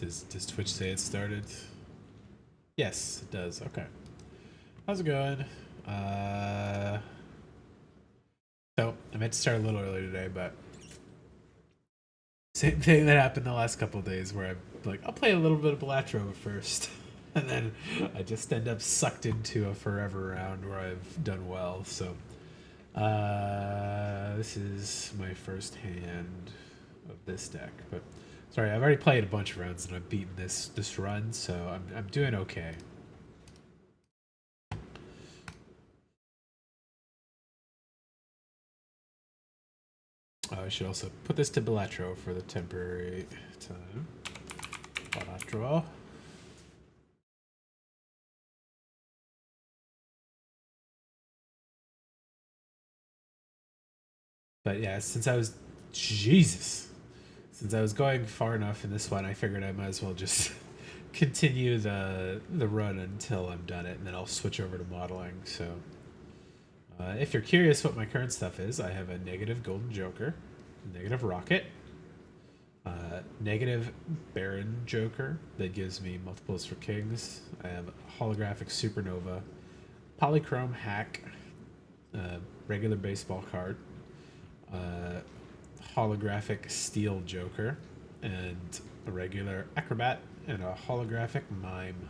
Does Twitch say it started? Yes, it does. Okay. How's it going? So I meant to start a little early today, but same thing that happened the last couple of days where I'm like, I'll play a little bit of Balatro first. And then I just end up sucked into a forever round where I've done well. So this is my first hand of this deck. But sorry, I've already played a bunch of rounds and I've beaten this run, so I'm doing okay. I should also put this to Balatro for the temporary time. Balatro. But yeah, since I was going far enough in this one, I figured I might as well just continue the run until I'm done it, and then I'll switch over to modeling. So, if you're curious what my current stuff is, I have a negative Golden Joker, negative Rocket, negative Baron Joker that gives me multiples for kings. I have holographic Supernova, Polychrome Hack, regular baseball card, uh, holographic Steel Joker, and a regular Acrobat, and a holographic Mime.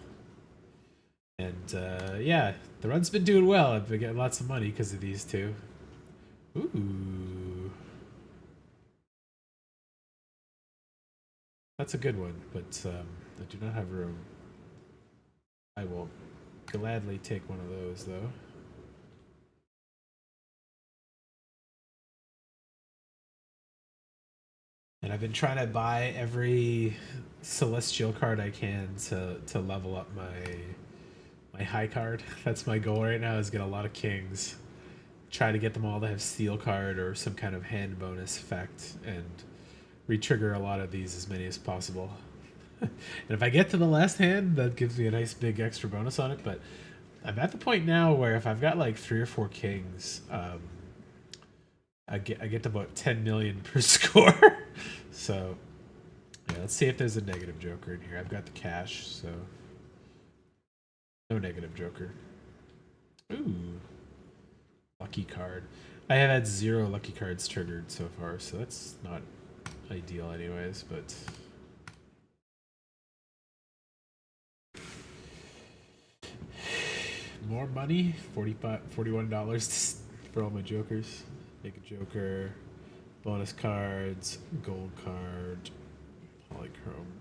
And yeah, the run's been doing well. I've been getting lots of money because of these two. Ooh. That's a good one, but I do not have room. I will gladly take one of those, though. And I've been trying to buy every celestial card I can to level up my high card. That's my goal right now, is get a lot of kings. Try to get them all to have steel card or some kind of hand bonus effect, and re-trigger a lot of these, as many as possible. And if I get to the last hand, that gives me a nice big extra bonus on it. But I'm at the point now where if I've got like 3 or 4 kings, I get to about 10 million per score. So yeah, let's see if there's a negative joker in here. I've got the cash, so no negative joker. Ooh, lucky card. I have had 0 lucky cards triggered so far, so that's not ideal anyways, but more money, $41 for all my jokers. Make a joker, bonus cards, gold card, polychrome,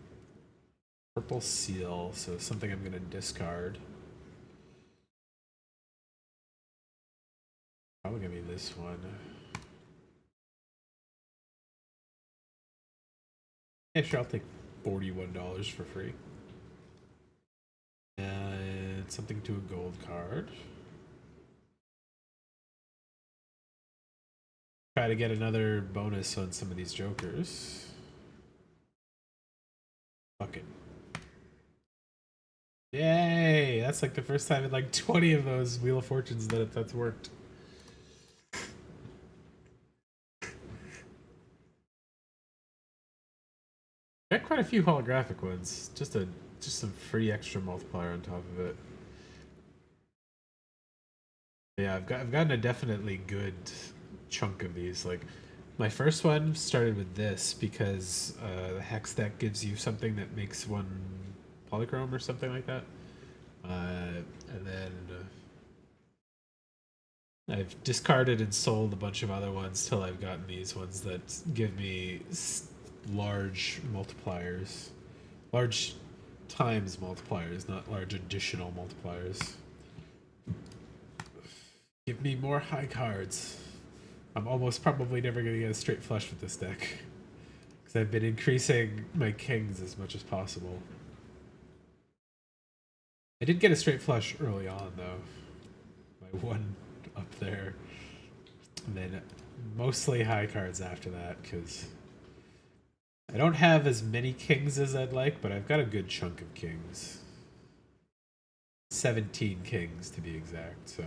purple seal, so something I'm gonna discard. Probably gonna be this one. Yeah, sure, I'll take $41 for free. And something to a gold card. Try to get another bonus on some of these jokers. Fuck it. Yay! That's like the first time in like 20 of those Wheel of Fortunes that's worked. Got quite a few holographic ones. Just some free extra multiplier on top of it. Yeah, I've gotten a definitely good chunk of these. Like my first one started with this because the hex deck gives you something that makes one polychrome or something like that. And then I've discarded and sold a bunch of other ones till I've gotten these ones that give me large multipliers, large times multipliers, not large additional multipliers. Give me more high cards. I'm almost probably never going to get a straight flush with this deck, because I've been increasing my kings as much as possible. I did get a straight flush early on, though. My one up there. And then mostly high cards after that, because I don't have as many kings as I'd like, but I've got a good chunk of kings. 17 kings, to be exact, so...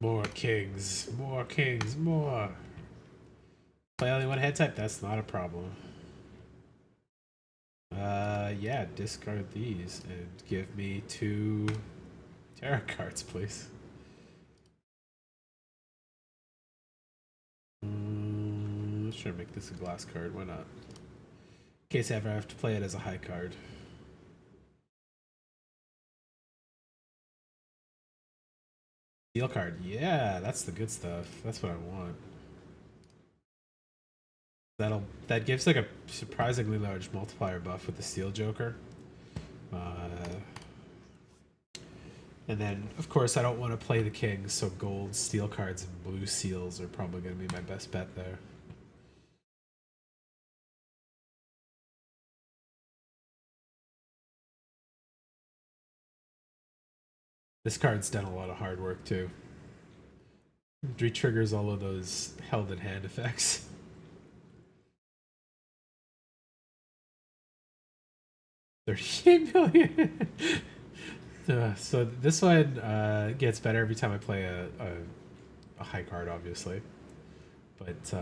More kings, more kings, more. Play only one head type? That's not a problem. Yeah, discard these and give me 2 tarot cards, please. Sure, make this a glass card. Why not? In case I ever have to play it as a high card. Steel card. Yeah, that's the good stuff. That's what I want. That gives like a surprisingly large multiplier buff with the Steel Joker. And then, of course, I don't want to play the Kings, so gold, steel cards, and blue seals are probably going to be my best bet there. This card's done a lot of hard work, too. Re-triggers all of those held in hand effects. $38 million. So this one gets better every time I play a high card, obviously. But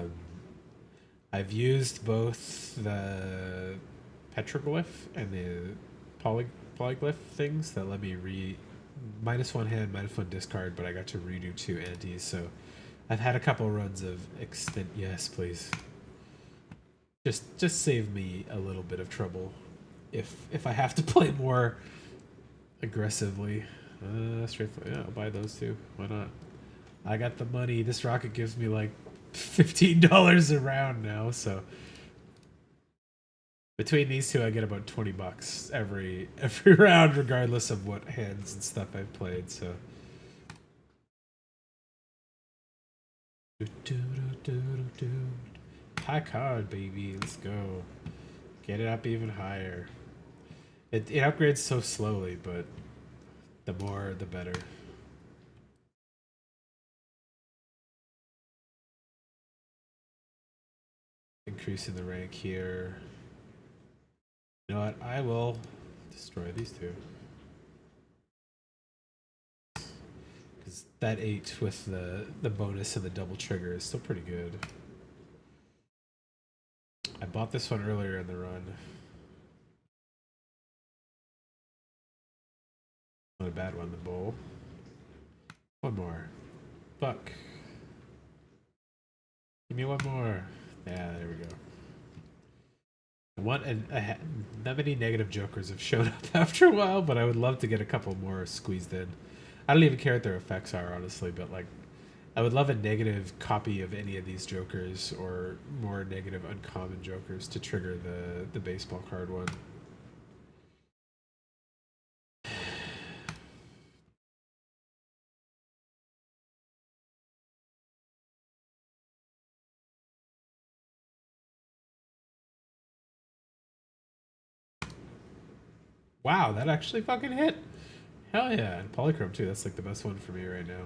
I've used both the petroglyph and the polyglyph things that let me -1 hand, -1 discard, but I got to redo 2 antis, so I've had a couple runs of extent. Yes, please. Just save me a little bit of trouble if I have to play more aggressively. Straightforward. Yeah, I'll buy those too. Why not? I got the money. This rocket gives me like $15 a round now, so between these two I get about $20 every round, regardless of what hands and stuff I've played, so high card, baby. Let's go. Get it up even higher. It upgrades so slowly, but the more the better. Increasing the rank here. You know what? I will destroy these two. Because that 8 with the bonus and the double trigger is still pretty good. I bought this one earlier in the run. Not a bad one, the bowl. One more. Buck. Give me one more. Yeah, there we go. Not many negative jokers have showed up after a while, but I would love to get a couple more squeezed in. I don't even care what their effects are, honestly, but like, I would love a negative copy of any of these jokers or more negative uncommon jokers to trigger the baseball card one. Wow, that actually fucking hit. Hell yeah, and Polychrome too. That's like the best one for me right now.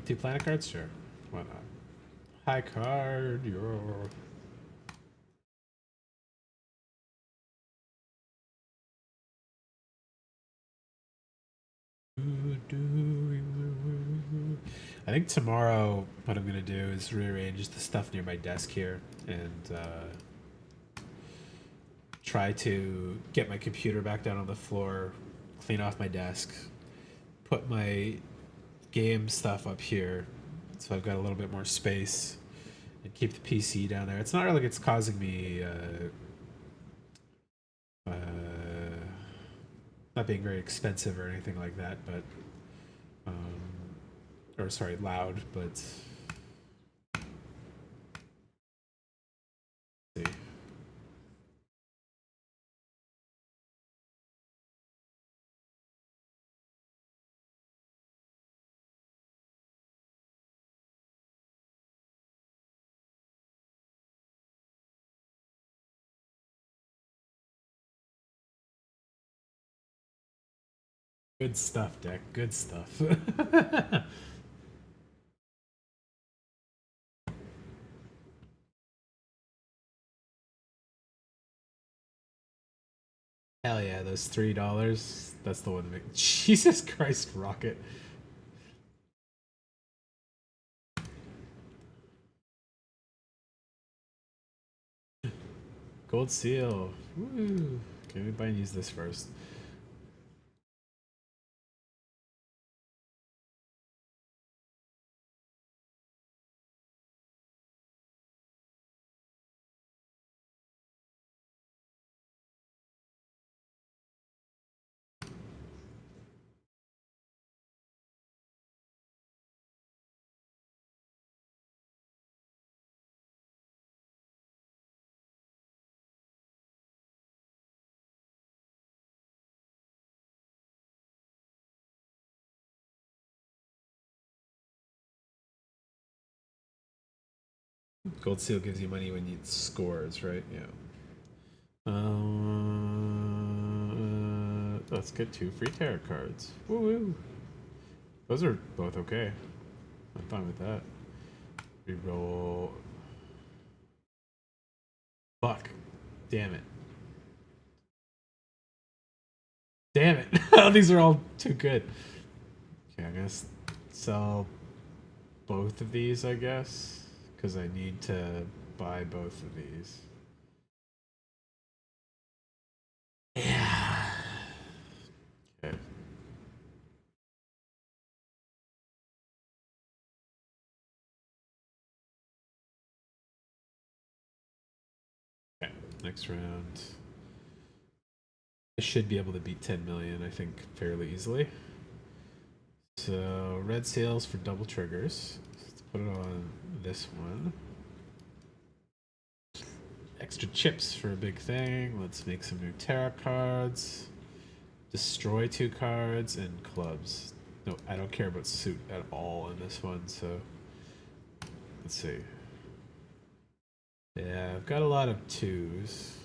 2 planet cards, sure. Why not? High card, your. I think tomorrow what I'm gonna do is rearrange the stuff near my desk here and try to get my computer back down on the floor, clean off my desk, put my game stuff up here so I've got a little bit more space, and keep the PC down there. It's not like it's causing me not being very expensive or anything like that, but or sorry, loud, but see. Good stuff, Deck. Good stuff. Hell yeah, those $3. That's the one to make. Jesus Christ, Rocket. Gold seal. Woo. Okay, let me buy and use this first. Gold seal gives you money when you scores, right? Yeah. Let's get 2 free tarot cards. Woo woo. Those are both okay. I'm fine with that. Reroll. Fuck. Damn it. Damn it. These are all too good. Okay, I'm gonna sell both of these, I guess. Because I need to buy both of these. Yeah. Okay. Okay, next round. I should be able to beat 10 million, I think, fairly easily. So, red sails for double triggers. Let's put it on this one. Extra chips for a big thing. Let's make some new tarot cards. Destroy 2 cards and clubs. No, I don't care about suit at all in this one, so let's see. Yeah, I've got a lot of 2s.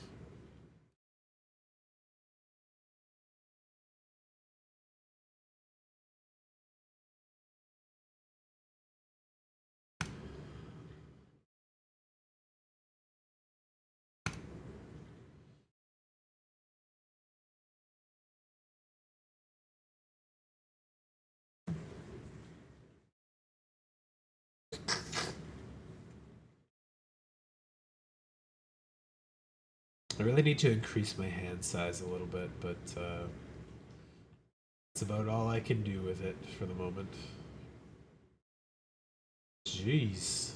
I really need to increase my hand size a little bit, but it's about all I can do with it for the moment. Jeez.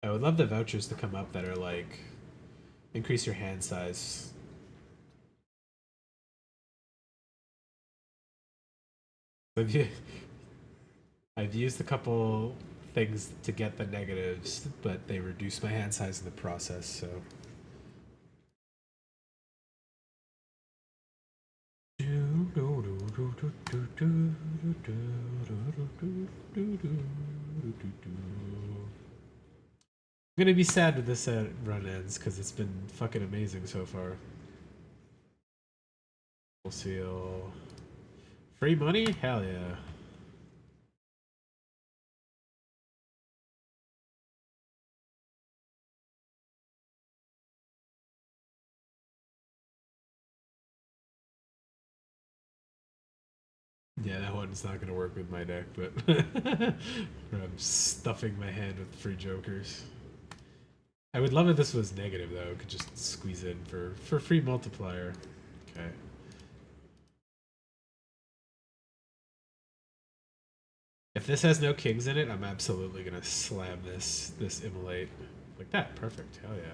I would love the vouchers to come up that are like, increase your hand size. I've used a couple things to get the negatives, but they reduce my hand size in the process, so. I'm gonna be sad when this run ends because it's been fucking amazing so far. We'll seal. Free money? Hell yeah. Yeah, that one's not gonna work with my deck, but I'm stuffing my hand with free jokers. I would love if this was negative though. I could just squeeze in for free multiplier. Okay. If this has no kings in it, I'm absolutely gonna slam this immolate like that. Perfect. Hell yeah.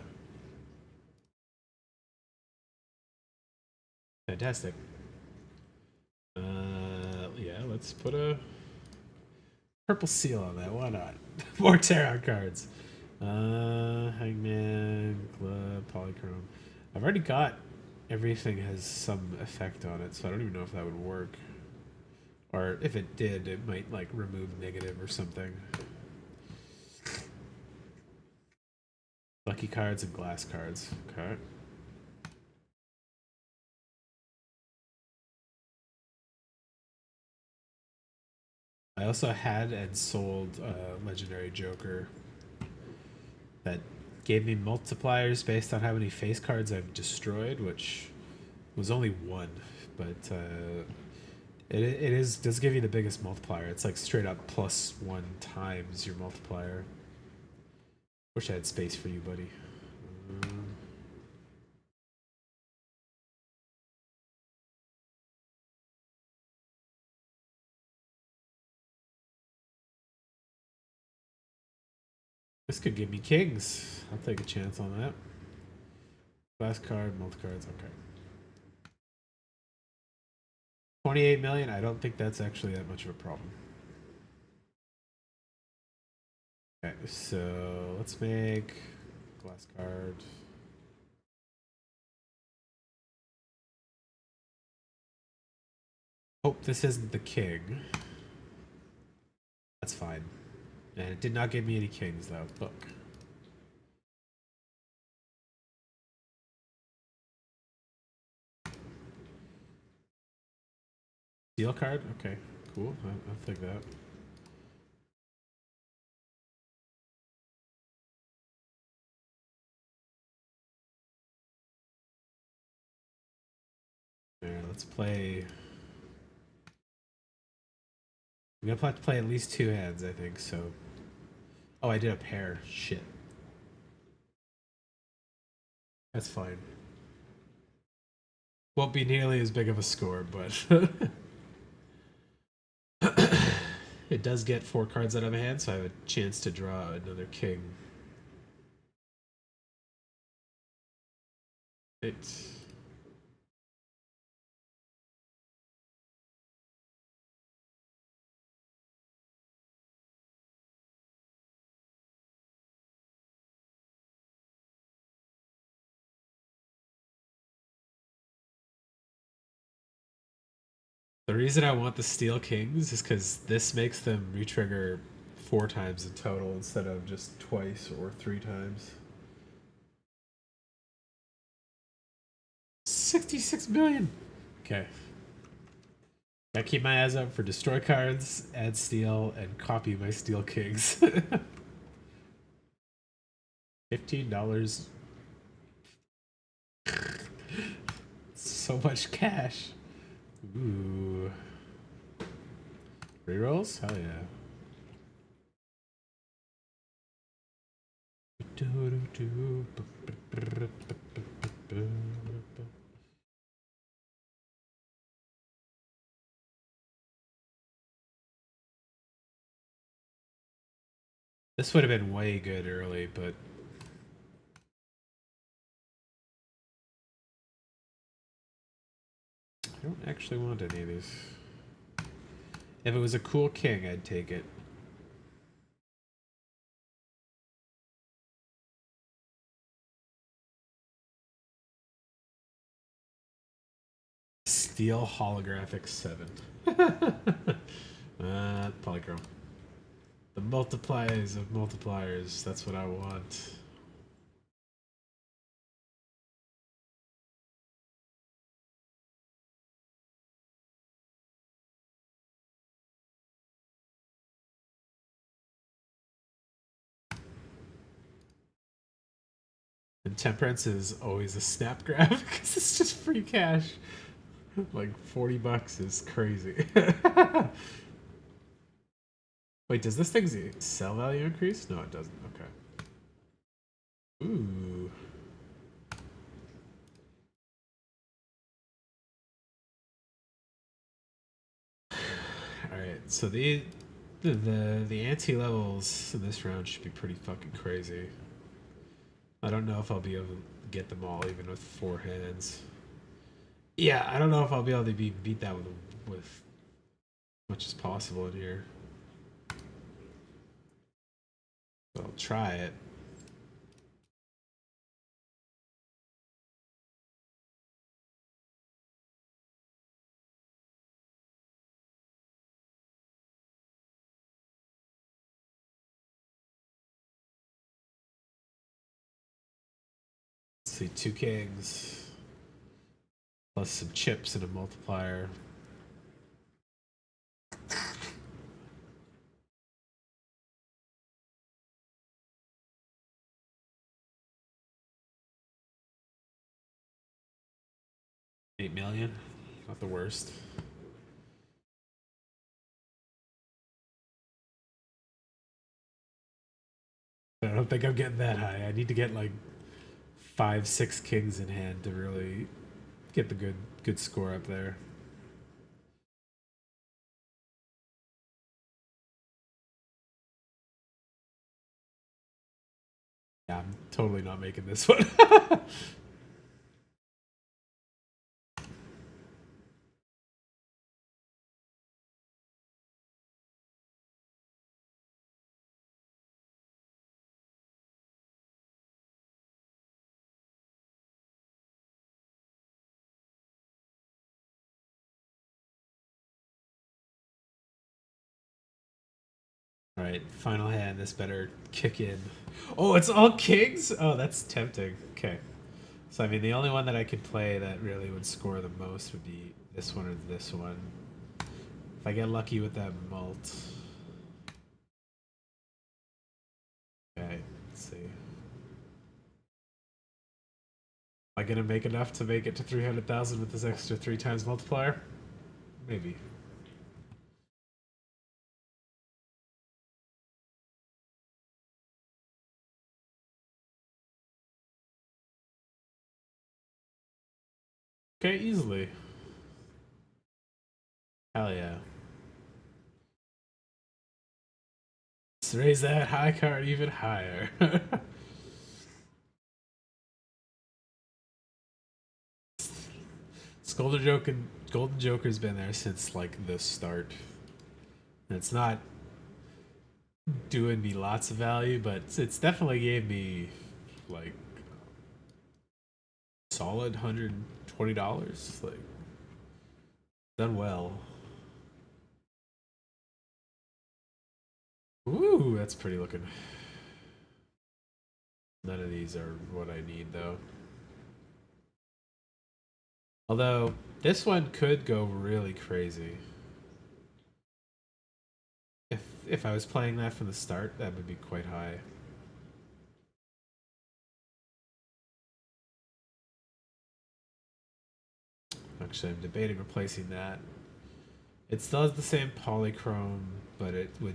Fantastic. Yeah, let's put a purple seal on that. Why not? More tarot cards. Hangman, Club, Polychrome. I've already got everything has some effect on it, so I don't even know if that would work. Or if it did, it might like remove negative or something. Lucky cards and glass cards. Okay. I also had and sold a legendary Joker that gave me multipliers based on how many face cards I've destroyed, which was only 1, but it does give you the biggest multiplier. It's like straight up +1 times your multiplier. Wish I had space for you, buddy. This could give me kings. I'll take a chance on that. Last card, multi-cards, okay. 28 million? I don't think that's actually that much of a problem. Okay, so let's make glass card. Hope this isn't the king. That's fine. And it did not give me any kings though. Look. Steel card? Okay, cool. I'll take that. There, let's play. I'm gonna have to play at least 2 hands, I think, so. Oh, I did a pair. Shit. That's fine. Won't be nearly as big of a score, but it does get 4 cards out of my hand, so I have a chance to draw another king. It's the reason I want the Steel Kings is because this makes them retrigger 4 times in total instead of just twice or 3 times. 66 million! Okay. Gotta keep my eyes out for destroy cards, add steel, and copy my Steel Kings. $15. So much cash. Ooh. Rerolls? Hell yeah. This would have been way good early, but I don't actually want any of these. If it was a cool king, I'd take it. Steel holographic 7. Polychrome. The multipliers of multipliers. That's what I want. And Temperance is always a snap grab because it's just free cash. Like $40 is crazy. Wait, does this thing's sell value increase? No, it doesn't. Okay. Ooh. Alright, so the ante levels in this round should be pretty fucking crazy. I don't know if I'll be able to get them all even with 4 hands. Yeah, I don't know if I'll be able to beat that with as much as possible in here. But I'll try it. Let's see, 2 kings. Plus some chips and a multiplier. $8 million. Not the worst. don't think I'm getting that high. I need to get like 5, 6 kings in hand to really get the good score up there. Yeah, I'm totally not making this one. All right, final hand. This better kick in. Oh, it's all kings? Oh, that's tempting. Okay. So, I mean, the only one that I could play that really would score the most would be this one or this one. If I get lucky with that mult. Okay, let's see. Am I gonna make enough to make it to 300,000 with this extra 3 times multiplier? Maybe. Okay, easily. Hell yeah. Let's raise that high card even higher. Golden Joker's been there since like the start. And it's not doing me lots of value, but it's definitely gave me like solid $120. Like done well. Ooh, that's pretty looking. None of these are what I need though. Although this one could go really crazy. If I was playing that from the start, that would be quite high. Actually, I'm debating replacing that. It still has the same polychrome, but it would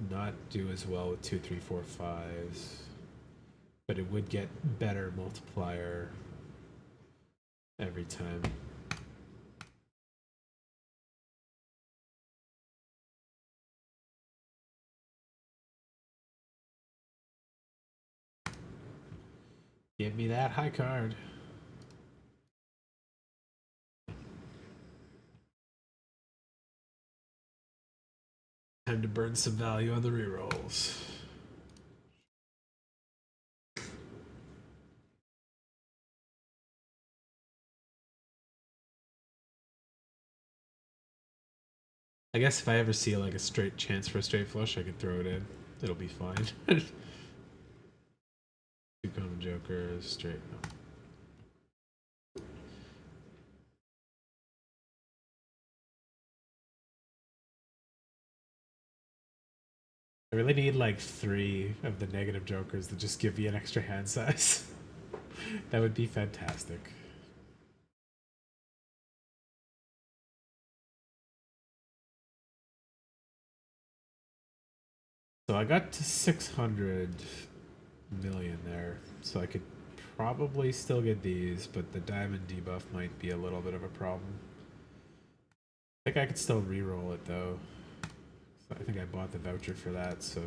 not do as well with 2, 3, 4, 5s. But it would get better multiplier every time. Give me that high card. Time to burn some value on the rerolls. I guess if I ever see like a straight chance for a straight flush, I could throw it in. It'll be fine. 2 common jokers, straight. No. I really need like 3 of the negative jokers to just give me an extra hand size. That would be fantastic. So I got to 600 million there, so I could probably still get these, but the diamond debuff might be a little bit of a problem. I think I could still re-roll it though. So I think I bought the voucher for that, so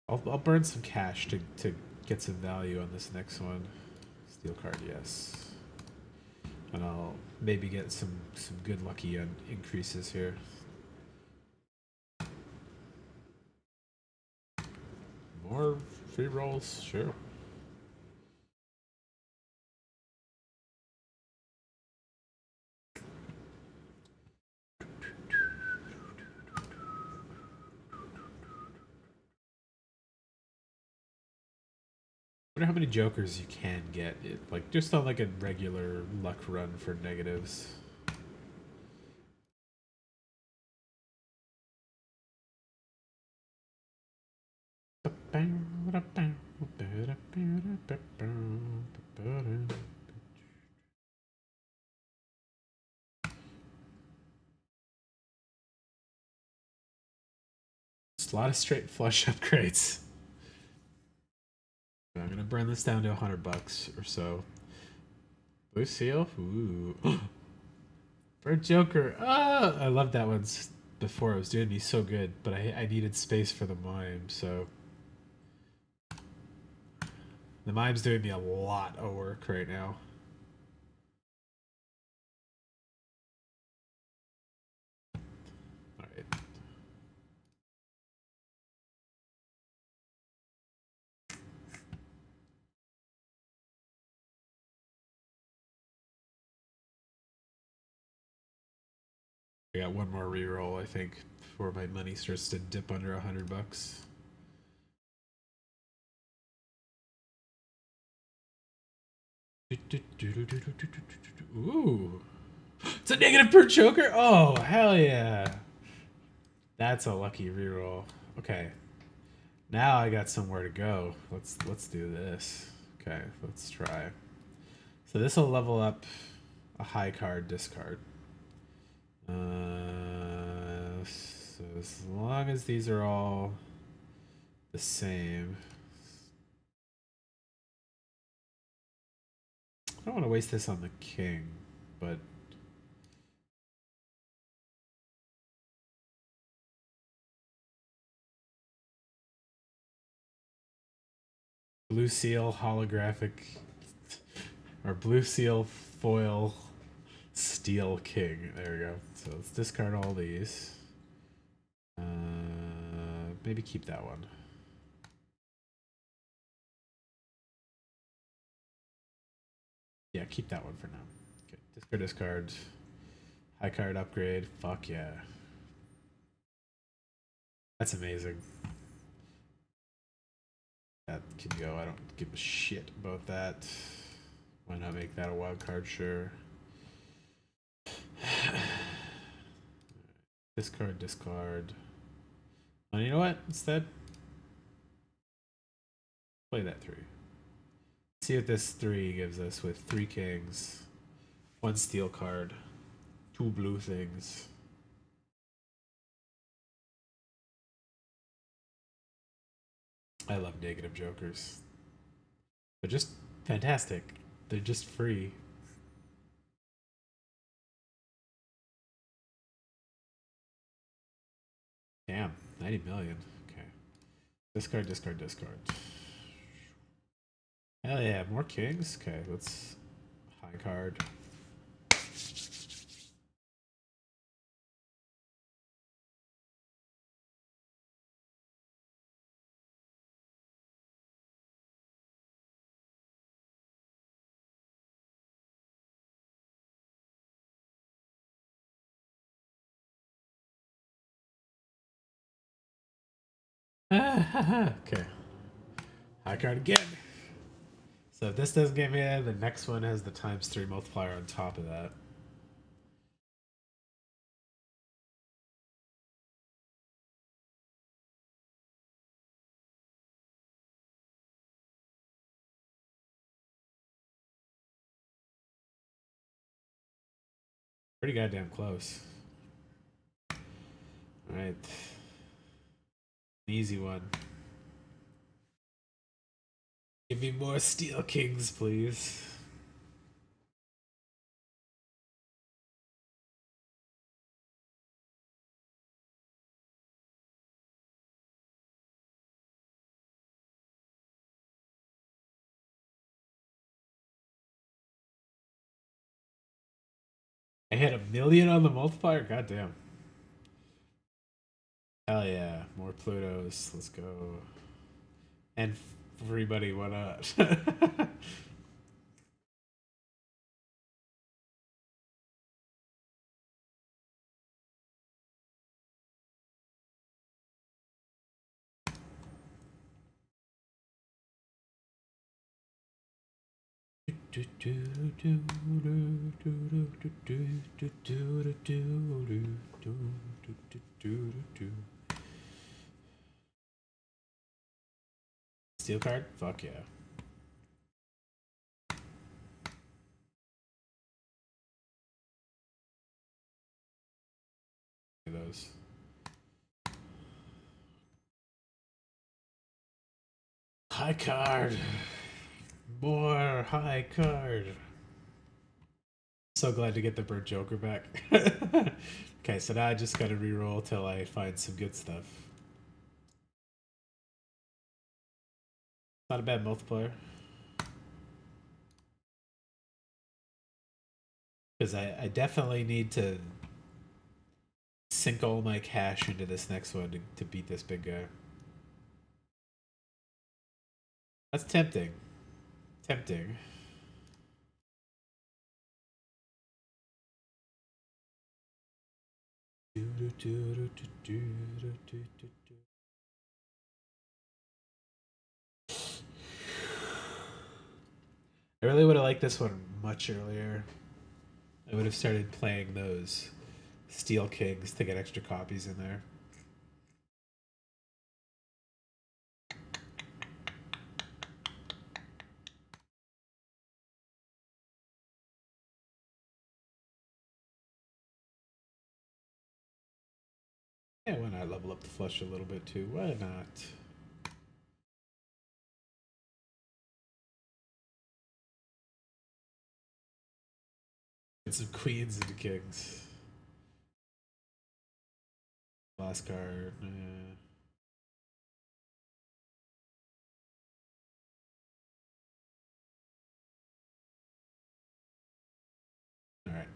I'll burn some cash to get some value on this next one. Steel card, yes. And I'll maybe get some good lucky increases here. More free rolls, sure. I wonder how many jokers you can get, like just on like a regular luck run for negatives. Just a lot of straight flush upgrades. I'm gonna burn this down to $100 or so. Blue seal. Ooh. Bird Joker. Ah, I love that one before. It was doing me so good, but I needed space for the mime, so the mime's doing me a lot of work right now. All right. I got one more reroll, I think, before my money starts to dip under $100. Ooh. It's a negative per choker? Oh, hell yeah. That's a lucky reroll. Okay. Now I got somewhere to go. Let's do this. Okay, let's try. So this will level up a high card discard. So as long as these are all the same. I don't want to waste this on the king, but blue seal holographic or blue seal foil steel king. There we go. So let's discard all these. Maybe keep that one. Yeah, keep that one for now. Okay, discard. High card upgrade. Fuck yeah. That's amazing. That can go. I don't give a shit about that. Why not make that a wild card? Sure. Discard. And you know what? Instead, play that 3. See what this 3 gives us with 3 kings, 1 steel card, 2 blue things. I love negative jokers. They're just fantastic. They're just free. Damn, 90 million. Okay. Discard. Hell yeah, more kings? Okay, let's high card. Okay. High card again. So if this doesn't get me in, the next one has the ×3 multiplier on top of that. Pretty goddamn close. Alright. An easy one. Give me more steel kings, please. I hit $1 million on the multiplier? Goddamn. Hell yeah. More Plutos. Let's go. And everybody, what up? Steel card? Fuck yeah. Those. High card. More high card. So glad to get the Bird Joker back. Okay, so now I just gotta reroll till I find some good stuff. Not a bad multiplier. Because I definitely need to sink all my cash into this next one to beat this big guy. That's tempting. Tempting. I really would have liked this one much earlier. I would have started playing those Steel Kings to get extra copies in there. Yeah, why not level up the flush a little bit too? Why not? Get some queens into kings. Last card. Alright.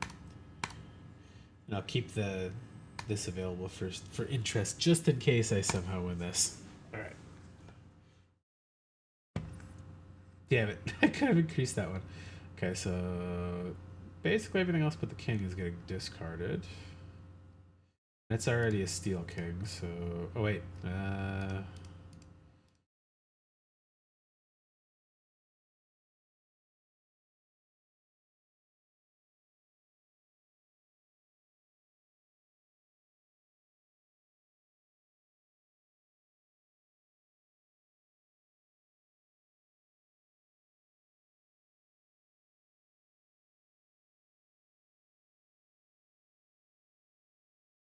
And I'll keep this available for interest just in case I somehow win this. Alright. Damn it. I could have increased that one. Okay, so basically everything else but the king is getting discarded. It's already a steel king, so... Oh, wait.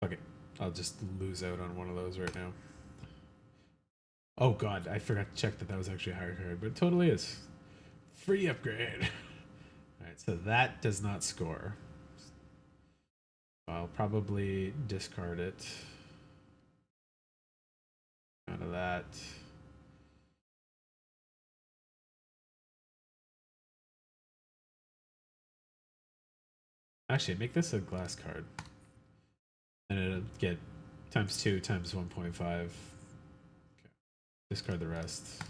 Okay. I'll just lose out on one of those right now. Oh god, I forgot to check that was actually a higher card, but it totally is. Free upgrade. Alright, so that does not score. I'll probably discard it. Out of that. Actually, make this a glass card. And it'll get times 2 times 1.5. Okay. Discard the rest.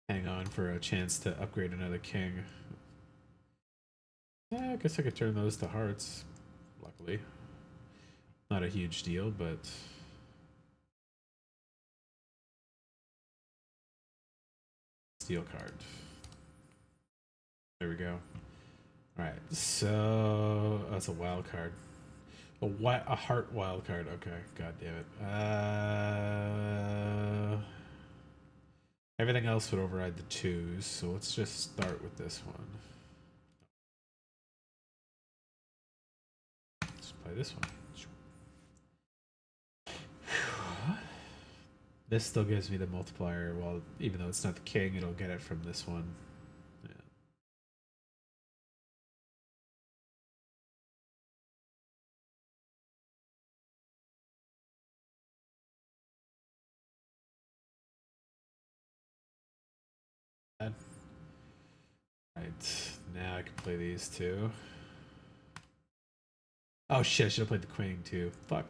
Hang on for a chance to upgrade another king. Yeah, I guess I could turn those to hearts, luckily. Not a huge deal, but... Steel card. There we go. Alright, so... That's a wild card. A heart wild card. Okay, god damn it. Everything else would override the 2s, so let's just start with this one. Let's play this one. This still gives me the multiplier, well, even though it's not the king, it'll get it from this one. Yeah. Right, now I can play these two. Oh shit, I should have played the queen too. Fuck.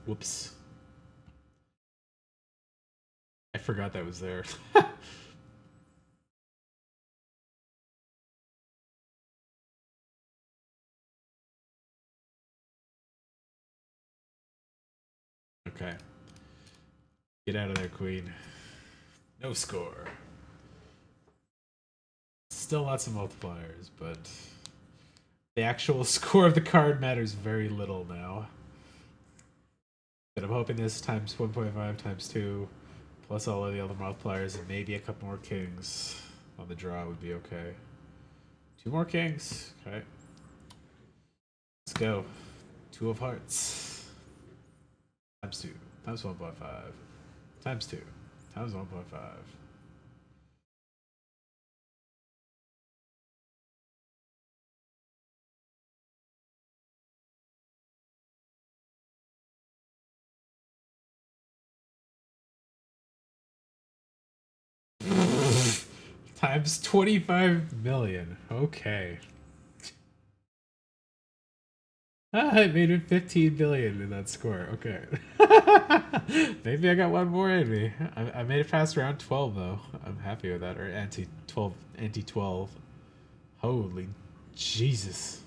Whoops. I forgot that was there. Okay. Get out of there, queen. No score. Still lots of multipliers, but the actual score of the card matters very little now. But I'm hoping this times 1.5 times 2 plus all of the other multipliers and maybe a couple more kings on the draw would be okay. 2 more kings. Okay. Let's go. 2 of hearts. Times 2. times 1.5 times 2 times 1.5. Times 25 million. Okay. I made it 15 billion in that score. Okay. Maybe I got one more in me. I made it past round 12 though. I'm happy with that. Or anti 12, anti 12. Holy Jesus.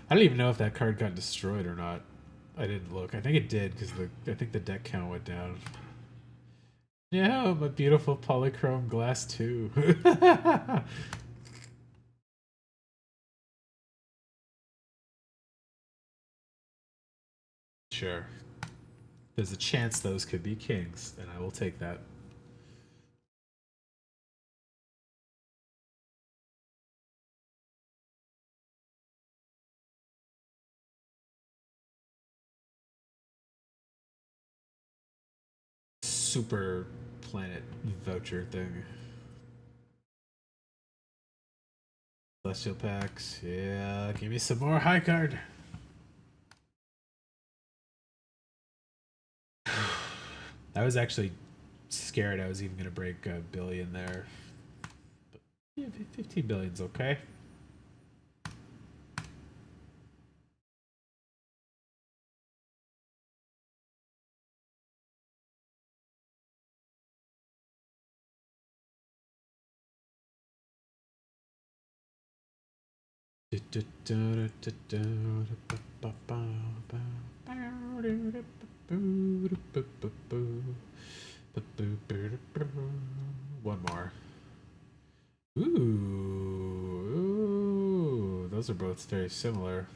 I don't even know if that card got destroyed or not. I didn't look. I think it did because I think the deck count went down. Yeah, my beautiful polychrome glass too. Sure. There's a chance those could be kings, and I will take that. Super planet voucher thing. Celestial packs. Yeah, give me some more high card. I was actually scared I was even gonna break a billion there. But yeah, 15 billion's okay. One more. Ooh, those are both very similar.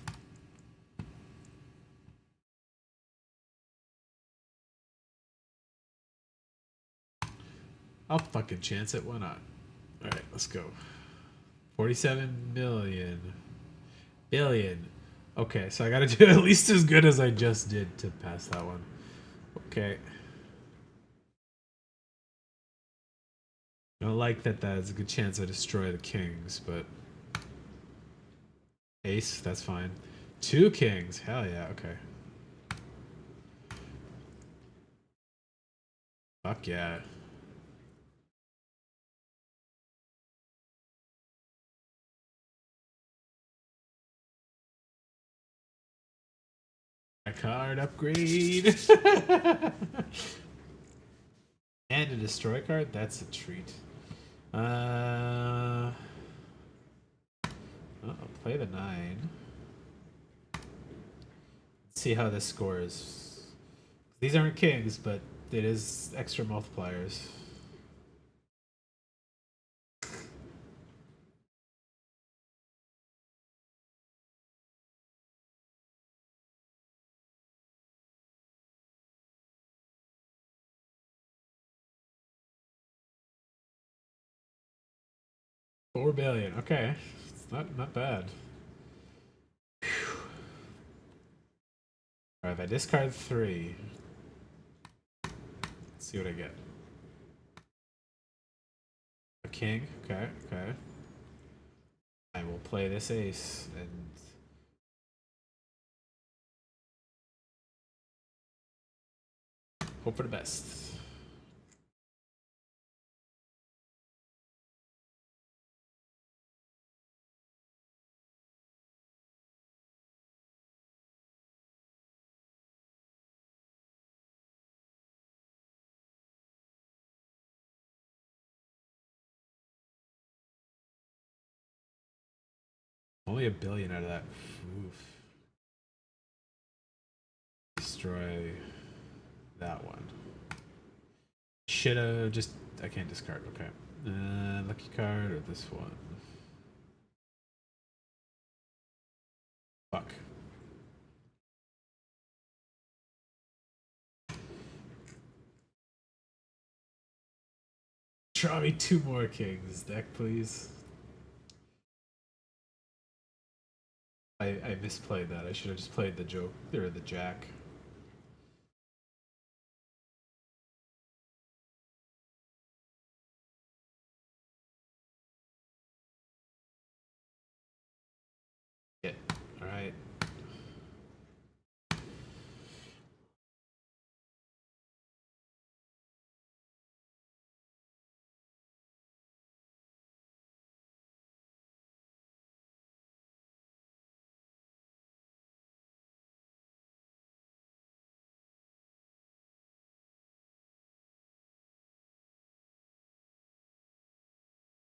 I'll fucking chance it. Why not? All right, let's go. 47 million. Billion. Okay, so I gotta do at least as good as I just did to pass that one. Okay. I don't like that that's a good chance I destroy the kings, but... Ace, that's fine. 2 kings. Hell yeah, okay. Fuck yeah. A card upgrade. And a destroy card? That's a treat. I'll play the 9. Let's see how this scores. These aren't kings, but it is extra multipliers. $4 billion. Okay, it's not bad. All right, if I discard 3, let's see what I get. A king. Okay, okay. I will play this ace and hope for the best. Only $1 billion out of that. Oof. Destroy that one. Should've just... I can't discard. Okay. Lucky card or this one. Fuck. Draw me 2 more kings, deck, please. I misplayed that. I should have just played the joke or the jack. Yeah. All right.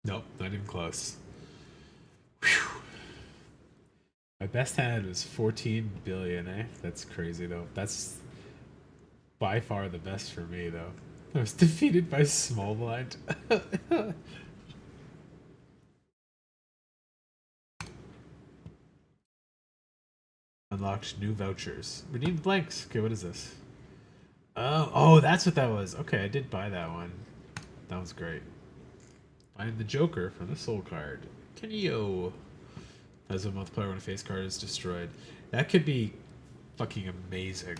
Nope, not even close. Whew. My best hand was 14 billion, eh? That's crazy though. That's by far the best for me though. I was defeated by small blind. Unlocked new vouchers. We need blanks. Okay, what is this? Oh, that's what that was. Okay, I did buy that one. That was great. Find the Joker from the Soul card. Kenyo has a multiplier when a face card is destroyed. That could be fucking amazing.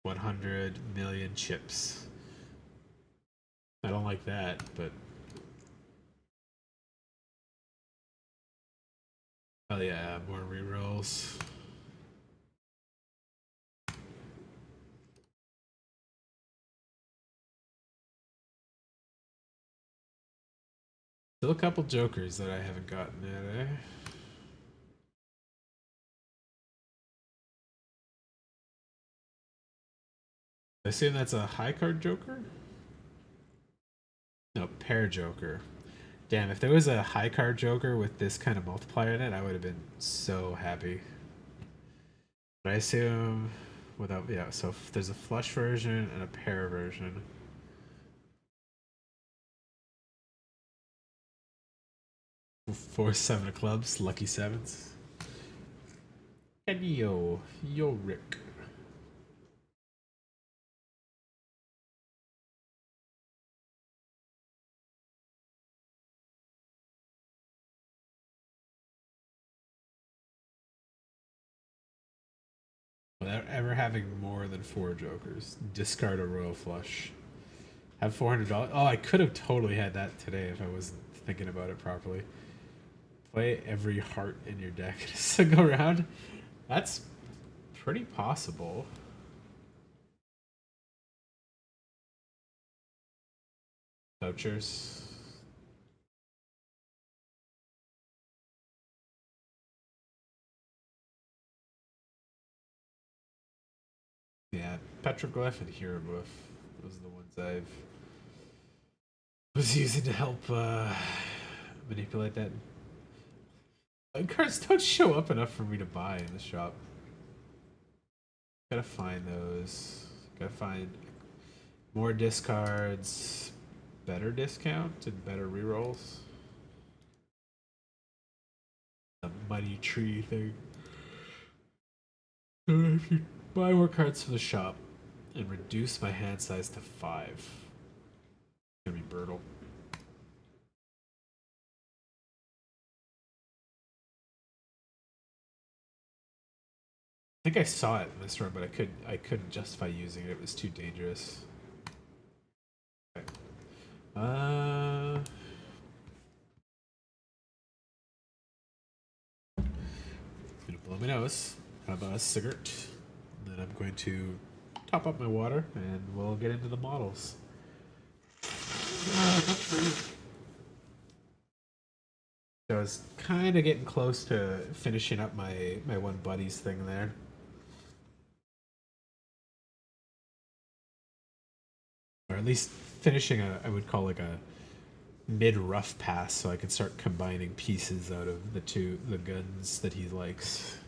100 million chips. I don't like that, but oh yeah, more rerolls. Still a couple jokers that I haven't gotten yet, eh? I assume that's a high card joker? No, pair joker. Damn, if there was a high card joker with this kind of multiplier in it, I would have been so happy. But I assume without, yeah, so there's a flush version and a pair version. 4 7 of clubs, lucky sevens. And yo Rick. Without ever having more than 4 jokers, discard a royal flush. Have $400. Oh, I could have totally had that today if I wasn't thinking about it properly. Play every heart in your deck in a single round. That's pretty possible. Vouchers. Yeah, Petroglyph and Hieroglyph. Those are the ones I've was using to help manipulate that. Cards don't show up enough for me to buy in the shop. Gotta find those. Gotta find more discards, better discount, and better rerolls. The money tree thing. So if you buy more cards from the shop and reduce my hand size to 5, it's gonna be brutal. I think I saw it in this run, but I couldn't justify using it. It was too dangerous. Okay. Gonna blow my nose. Have a cigarette. And then I'm going to top up my water, and we'll get into the models. So I was kind of getting close to finishing up my one buddies thing there. Or at least finishing I would call like a mid rough pass so I could start combining pieces out of the guns that he likes.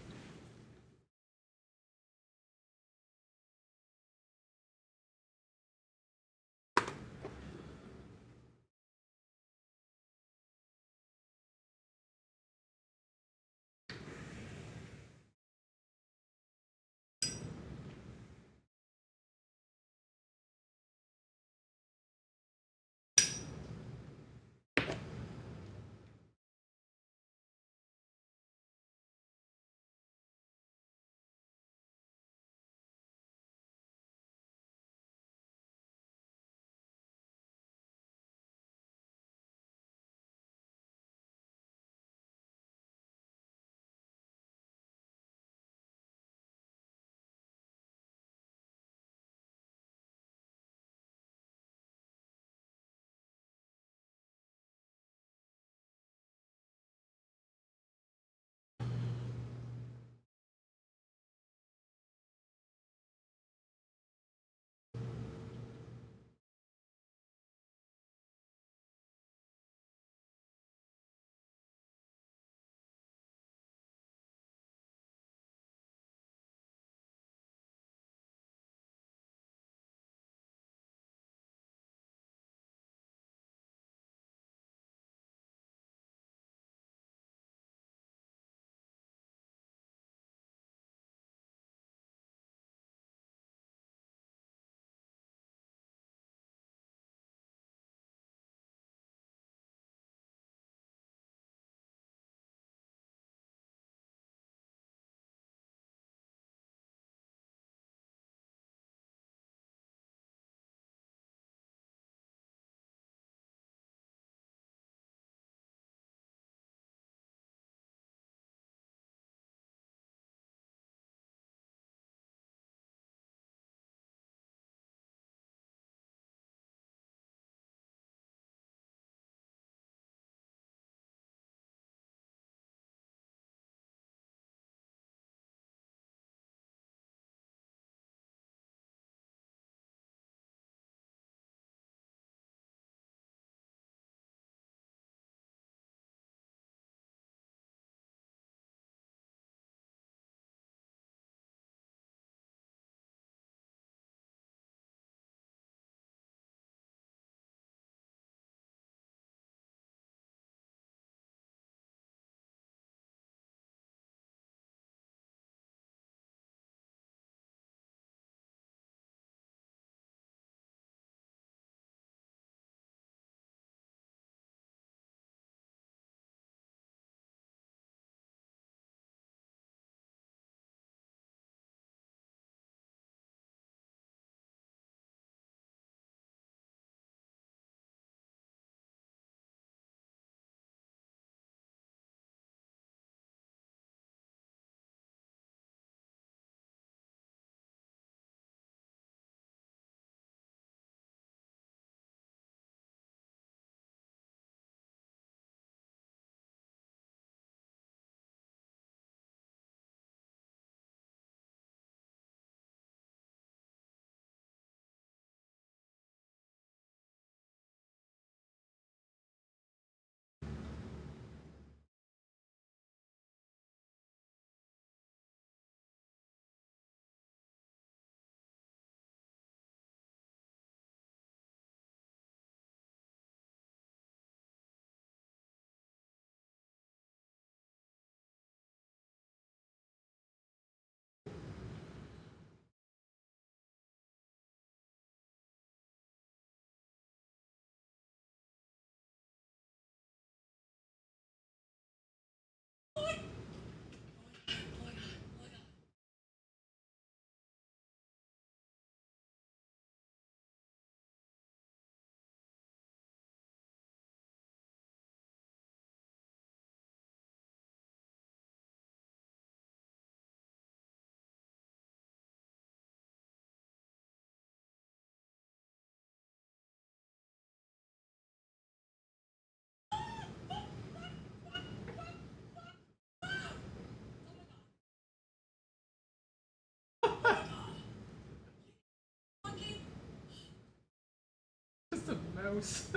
mouse.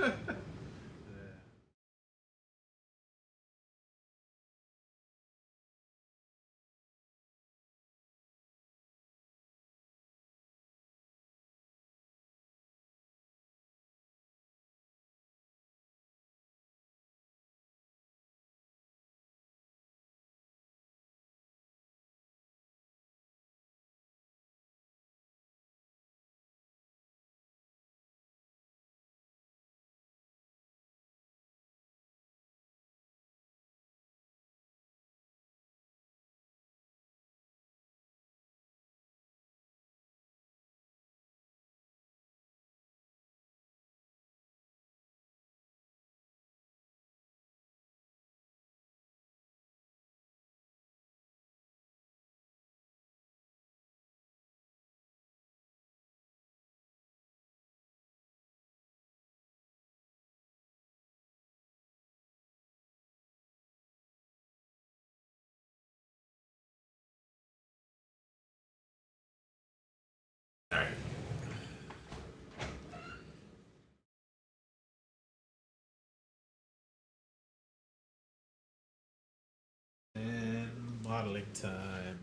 All right. And modeling time.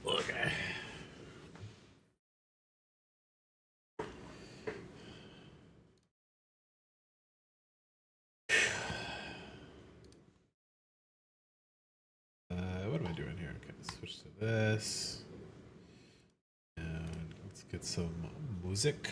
Okay. What am I doing here? Okay, switch to this. And let's get some music.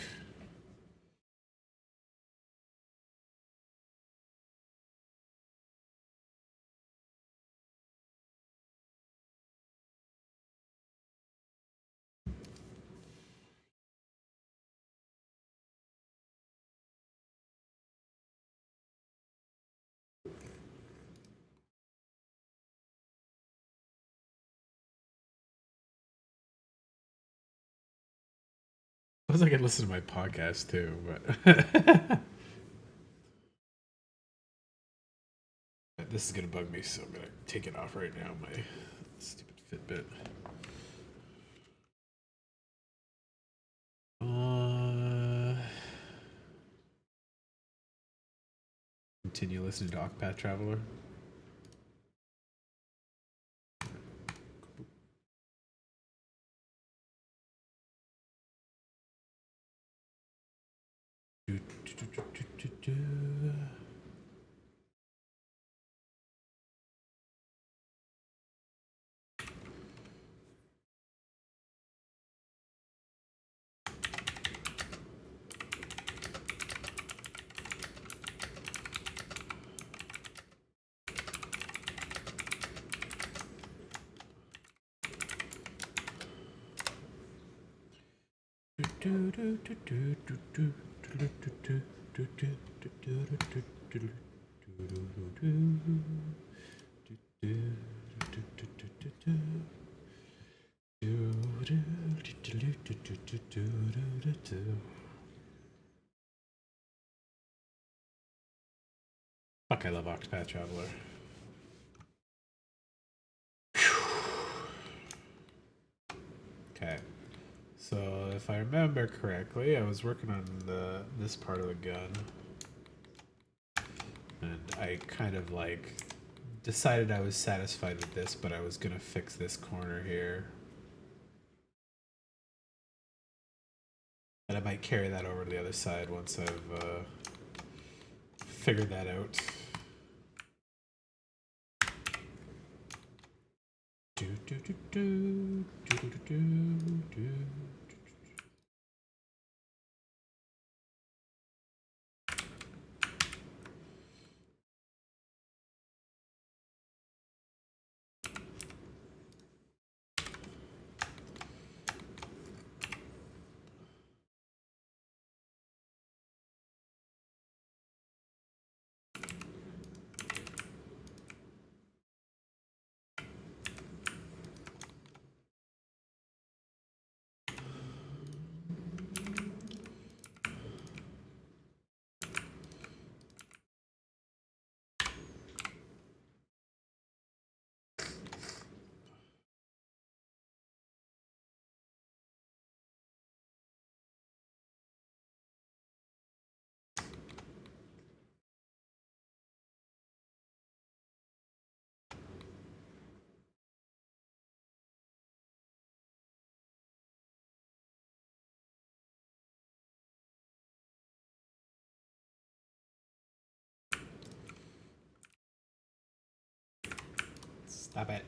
I was like, I listen to my podcast too, but this is gonna bug me, so I'm gonna take it off right now. My stupid Fitbit. Continue listening to Octopath Traveler. Fuck, I love Octopath Traveler. Okay. So if I remember correctly, I was working on this part of the gun. And I kind of like decided I was satisfied with this, but I was gonna fix this corner here. And I might carry that over to the other side once I've figured that out. Stop it.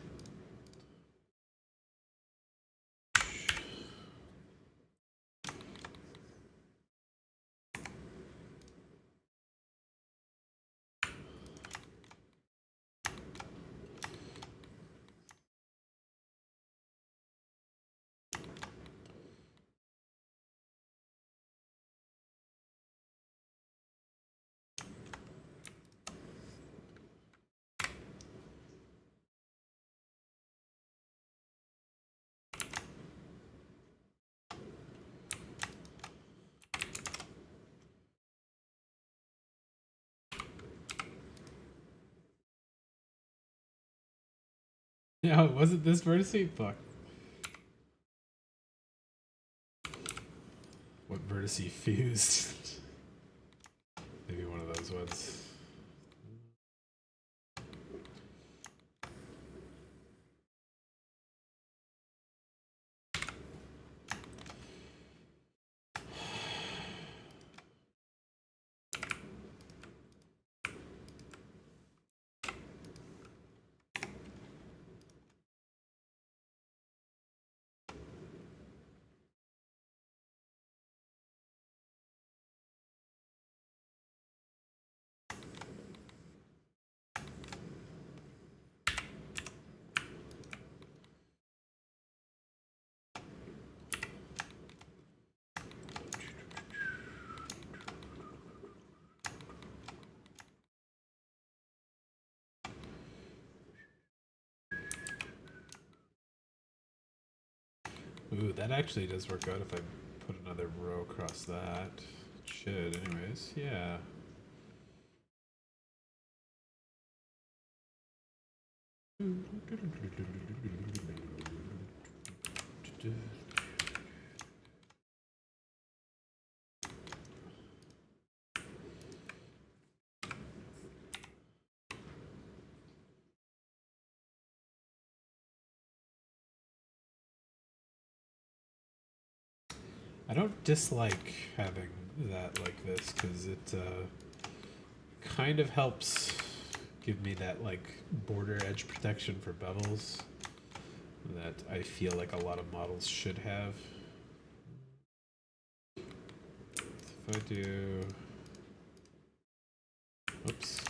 No, it wasn't this vertice? Fuck. What vertice fused? Maybe one of those ones. Ooh, that actually does work out if I put another row across that. It should, anyways. Yeah. I don't dislike having that like this because it kind of helps give me that like border edge protection for bevels that I feel like a lot of models should have. If I do, oops.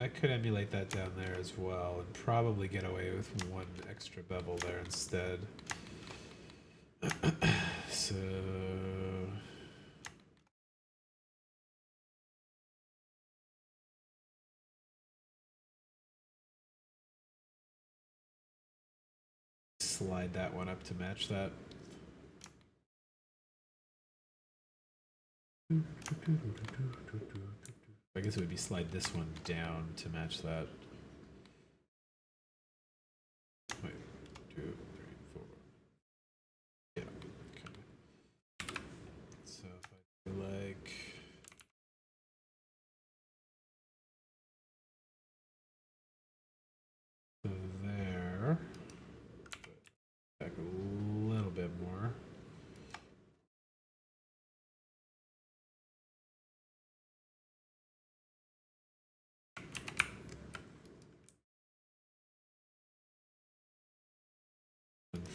I could emulate that down there as well and probably get away with one extra bevel there instead. So slide that one up to match that. I guess it would be slide this one down to match that. Wait, 2, 3, 4. Yeah, okay. So if I do like there, back a little bit more.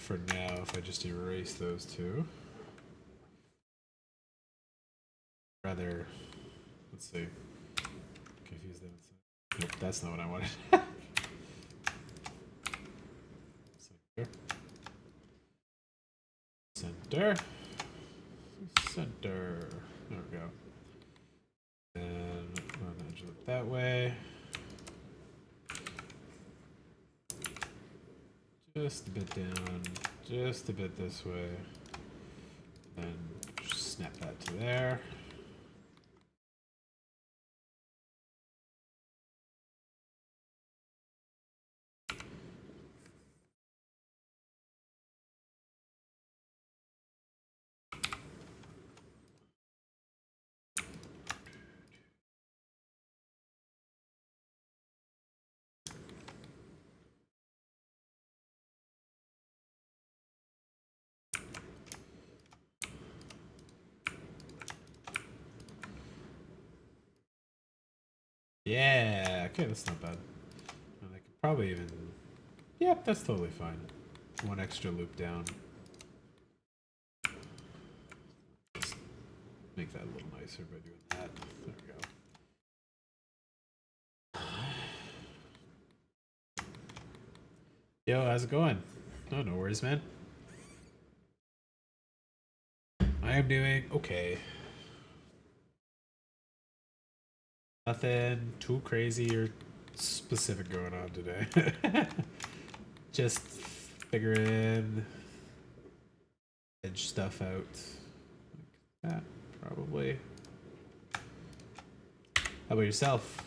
for now if I just erase those two. Rather, let's see. Confuse them. Nope, that's not what I wanted. Center. Center. There we go. And run edge it that way. Just a bit down, just a bit this way. Then snap that to there. Yeah, okay, that's not bad. And I could probably even... Yep, that's totally fine. One extra loop down. Just make that a little nicer by doing that. There we go. Yo, how's it going? Oh, no worries, man. I am doing okay. Nothing too crazy or specific going on today. Just figuring edge stuff out. Like that, probably. How about yourself?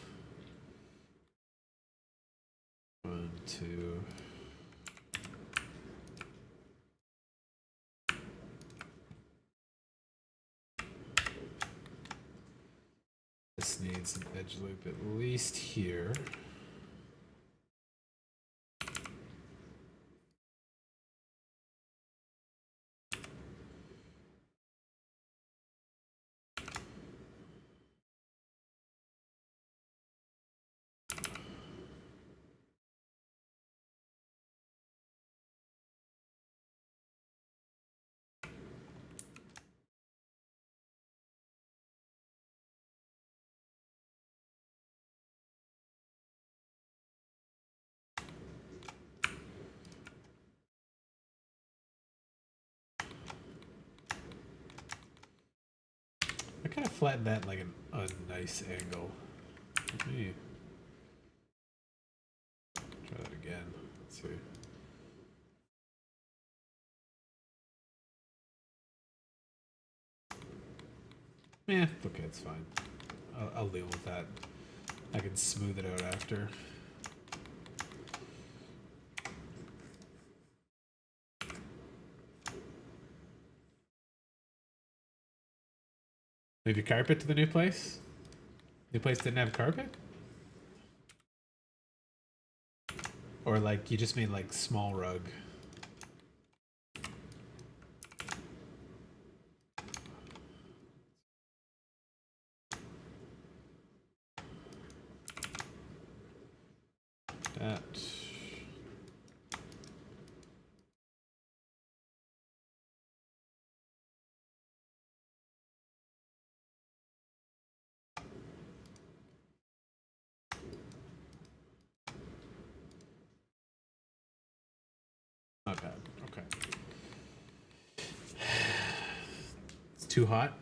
1, 2. This needs an edge loop at least here. I kind of flattened that like a nice angle. Let me try that again. Let's see. Yeah, okay, it's fine. I'll deal with that. I can smooth it out after. Move your carpet to the new place? New place didn't have carpet? Or like you just made like small rug? That. Not bad. Okay. It's too hot.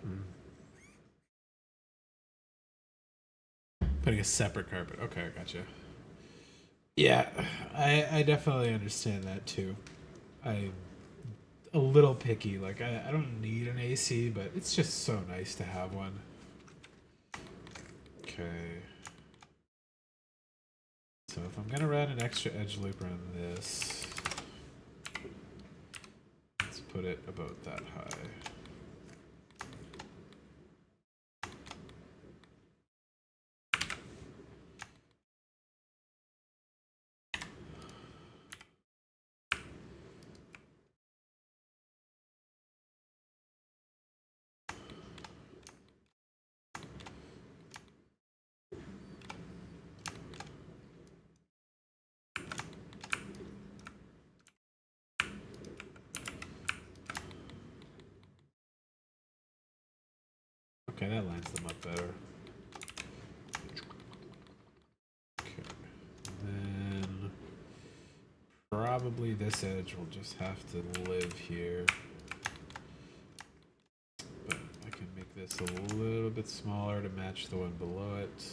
Putting a separate carpet. Okay, I gotcha. Yeah, I definitely understand that too. I'm a little picky. Like I don't need an AC, but it's just so nice to have one. Okay. So if I'm gonna run an extra edge loop around this, let's put it about that high. that lines them up better. Okay. And then probably this edge will just have to live here. But I can make this a little bit smaller to match the one below it.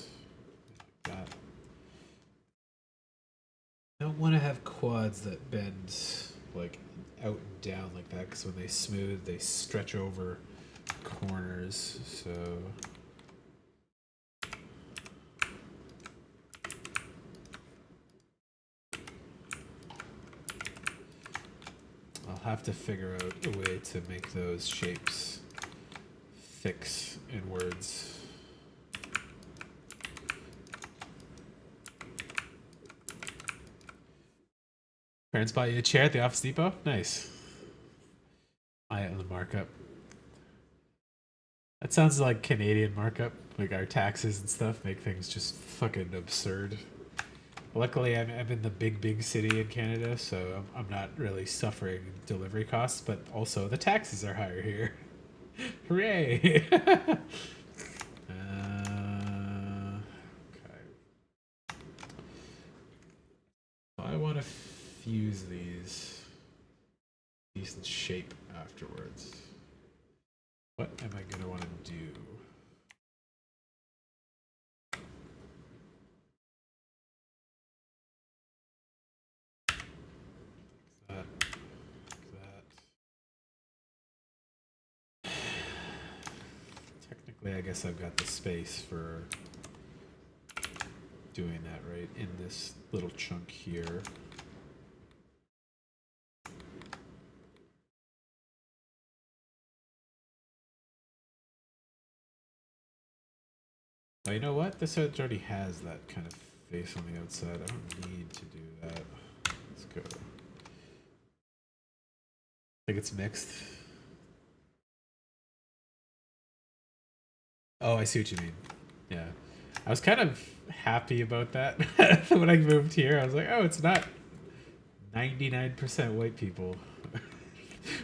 Like that. I don't want to have quads that bend like out and down like that, because when they smooth, they stretch over corners. So I'll have to figure out a way to make those shapes fix inwards. Parents bought you a chair at the Office Depot? Nice. Eye on the markup. That sounds like Canadian markup. Like our taxes and stuff make things just fucking absurd. Luckily, I'm in the big city in Canada, so I'm not really suffering delivery costs, but also the taxes are higher here. Hooray! Okay. I want to fuse these decent shape afterwards. What am I going to want to do? Technically, I guess I've got the space for doing that right in this little chunk here. Oh, you know what? This edge already has that kind of face on the outside. I don't need to do that. Let's go. I think it's mixed. Oh, I see what you mean. Yeah. I was kind of happy about that when I moved here. I was like, oh, it's not 99% white people.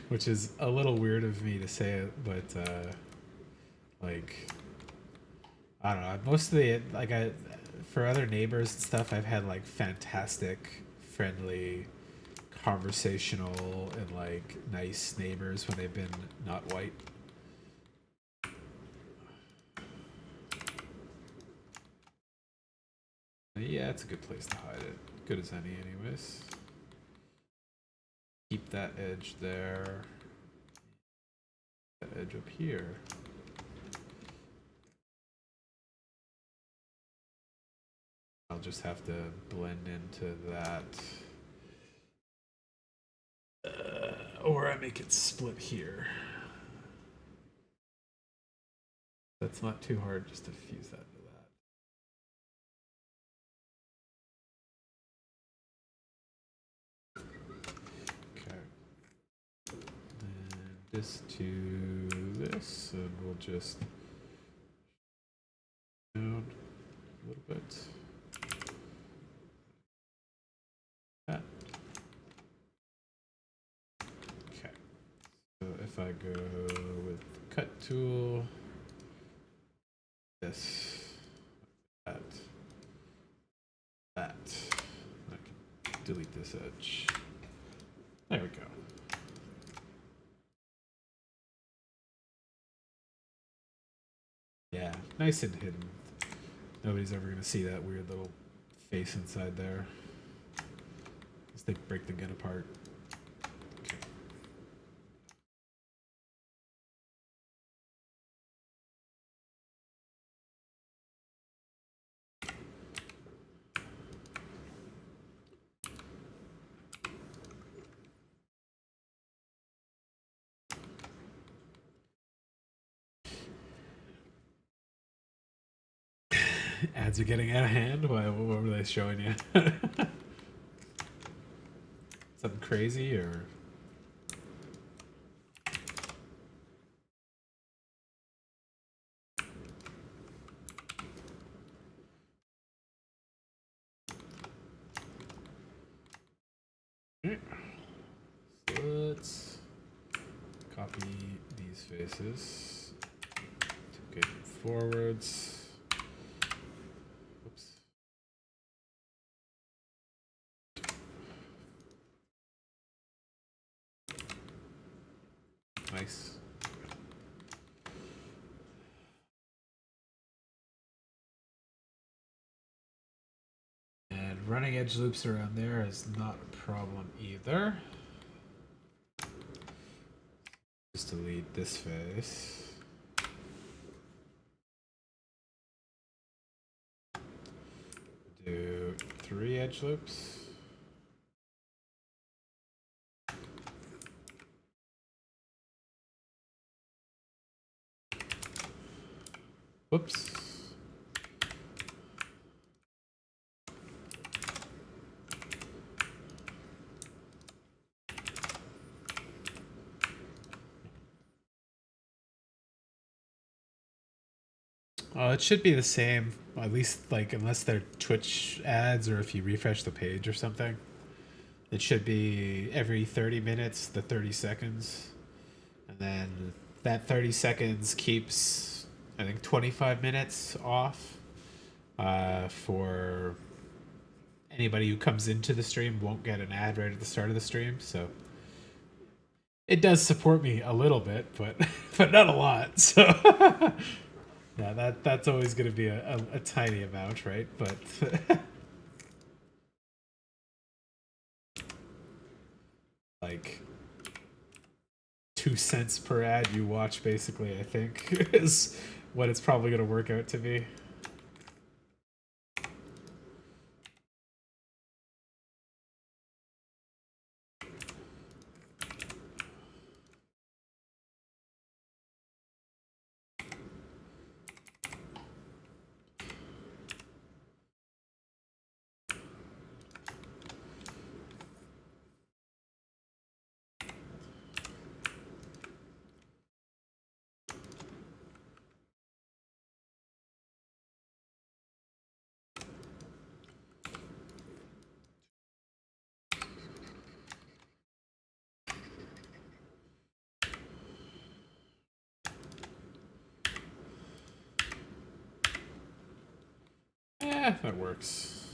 Which is a little weird of me to say it, but like, I don't know. Most of the, like, for other neighbors and stuff, I've had like fantastic, friendly, conversational, and like nice neighbors when they've been not white. Yeah, it's a good place to hide it. Good as any, anyways. Keep that edge there. That edge up here. I'll just have to blend into that. Or I make it split here. That's not too hard just to fuse that into that. Okay. And this to this, and we'll just down a little bit. That. Okay. So if I go with cut tool, this, that, that. I can delete this edge. There we go. Yeah, nice and hidden. Nobody's ever gonna see that weird little face inside there. As they break the gun apart. Okay. Ads are getting out of hand? What were they showing you? Something crazy or? So let's copy these faces Okay, forwards. Oops. Nice. And running edge loops around there is not a problem either. Just delete this face. Do 3 edge loops. Whoops. It should be the same, at least like unless they're Twitch ads or if you refresh the page or something. It should be every 30 minutes, the 30 seconds. And then that 30 seconds keeps, I think, 25 minutes off for anybody who comes into the stream won't get an ad right at the start of the stream. So it does support me a little bit, but but not a lot. So yeah, that's always going to be a tiny amount, right? But like 2 cents per ad you watch, basically, I think is what it's probably going to work out to be. Yeah, that works.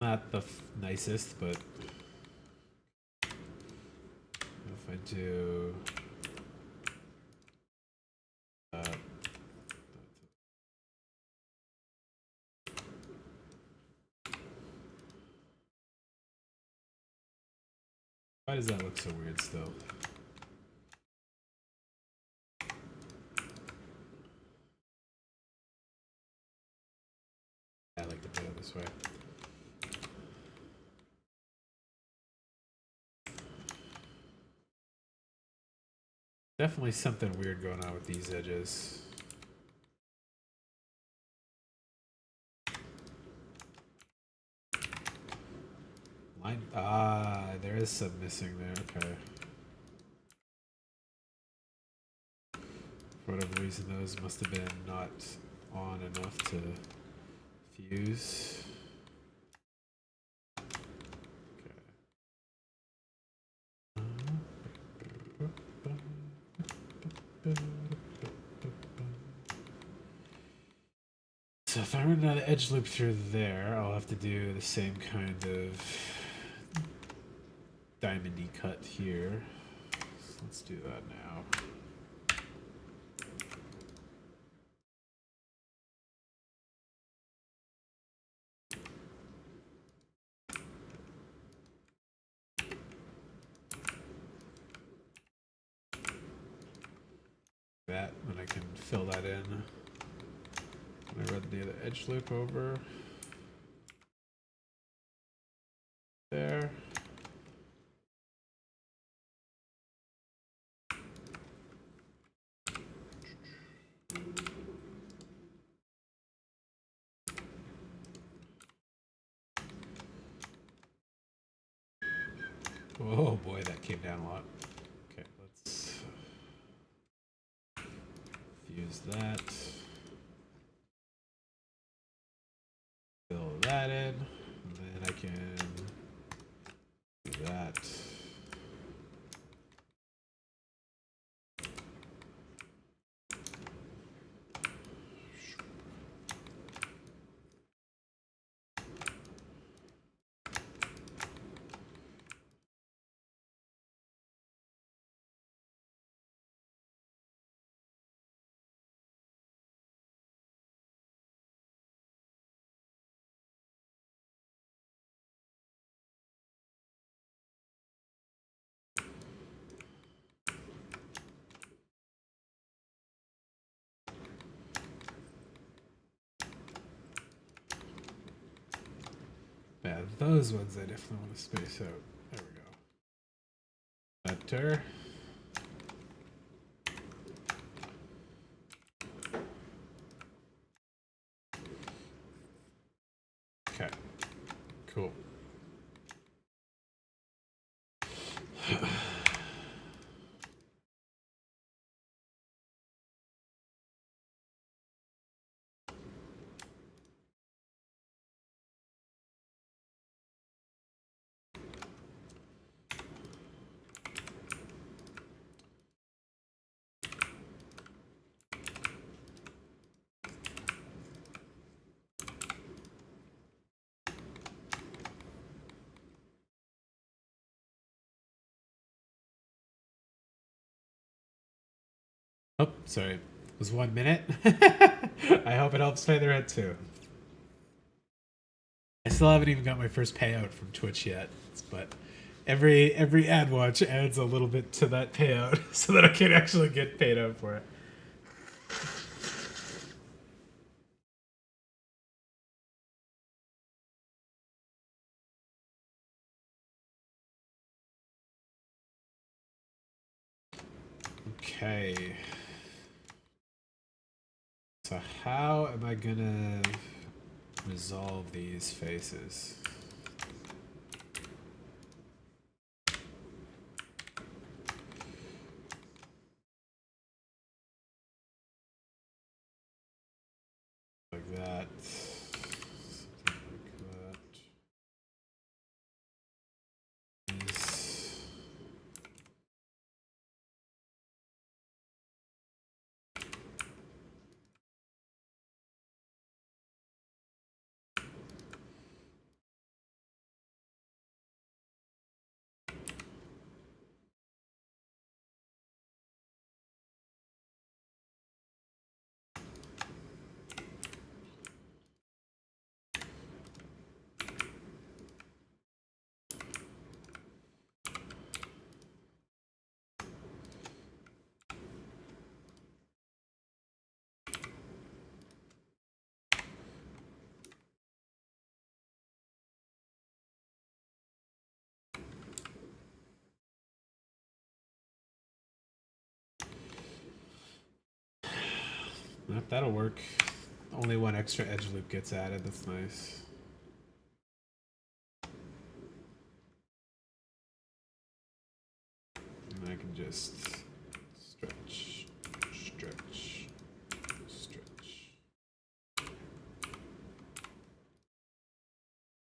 Not the nicest, but if I do why does that look so weird still? I like to put it this way. Definitely something weird going on with these edges. Line, there is some missing there, okay. For whatever reason, those must have been not on enough to fuse. So if I run another edge loop through there, I'll have to do the same kind of diamondy cut here. So let's do that now. That, and I can fill that in. When I run the other edge loop over there. Oh boy, that came down a lot. Okay, let's fuse that. Fill that in, and then I can do that. Yeah, those ones I definitely want to space out. There we go. Better. Okay. Cool. Oh, sorry. It was 1 minute. I hope it helps pay the rent too. I still haven't even got my first payout from Twitch yet, but every ad watch adds a little bit to that payout so that I can actually get paid out for it. Okay. So how am I gonna resolve these faces? Like that. Something like that. These. Nope, that'll work. Only one extra edge loop gets added. That's nice. And I can just stretch, stretch, stretch.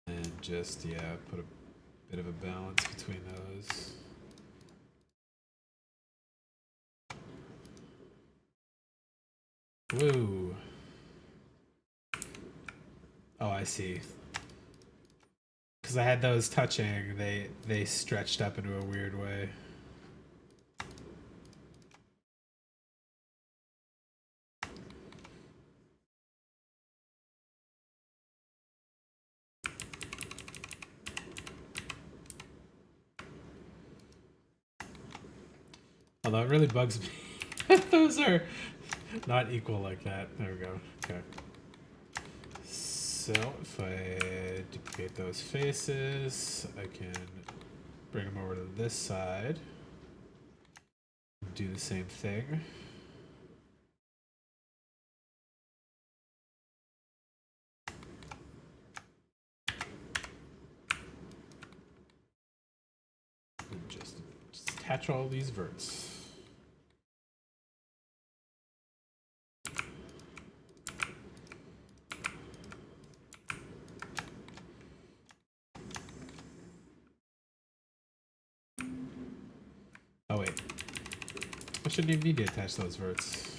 And just, yeah, put a bit of a balance between those. Woo. Oh, I see. Because I had those touching, they stretched up into a weird way. Although it really bugs me. Those are not equal like that. There we go. Okay. So if I duplicate those faces, I can bring them over to this side. Do the same thing. And just attach all these verts. Oh wait, I shouldn't even need to attach those verts.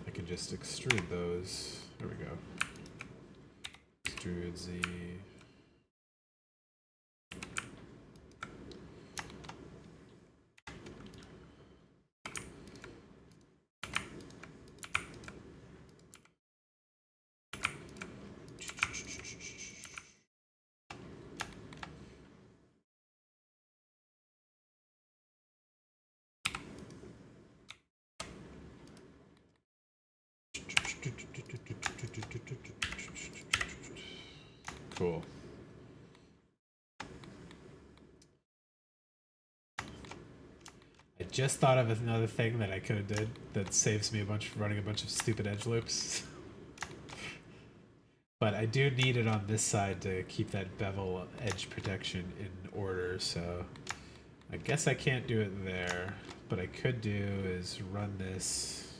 I can just extrude those. There we go. Extrude Z. Cool. I just thought of another thing that I could have did that saves me running a bunch of stupid edge loops. But I do need it on this side to keep that bevel edge protection in order, so I guess I can't do it there. What I could do is run this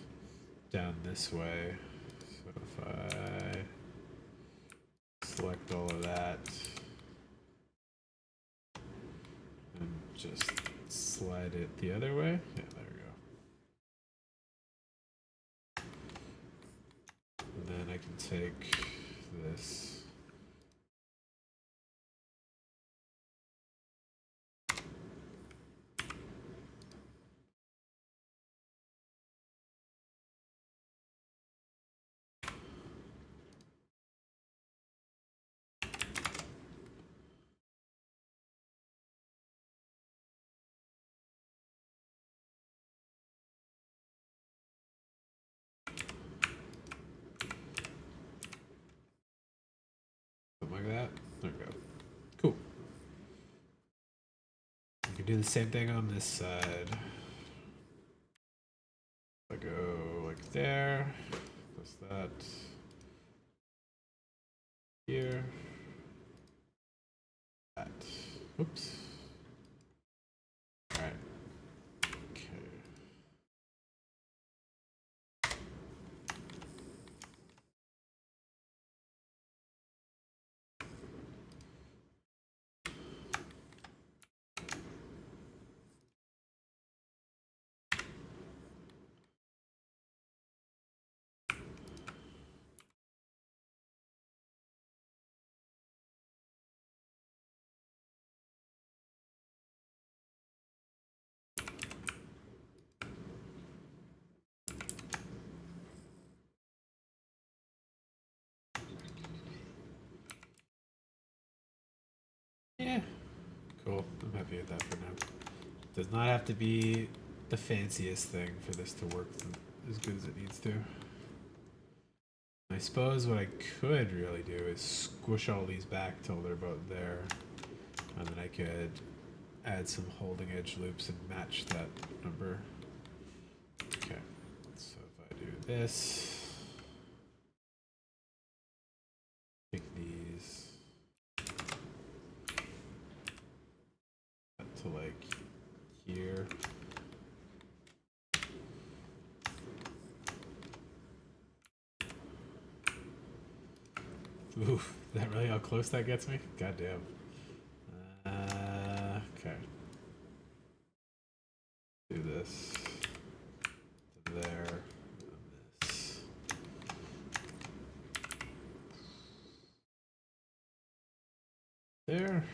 down this way. So if I select all of that and just slide it the other way. Yeah, there we go. And then I can take this. Something like that. There we go. Cool. You can do the same thing on this side. I go like there, plus that here, that. Oops. All right. Okay. Yeah. Cool. I'm happy with that for now. Does not have to be the fanciest thing for this to work as good as it needs to. I suppose what I could really do is squish all these back till they're about there, and then I could add some holding edge loops and match that number. Okay, so if I do this, take these to like here. Ooh, is that really how close that gets me? God damn. Okay. Do this to there, and this. There.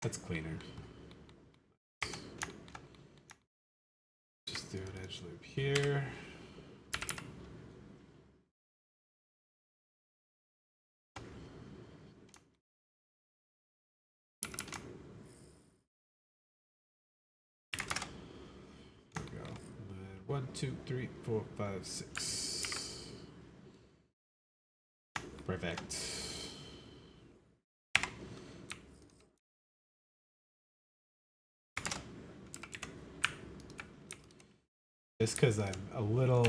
That's cleaner. Just do an edge loop here. There we go. And 1, 2, 3, 4, 5, 6. Perfect. Just because I'm a little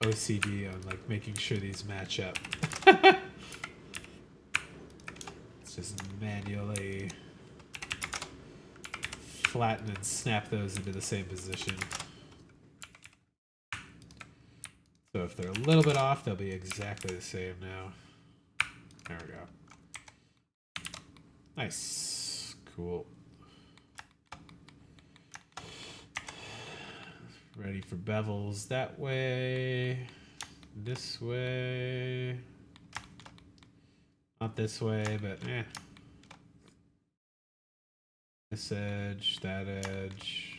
OCD on like making sure these match up. Let's just manually flatten and snap those into the same position. So if they're a little bit off, they'll be exactly the same now. There we go. Nice. Cool. Ready for bevels that way, this way. Not this way, but eh. This edge, that edge.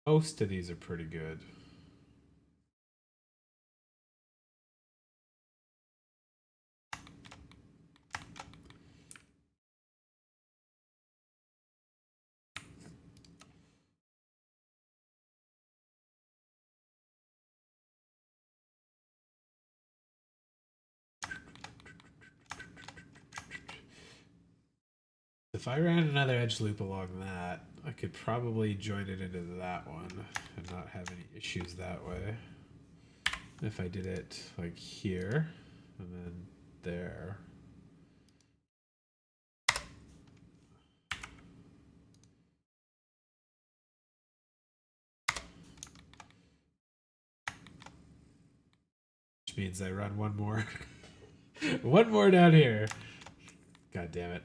Most of these are pretty good. If I ran another edge loop along that, I could probably join it into that one and not have any issues that way. If I did it like here and then there. Which means I run one more. One more down here. God damn it.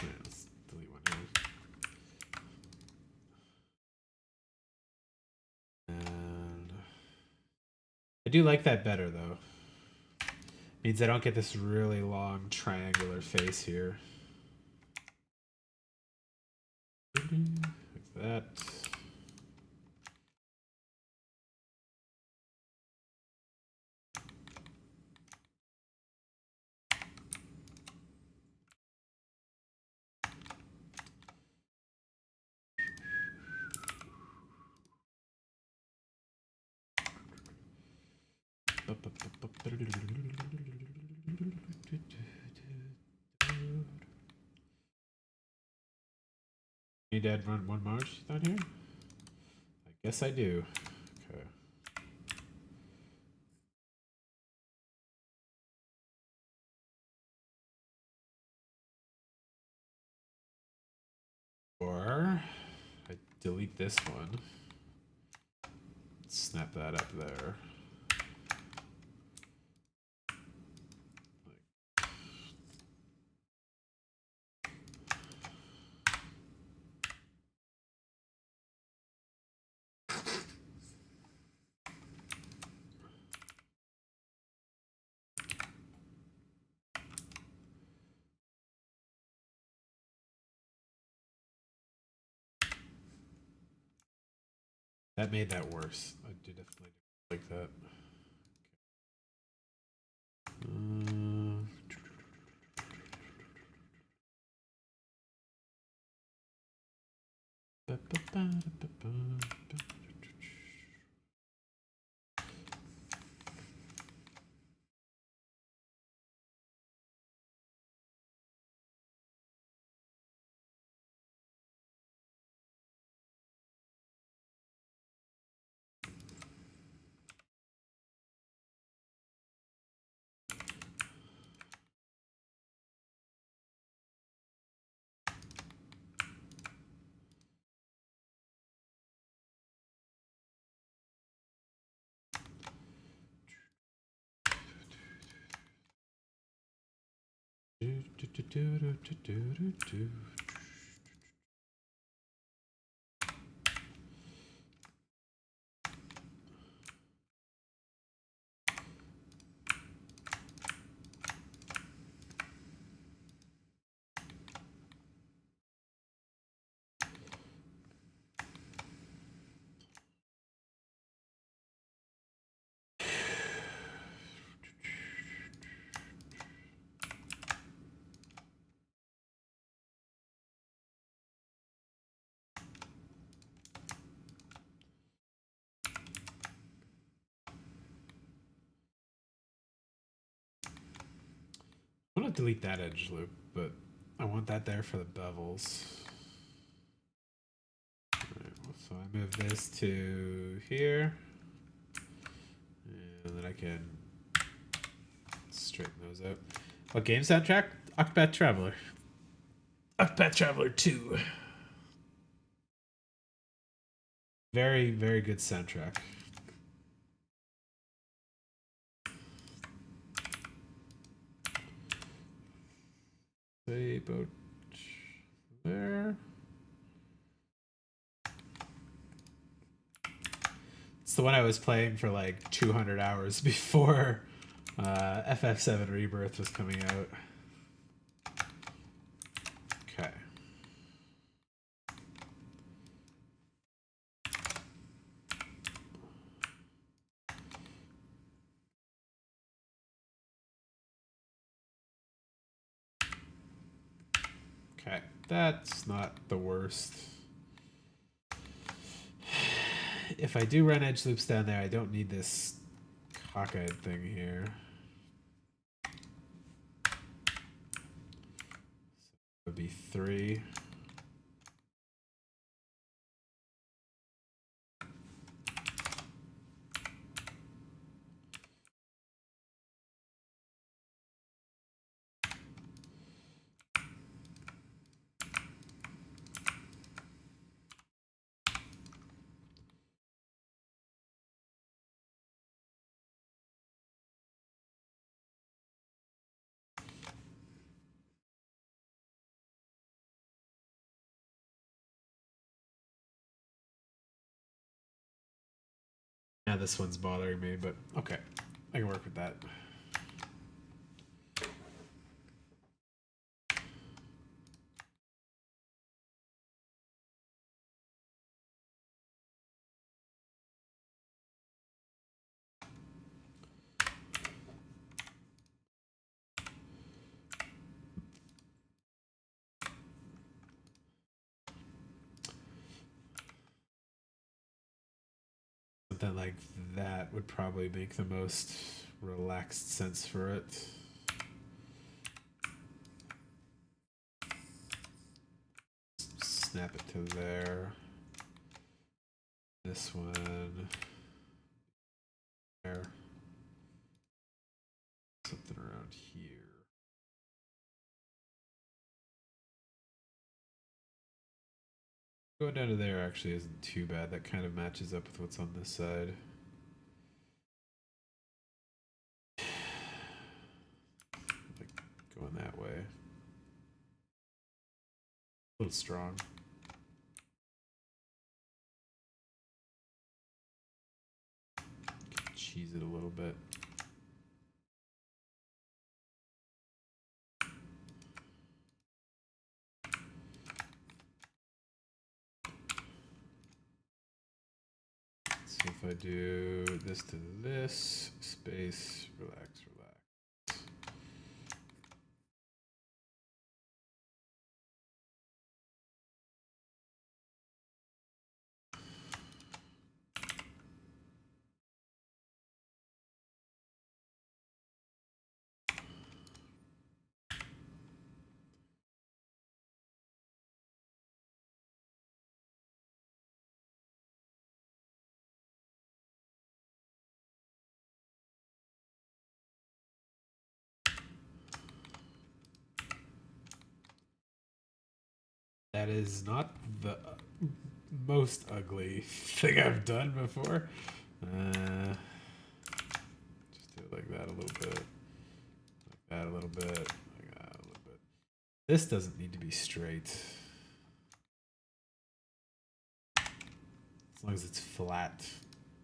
Yeah, let's delete one here. And I do like that better though. Means I don't get this really long triangular face here. Like that. Need to add run one march down here? I guess I do. Okay. Or I delete this one. Snap that up there. That made that worse. I do definitely like that. I want to delete that edge loop, but I want that there for the bevels. Alright, so I move this to here, and then I can straighten those out. What game soundtrack? Octopath Traveler. Octopath Traveler 2. Very, very good soundtrack. Say about there. It's the one I was playing for like 200 hours before FF7 Rebirth was coming out. Okay. Okay, that's not the worst. If I do run edge loops down there, I don't need this cockeyed thing here. So it would be 3. Yeah, this one's bothering me, but okay. I can work with that. Something like that would probably make the most relaxed sense for it. Snap it to there. This one. There. Something around here. Going down to there actually isn't too bad. That kind of matches up with what's on this side. Like going that way. A little strong. Cheese it a little bit. So if I do this to this, space, relax, relax. That is not the most ugly thing I've done before. Just do it like that a little bit. Like that a little bit. Like that a little bit. This doesn't need to be straight. As long as it's flat,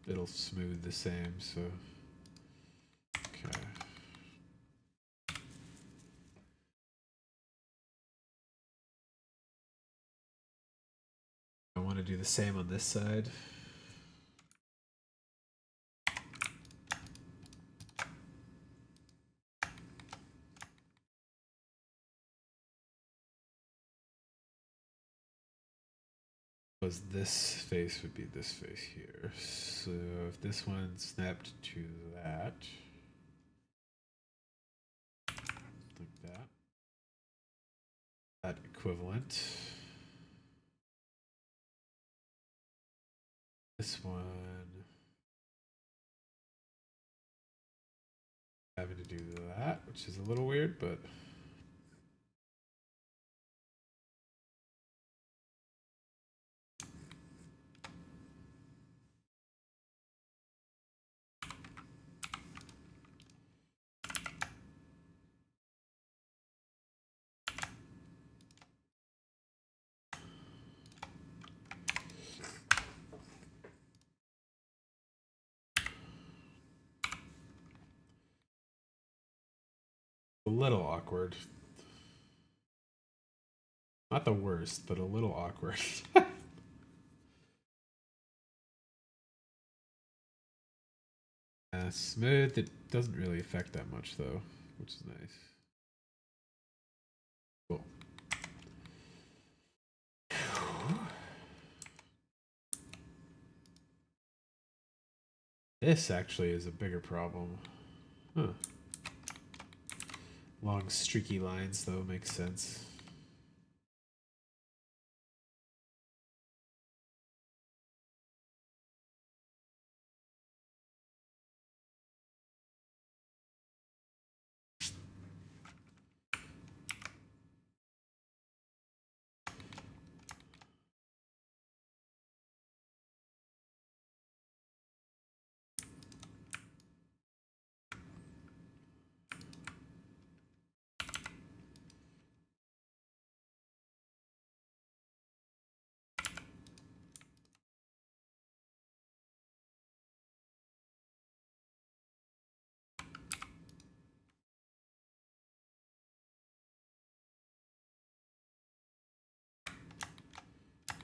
it'll smooth the same, so. Okay. I want to do the same on this side. Was this face would be this face here. So if this one snapped to that, like that, that equivalent. This one having to do that, which is a little weird, but little awkward. Not the worst, but a little awkward. Smooth, it doesn't really affect that much though, which is nice. Cool. This actually is a bigger problem. Huh. Long streaky lines though makes sense.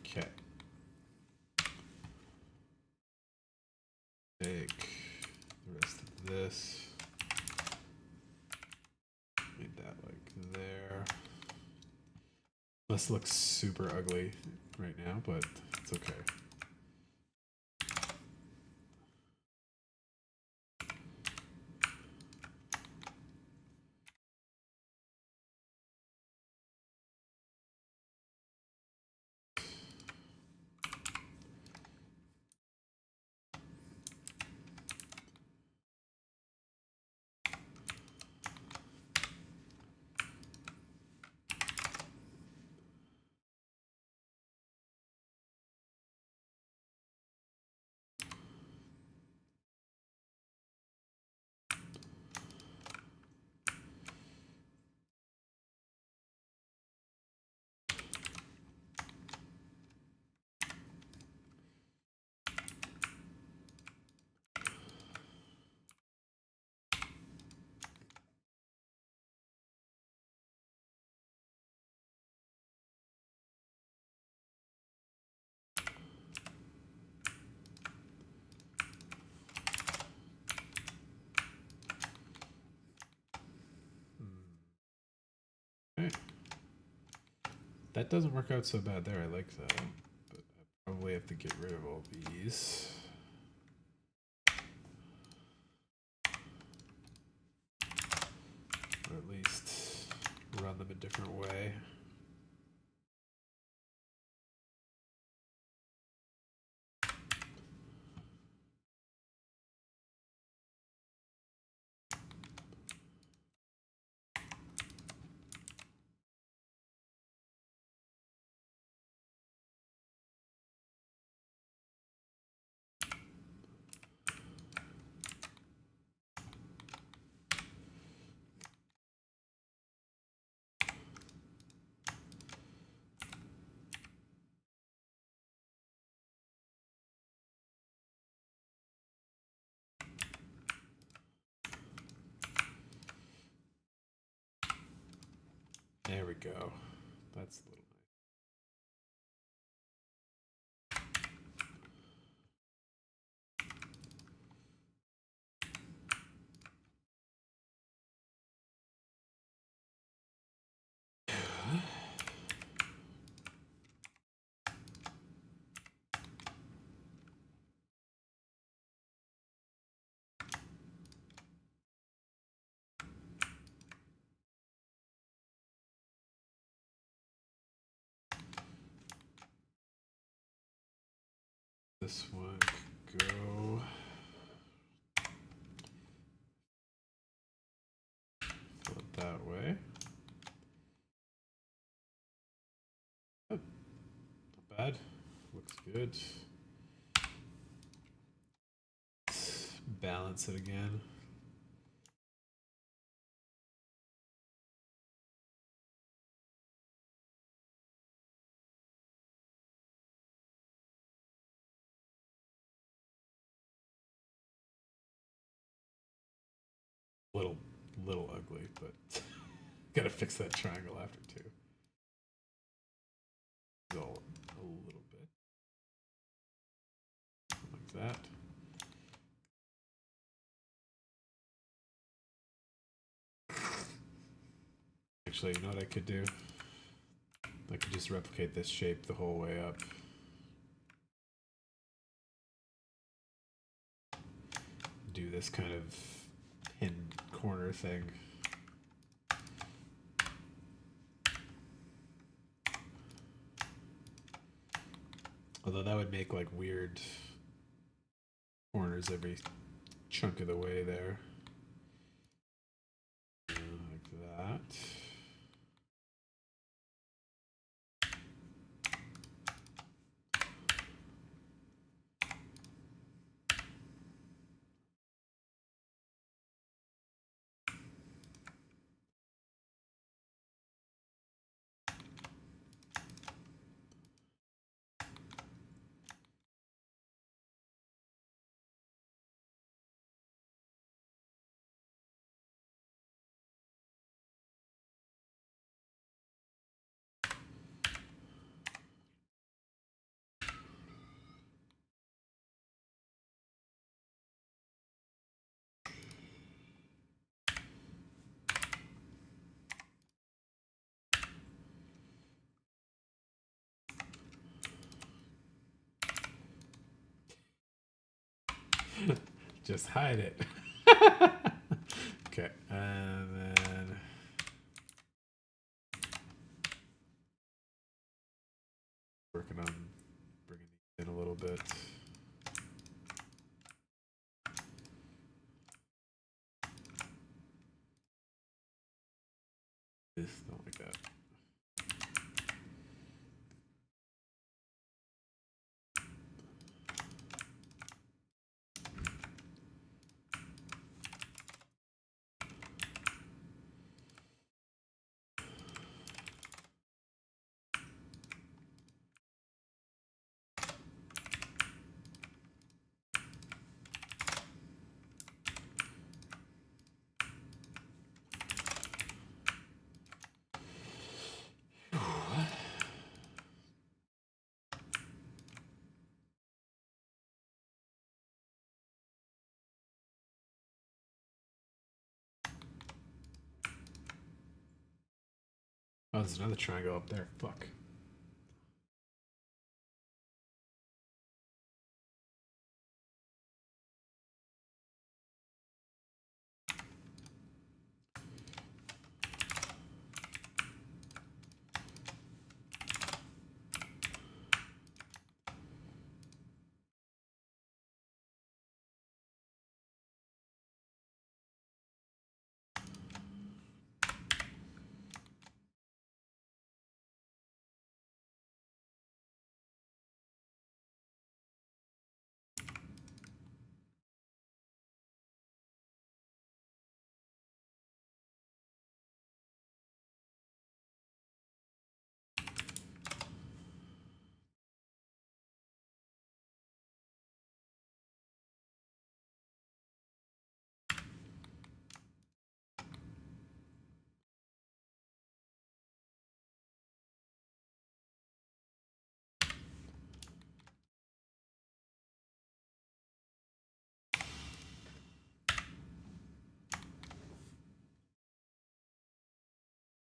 Okay. Take the rest of this. Made that like there. This looks super ugly right now, but it's okay. Okay. That doesn't work out so bad there. I like that. But I probably have to get rid of all these. Or at least run them a different way. There we go. That's a little nice. This one could go flip that way. Oh, not bad. Looks good. Let's balance it again. Little ugly, but Gotta fix that triangle after too. Go a little bit like that. Actually, you know what I could do? I could just replicate this shape the whole way up. Do this kind of pin corner thing. Although that would make like weird corners every chunk of the way there. Like that. Just hide it. Okay, and then working on bringing these in a little bit. This, not like that. Oh, there's another triangle up there. Fuck.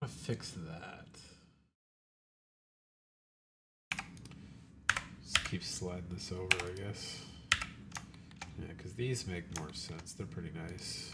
I'll fix that. Just keep sliding this over, I guess. Yeah, because these make more sense. They're pretty nice.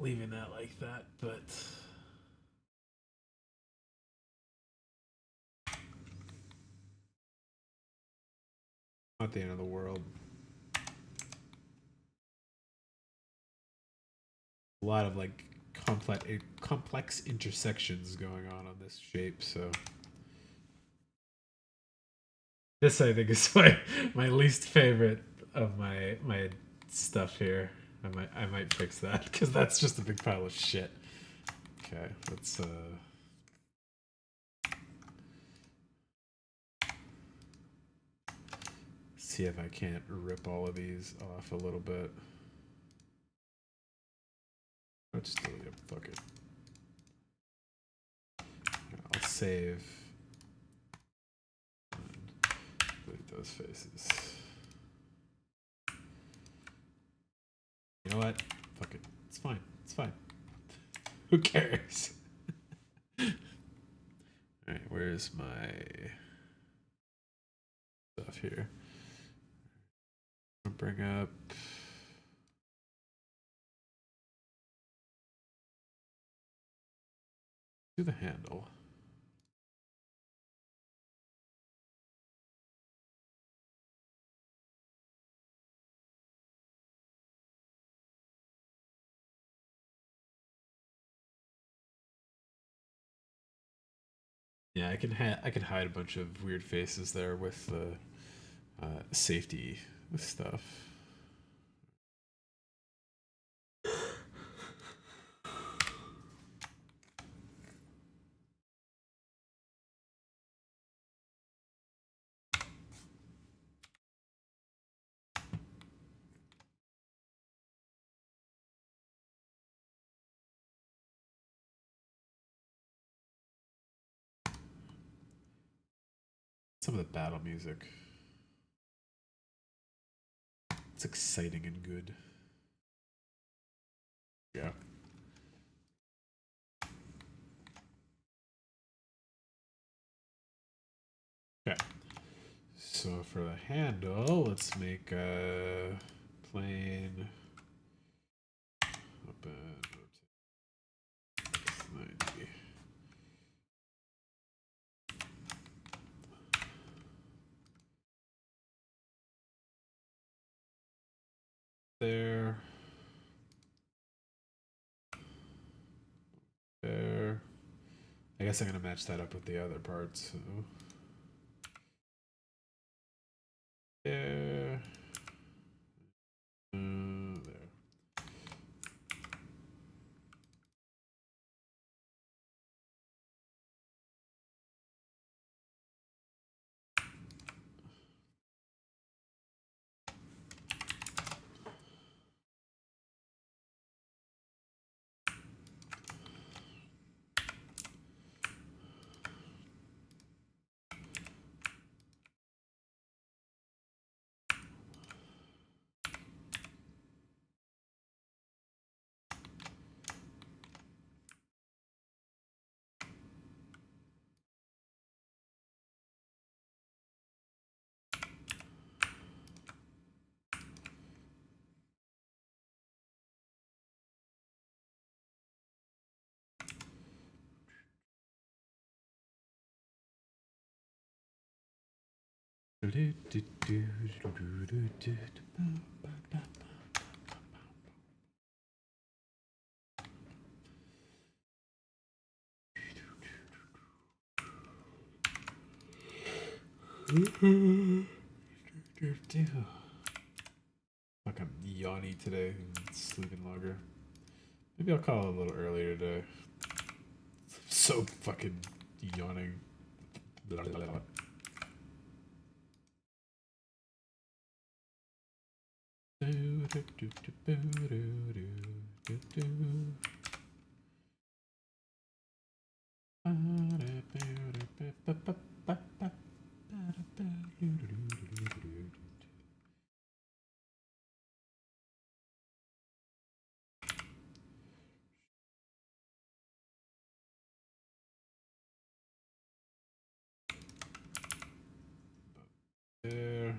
leaving that like that, but not the end of the world. A lot of like complex intersections going on this shape, so this I think is my least favorite of my stuff here. I might fix that because that's just a big pile of shit. Okay, let's see if I can't rip all of these off a little bit. Let's delete it. Fuck it. I'll save. Delete those faces. You know what? Fuck it. It's fine. It's fine. Who cares? Alright, where's my stuff here? I'll bring up do the handle. Yeah, I can hide a bunch of weird faces there with the safety stuff. Some of the battle music. It's exciting and good. Yeah. Okay. So for the handle, let's make a plain open 90. There. There. I guess I'm gonna match that up with the other parts. So. There. There. Fuck, I'm yawny today and sleeping longer. Maybe I'll call it a little earlier today. I'm so fucking yawning. Blah, blah, blah. There.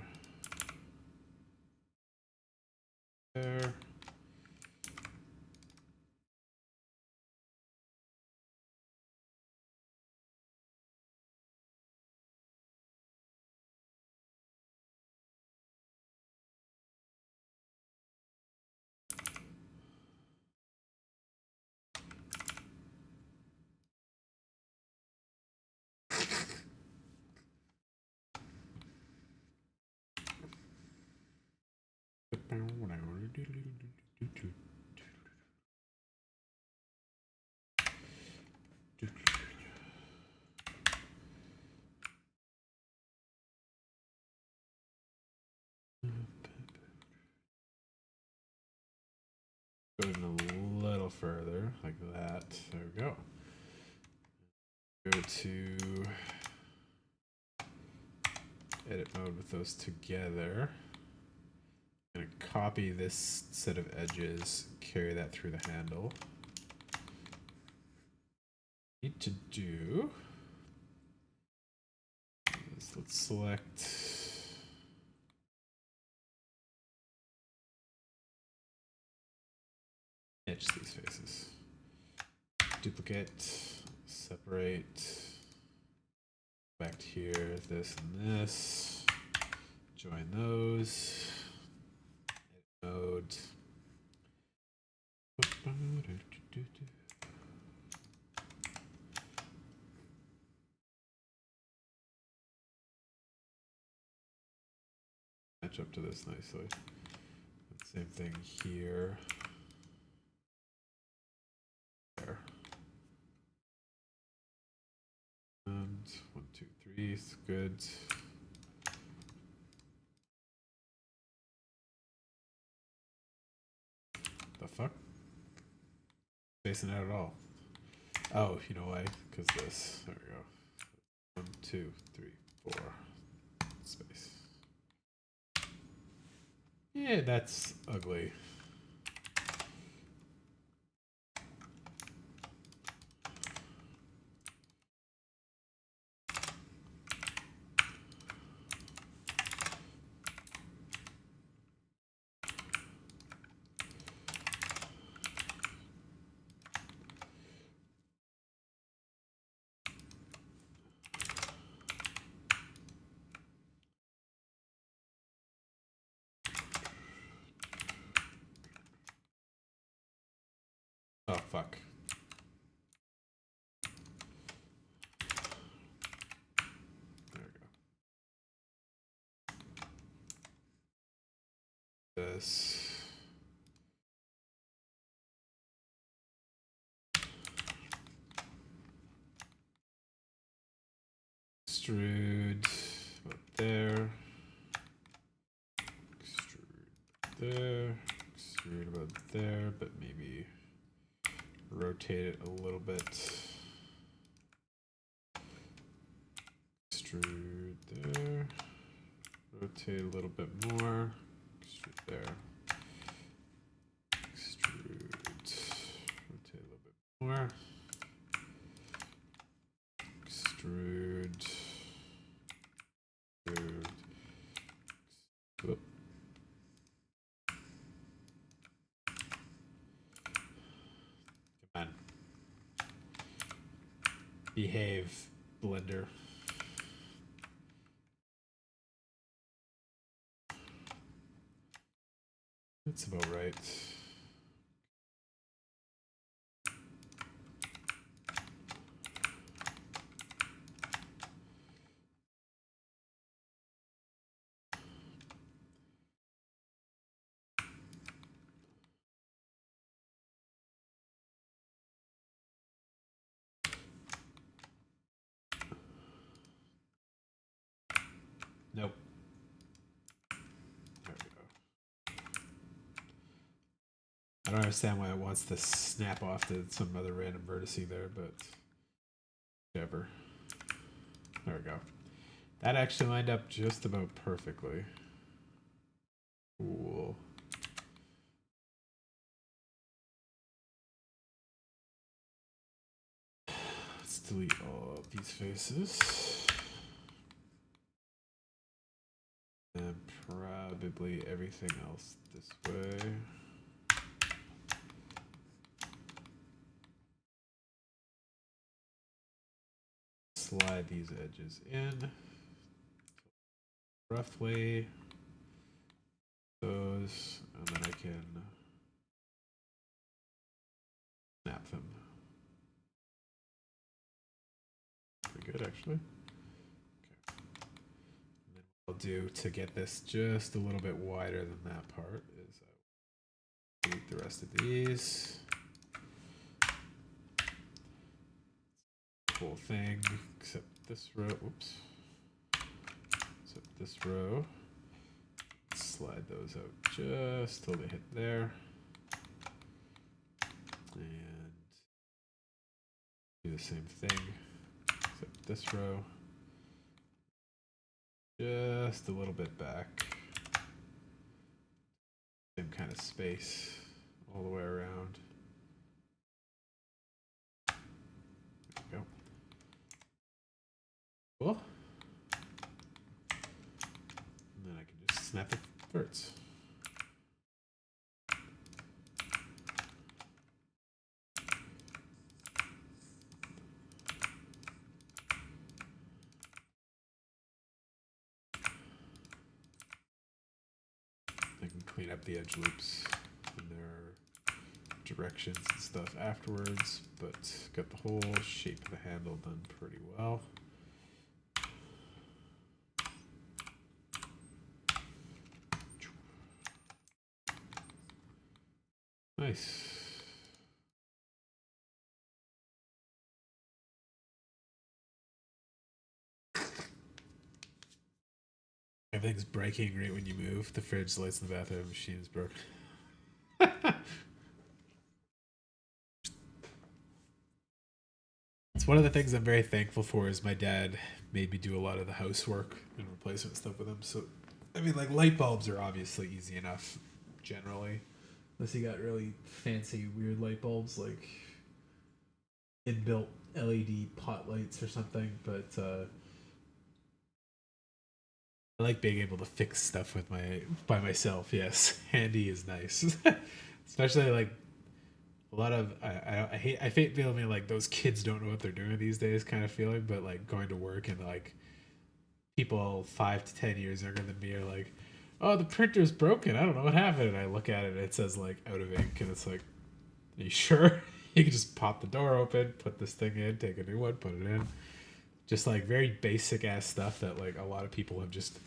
There. Go in a little further, like that. There we go. Go to edit mode with those together. I'm going to copy this set of edges, carry that through the handle. Need to do is let's select etch these faces. Duplicate, separate, back to here, this and this, join those, edit mode. Match up to this nicely. Same thing here. There. And 1, 2, 3 is good. The fuck? Spacing out at all. Oh, you know why? Because this. There we go. 1, 2, 3, 4. Space. Yeah, that's ugly. Oh, fuck. There we go. This. Extrude about there. Extrude there. Extrude about there, but maybe rotate it a little bit. Extrude there. Rotate a little bit more. Extrude there. Extrude. Rotate a little bit more. Extrude. Extrude. Whoop. Come on. Behave, Blender. That's about right. Nope. There we go. I don't understand why it wants to snap off to some other random vertice there, but whatever. There we go. That actually lined up just about perfectly. Cool. Let's delete all of these faces. And probably everything else this way. Slide these edges in roughly. Those, and then I can snap them. Pretty good, actually. Okay. And then what I'll do to get this just a little bit wider than that part is delete the rest of these. Whole thing, except this row. Whoops. Except this row. Slide those out just till they hit there. And do the same thing, except this row. Just a little bit back. Same kind of space all the way around. There we go. Cool. And then I can just snap the thirds. I can clean up the edge loops and their directions and stuff afterwards, but got the whole shape of the handle done pretty well. Nice. Everything's breaking right when you move. The fridge, lights in the bathroom, machine is broken. It's one of the things I'm very thankful for is my dad made me do a lot of the housework and replacement stuff with him. So, I mean, like light bulbs are obviously easy enough generally. Unless you got really fancy, weird light bulbs like inbuilt LED pot lights or something. But I like being able to fix stuff with by myself. Yes, handy is nice, especially like a lot of I hate feeling like those kids don't know what they're doing these days kind of feeling. But like going to work and like people 5 to 10 years younger than me are like, oh, the printer's broken. I don't know what happened. And I look at it and it says like out of ink, and it's like, are you sure? You can just pop the door open, put this thing in, take a new one, put it in. Just like very basic ass stuff that like a lot of people have just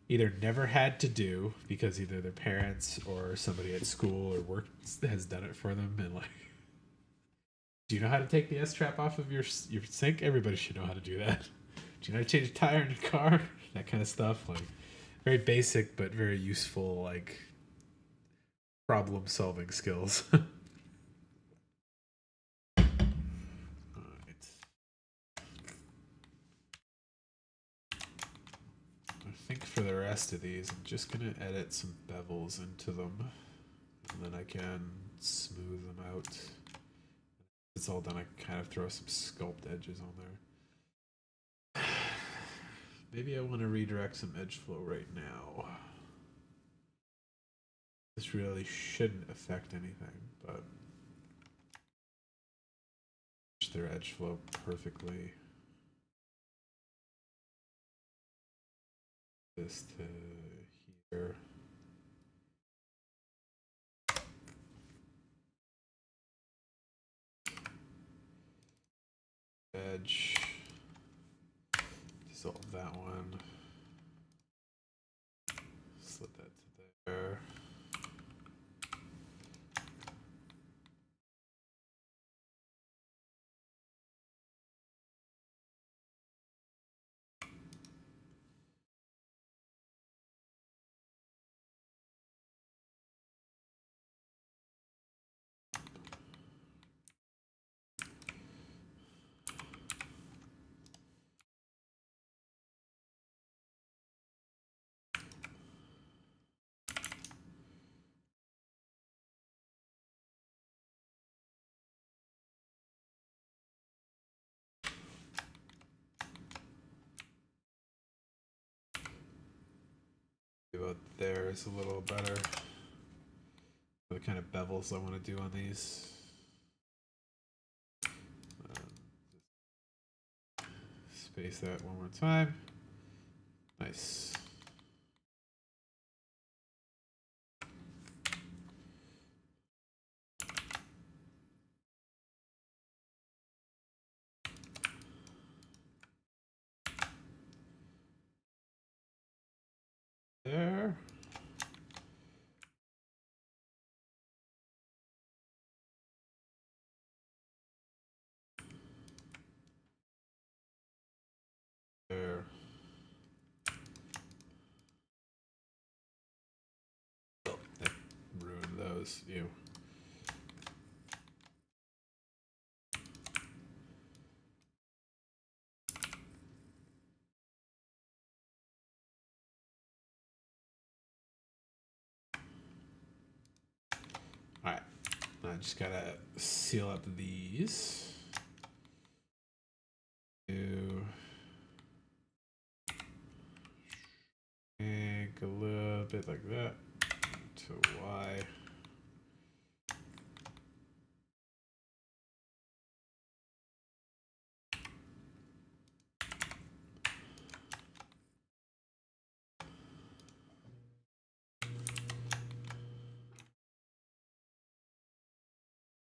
either never had to do because either their parents or somebody at school or work has done it for them. And like, do you know how to take the S trap off of your sink? Everybody should know how to do that. Do you know how to change a tire in your car? That kind of stuff. Like very basic but very useful like problem solving skills. I think for the rest of these, I'm just going to edit some bevels into them, and then I can smooth them out. It's all done, I can kind of throw some sculpt edges on there. Maybe I want to redirect some edge flow right now. This really shouldn't affect anything, but their edge flow perfectly. This to here. Edge. Dissolve that one. Slip that to there. About there is a little better. The kind of bevels I want to do on these. Space that one more time. Nice. There. There. Oh, that ruined those. Ew. Just gotta seal up these. Do make a little bit like that to Y.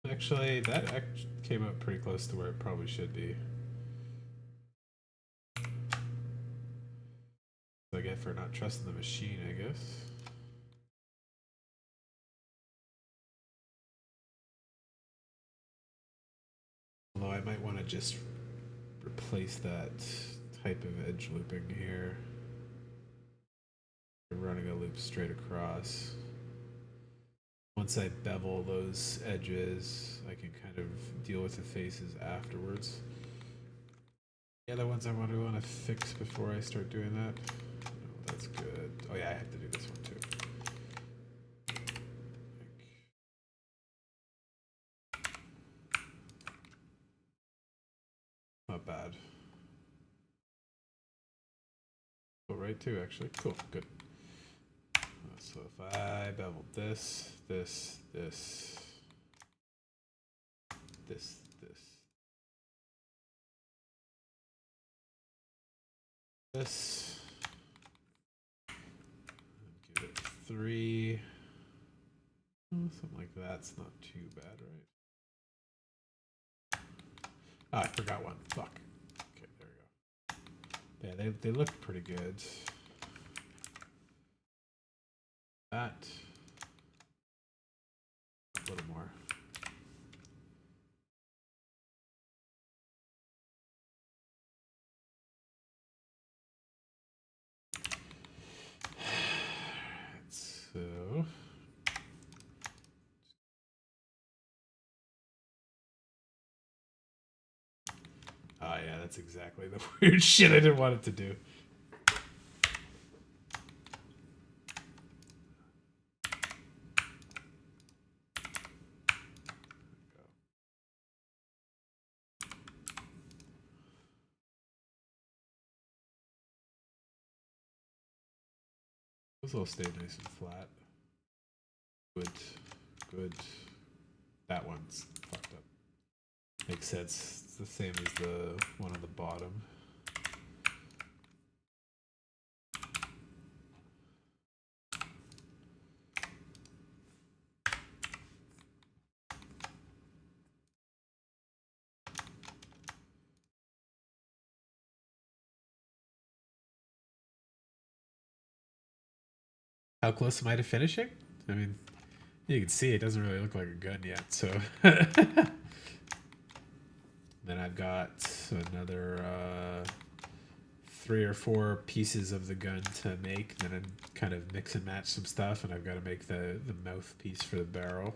Actually, that came up pretty close to where it probably should be. I get for not trusting the machine, I guess. Although I might want to just replace that type of edge looping here. Running a loop straight across. Once I bevel those edges, I can kind of deal with the faces afterwards. The other ones I want to fix before I start doing that. Oh, that's good. Oh yeah, I have to do this one too. Not bad. Oh, right too, actually. Cool, good. So if I bevel this, this, this, this, this, give it 3. Something like that's not too bad, right? Oh, I forgot one. Fuck. Okay, there we go. Yeah, they look pretty good. That. A little more. So. Oh yeah, that's exactly the weird shit I didn't want it to do. Those all stay nice and flat. Good. Good. That one's fucked up. Makes sense. It's the same as the one on the bottom. How close am I to finishing? I mean, you can see it doesn't really look like a gun yet, so. Then I've got another 3 or 4 pieces of the gun to make. Then I kind of mix and match some stuff, and I've got to make the mouthpiece for the barrel.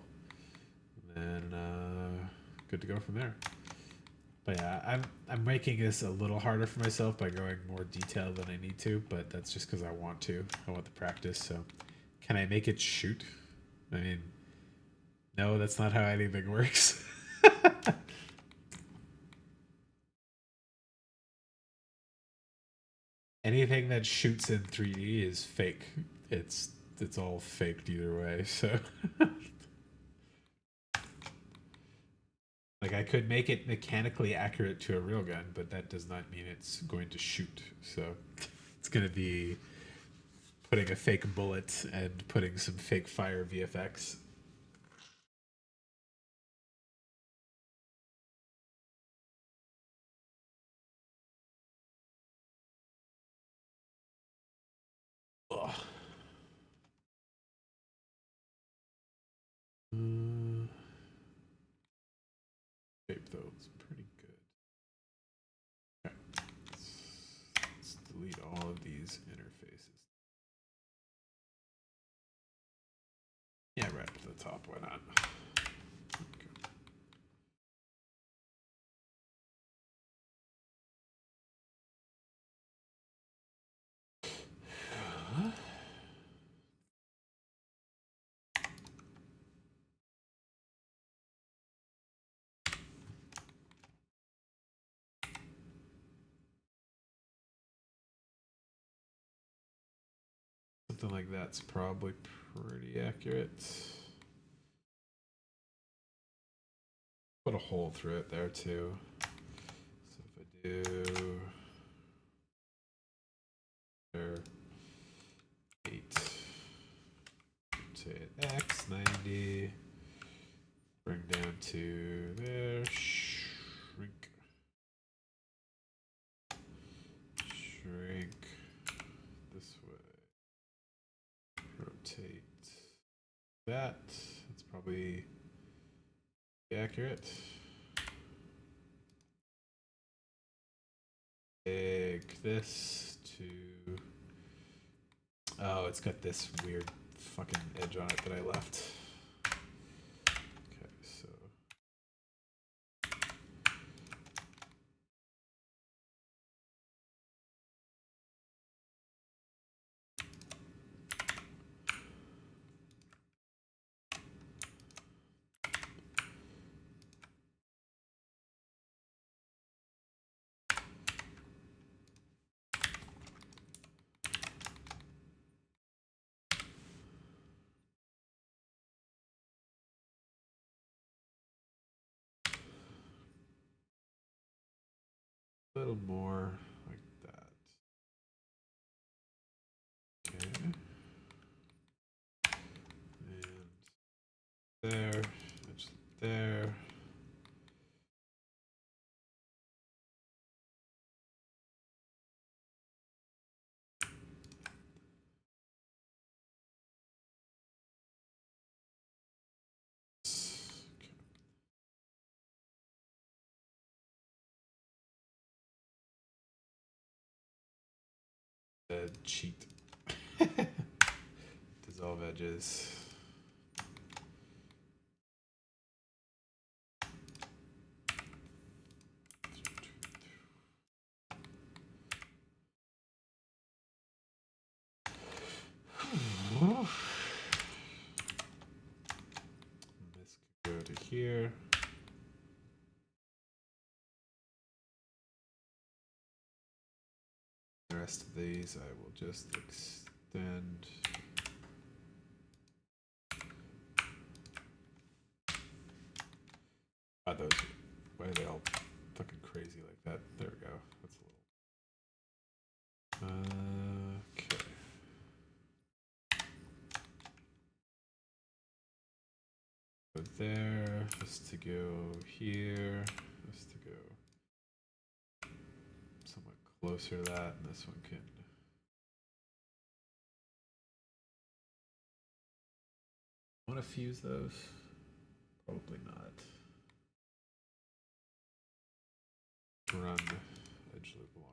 And then good to go from there. But yeah, I'm making this a little harder for myself by going more detailed than I need to, but that's just because I want to. I want the practice. So, can I make it shoot? I mean, no, that's not how anything works. Anything that shoots in 3D is fake. It's all faked either way. So, like I could make it mechanically accurate to a real gun, but that does not mean it's going to shoot. So, it's going to be putting a fake bullet and putting some fake fire VFX. Ugh. Shape though, it's pretty good. Okay. Let's delete all of these interfaces. Yeah, right up to the top. Why not? Okay. something like that's probably pretty accurate. Put a hole through it there too. So if I do there 8, say X 90, bring down to there, shrink this way, rotate that. That's probably accurate. Take this to, oh, it's got this weird fucking edge on it that I left. Okay, so a little more like that. Okay. And there, edge there. Cheat. Dissolve edges. This could go to here. The rest of these I will just extend. Ah, those, why are they all fucking crazy like that? There we go. That's a little. Okay. Go there. This to go here. This to go somewhat closer to that, and this one can. Want to fuse those? Probably not. Run edge loop along.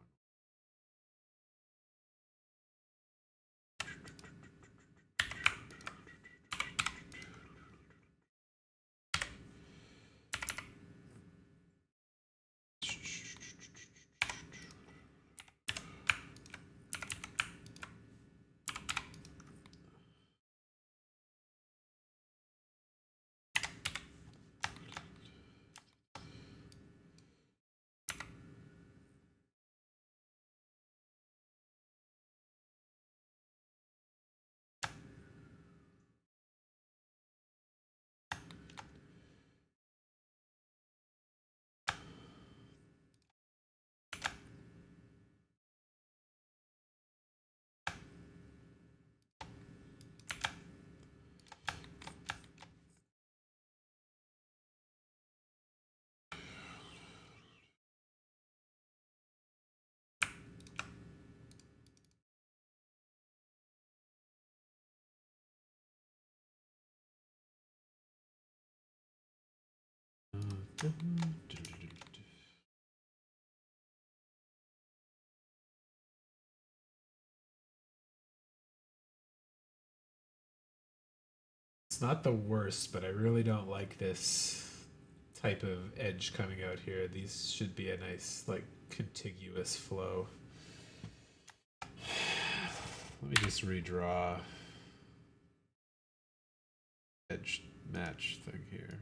It's not the worst, but I really don't like this type of edge coming out here. These should be a nice, like, contiguous flow. Let me just redraw edge match thing here.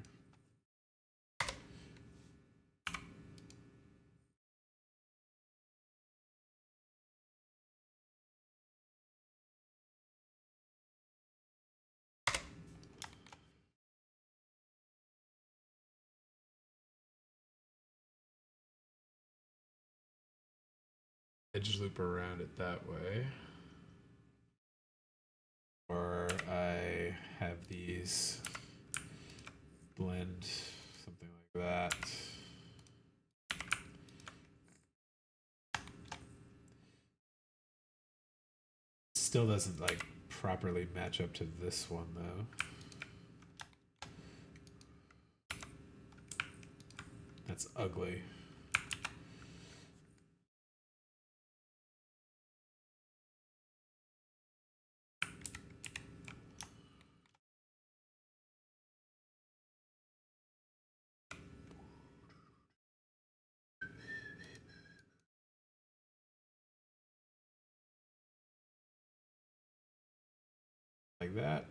edge loop around it that way. Or I have these blend something like that. Still doesn't like properly match up to this one though. That's ugly. Like that.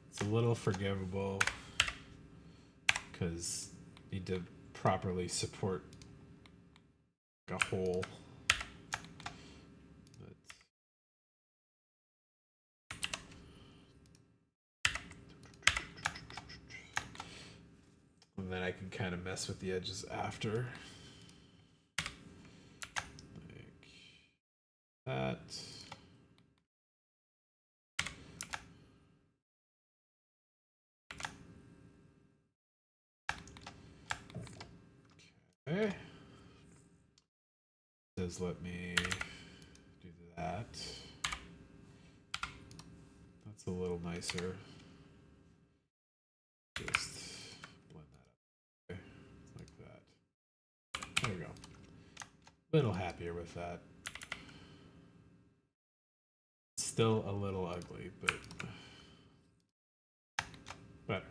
It's a little forgivable because need to properly support a hole. And then I can kind of mess with the edges after. Like that. Okay. Does let me do that. That's a little nicer. Just blend that up. Okay. Like that. There we go. A little happier with that. Still a little ugly, but better.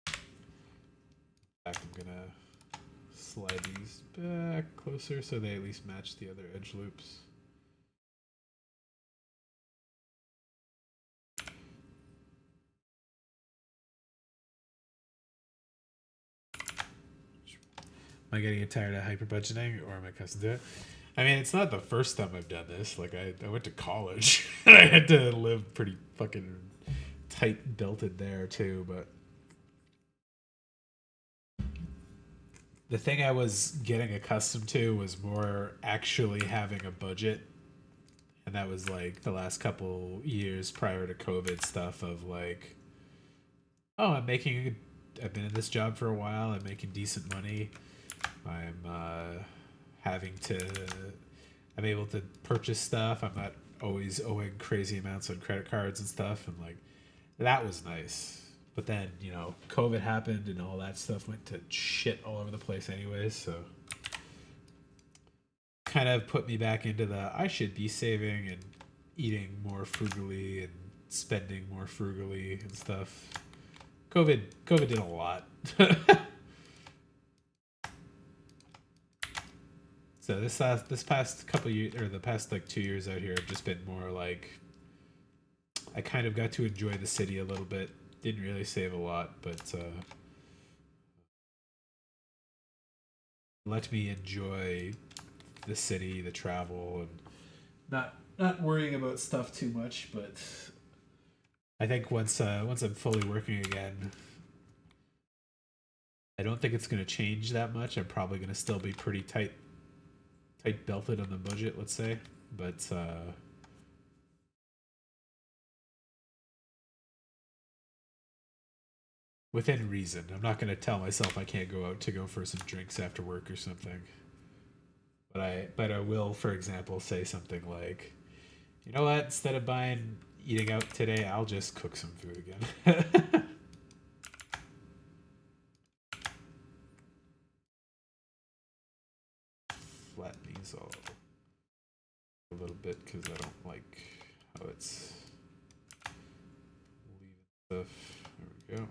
In fact, I'm gonna slide these back closer so they at least match the other edge loops. Am I getting tired of hyper budgeting, or am I accustomed to it? I mean, it's not the first time I've done this. Like, I went to college and I had to live pretty fucking tight belted there too, but the thing I was getting accustomed to was more actually having a budget. And that was like the last couple years prior to COVID stuff of like, oh, I've been in this job for a while. I'm making decent money. I'm having to, I'm able to purchase stuff. I'm not always owing crazy amounts on credit cards and stuff. And like, that was nice. But then, you know, COVID happened and all that stuff went to shit all over the place anyways. So kind of put me back into the, I should be saving and eating more frugally and spending more frugally and stuff. COVID did a lot. So this past couple years, or the past like 2 years out here, have just been more like, I kind of got to enjoy the city a little bit. Didn't really save a lot, but let me enjoy the city, the travel, and not worrying about stuff too much. But I think once I'm fully working again, I don't think it's going to change that much. I'm probably going to still be pretty tight belted on the budget, let's say, but within reason. I'm not going to tell myself I can't go out to go for some drinks after work or something. But I will, for example, say something like, you know what? Instead of eating out today, I'll just cook some food again. Flatten these all a little bit because I don't like how it's leaving stuff. There we go.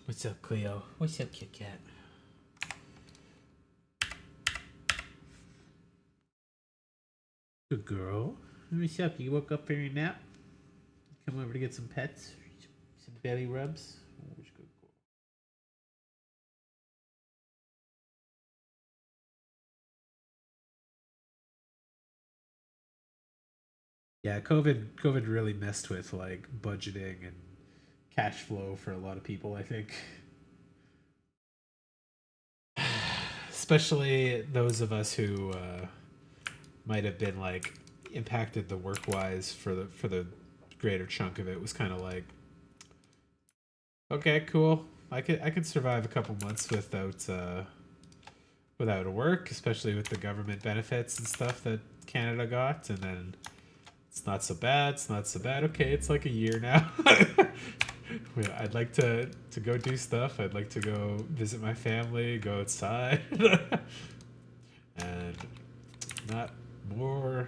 What's up, Cleo? What's up, Kit Kat? Good girl. What's up? You woke up for your nap? Come over to get some pets? Some belly rubs? Oh, good girl. Yeah, COVID really messed with like budgeting and cash flow for a lot of people, I think. Especially those of us who might have been like impacted the work wise for the greater chunk of it was kind of like, okay, cool. I could survive a couple months without a work, especially with the government benefits and stuff that Canada got, and then it's not so bad. It's not so bad. Okay, it's like a year now. I'd like to go do stuff. I'd like to go visit my family, go outside, and not more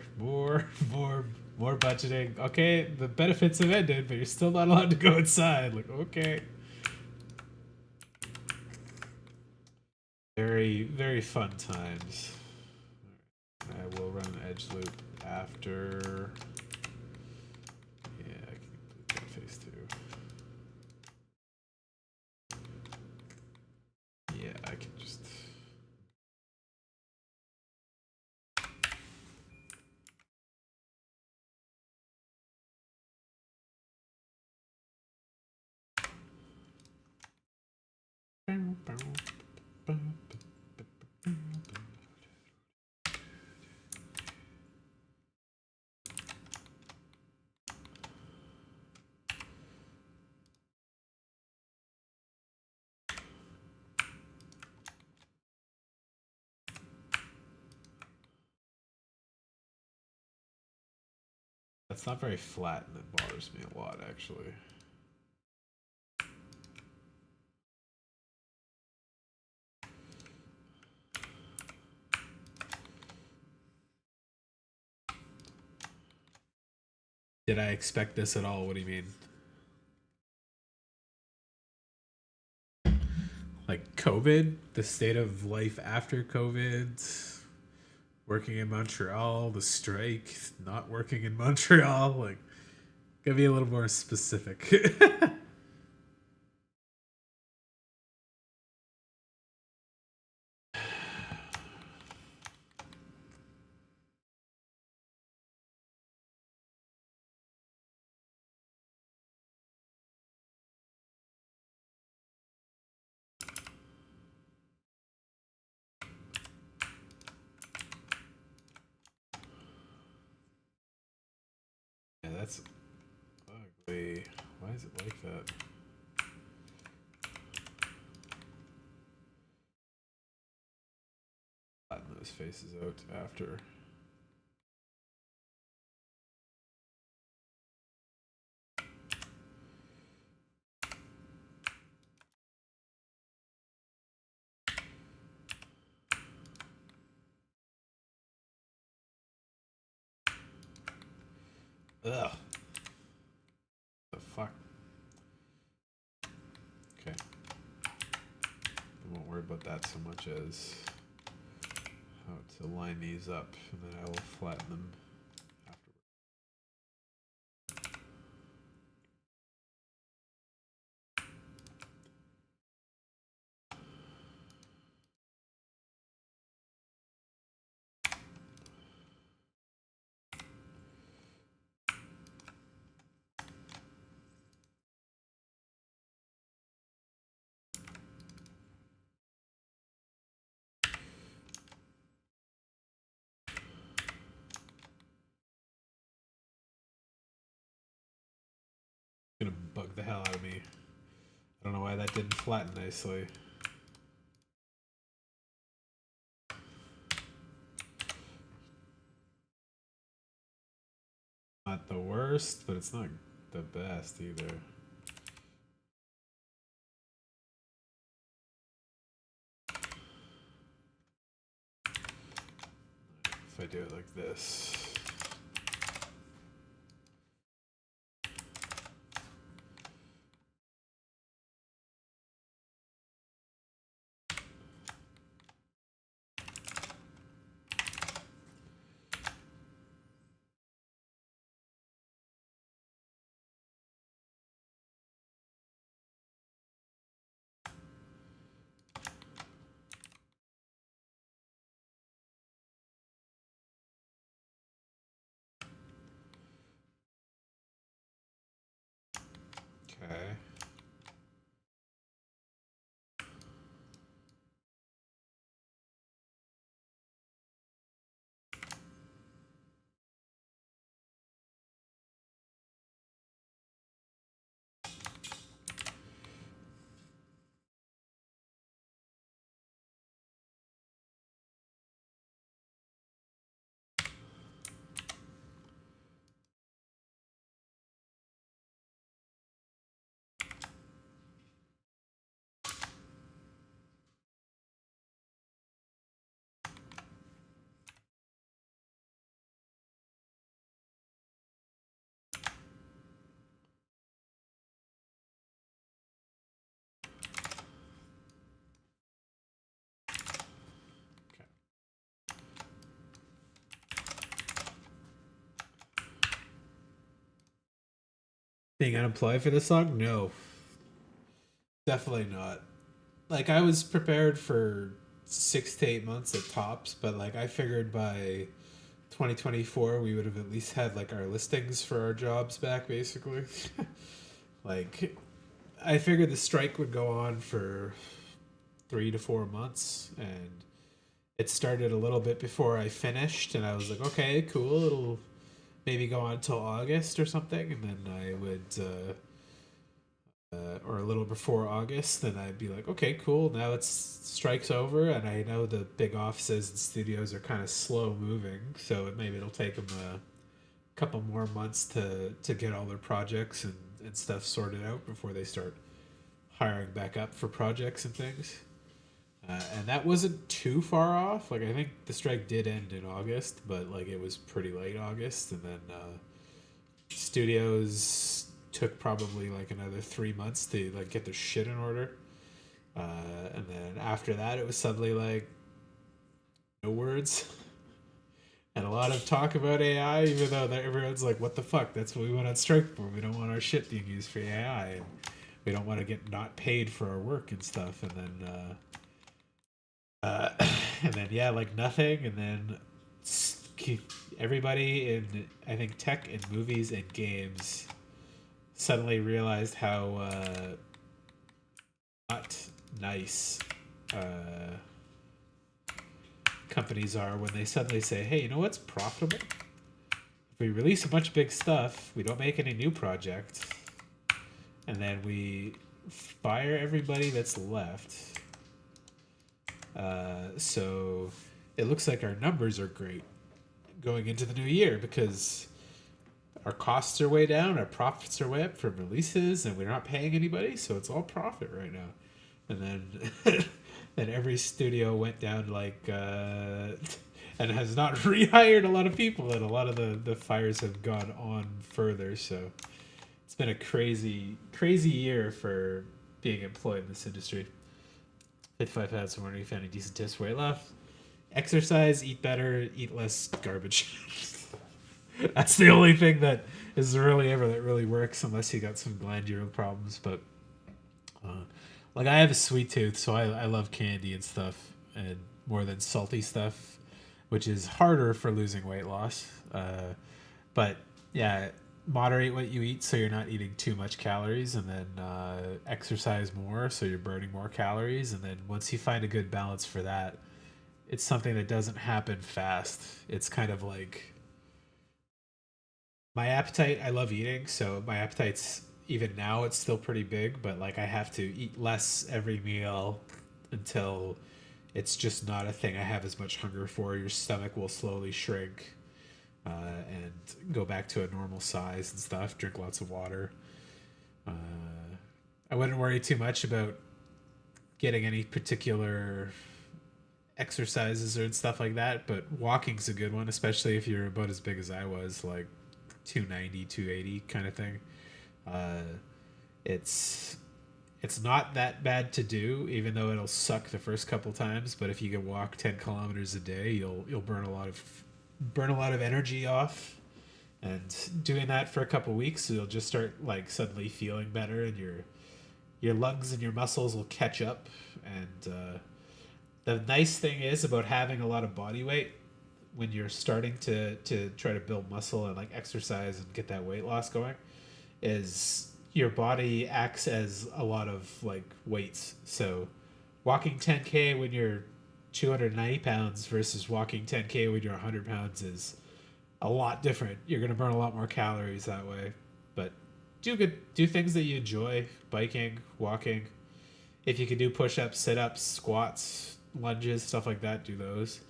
budgeting. Okay, the benefits have ended, but you're still not allowed to go outside. Like, okay. Very fun times. I will run an edge loop after. Yeah, I can complete that phase two. Yeah, I can just. That's not very flat, and it bothers me a lot, actually. Did I expect this at all? What do you mean? Like COVID, the state of life after COVID, working in Montreal, the strike, not working in Montreal. Like, gotta be a little more specific. Yeah, that's ugly. Why is it like that? Flatten those faces out after. Ugh. The fuck? Okay. I won't worry about that so much as how to line these up, and then I will flatten them afterwards. It's gonna bug the hell out of me. I don't know why that didn't flatten nicely. Not the worst, but it's not the best either. If I do it like this. Being unemployed for this long? No, definitely not. Like I was prepared for 6 to 8 months at tops, but like I figured by 2024 we would have at least had like our listings for our jobs back, basically. Like I figured the strike would go on for 3 to 4 months, and it started a little bit before I finished, and I was like, okay, cool, it'll maybe go on until August or something, and then I would or a little before August, then I'd be like, okay, cool. Now it's strike's over, and I know the big offices and studios are kind of slow moving, so maybe it'll take them a couple more months to get all their projects and stuff sorted out before they start hiring back up for projects and things. And that wasn't too far off. Like I think the strike did end in August, but like it was pretty late August, and then studios took probably like another 3 months to like get their shit in order. And then after that, it was suddenly like no words and a lot of talk about AI, even though everyone's like, "What the fuck? That's what we went on strike for. We don't want our shit being used for AI, and we don't want to get not paid for our work and stuff." And then, and then yeah, like nothing. And then everybody in I think tech and movies and games suddenly realized how not nice uh, companies are when they suddenly say, "Hey, you know what's profitable? If we release a bunch of big stuff, we don't make any new projects, and then we fire everybody that's left. So it looks like our numbers are great going into the new year because our costs are way down, our profits are way up from releases, and we're not paying anybody, so it's all profit right now." And then then every studio went down like and has not rehired a lot of people, and a lot of the fires have gone on further. So it's been a crazy year for being employed in this industry. 55 pounds from wondering if any decent tips for weight loss. Exercise, eat better, eat less garbage. That's the only thing that is really ever that really works, unless you got some glandular problems. But like I have a sweet tooth, so I love candy and stuff, and more than salty stuff, which is harder for losing weight loss. But yeah, moderate what you eat so you're not eating too much calories, and then exercise more so you're burning more calories. And then once you find a good balance for that, it's something that doesn't happen fast. It's kind of like my appetite. I love eating, so my appetite's even now it's still pretty big, but like I have to eat less every meal until it's just not a thing I have as much hunger for. Your stomach will slowly shrink and go back to a normal size and stuff. Drink lots of water. Uh, I wouldn't worry too much about getting any particular exercises or stuff like that, but walking's a good one, especially if you're about as big as I was, like 290, 280 kind of thing. Uh, it's it's not that bad to do, even though it'll suck the first couple times. But if you can walk 10 kilometers a day, you'll burn a lot of energy off. And doing that for a couple weeks, you'll just start like suddenly feeling better, and your lungs and your muscles will catch up. And the nice thing is about having a lot of body weight when you're starting to try to build muscle and like exercise and get that weight loss going is your body acts as a lot of like weights. So walking 10K when you're 290 pounds versus walking 10K when you're 100 pounds is a lot different. You're going to burn a lot more calories that way. But do things that you enjoy: biking, walking. If you can do push-ups, sit-ups, squats, lunges, stuff like that, do those.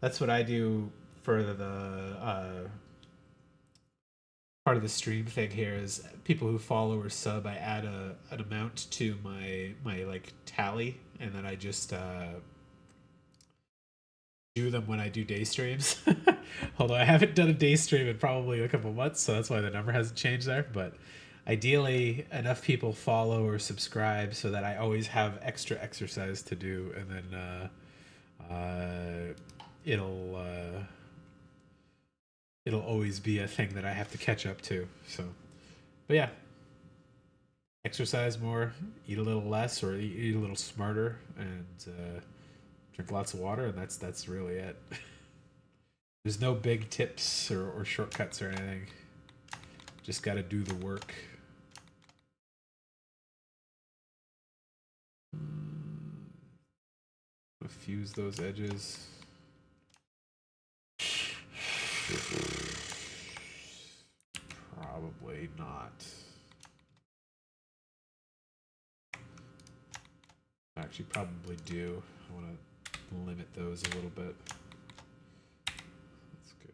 That's what I do for the part of the stream thing here is people who follow or sub. I add an amount to my like tally, and then I just do them when I do day streams. Although I haven't done a day stream in probably a couple months, so that's why the number hasn't changed there. But ideally, enough people follow or subscribe so that I always have extra exercise to do, and then it'll it'll always be a thing that I have to catch up to. So, but yeah, exercise more, eat a little less, or eat a little smarter, and drink lots of water, and that's really it. There's no big tips or shortcuts or anything. Just got to do the work. Fuse those edges. Probably not. Actually, probably do. I want to limit those a little bit. Let's go.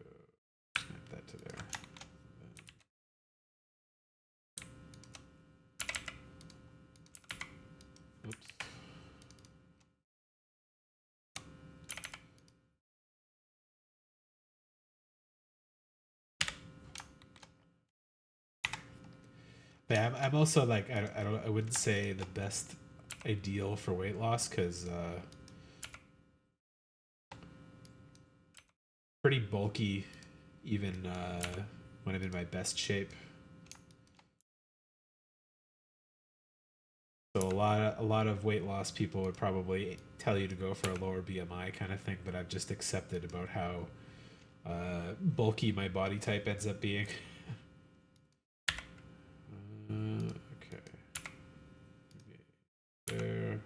Snap that to there. Oops. But yeah, I'm also like I wouldn't say the best ideal for weight loss because pretty bulky even when I'm in my best shape. So a lot of weight loss people would probably tell you to go for a lower BMI kind of thing, but I've just accepted about how bulky my body type ends up being. Okay. There.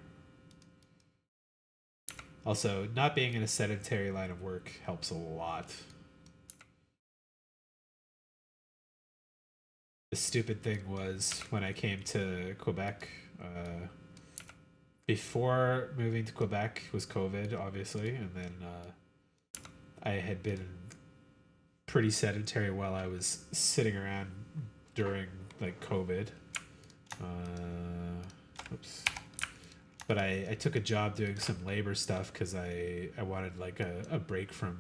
Also, not being in a sedentary line of work helps a lot. The stupid thing was when I came to Quebec, before moving to Quebec was COVID, obviously, and then I had been pretty sedentary while I was sitting around during like COVID. Oops. But I took a job doing some labor stuff because I wanted like a break from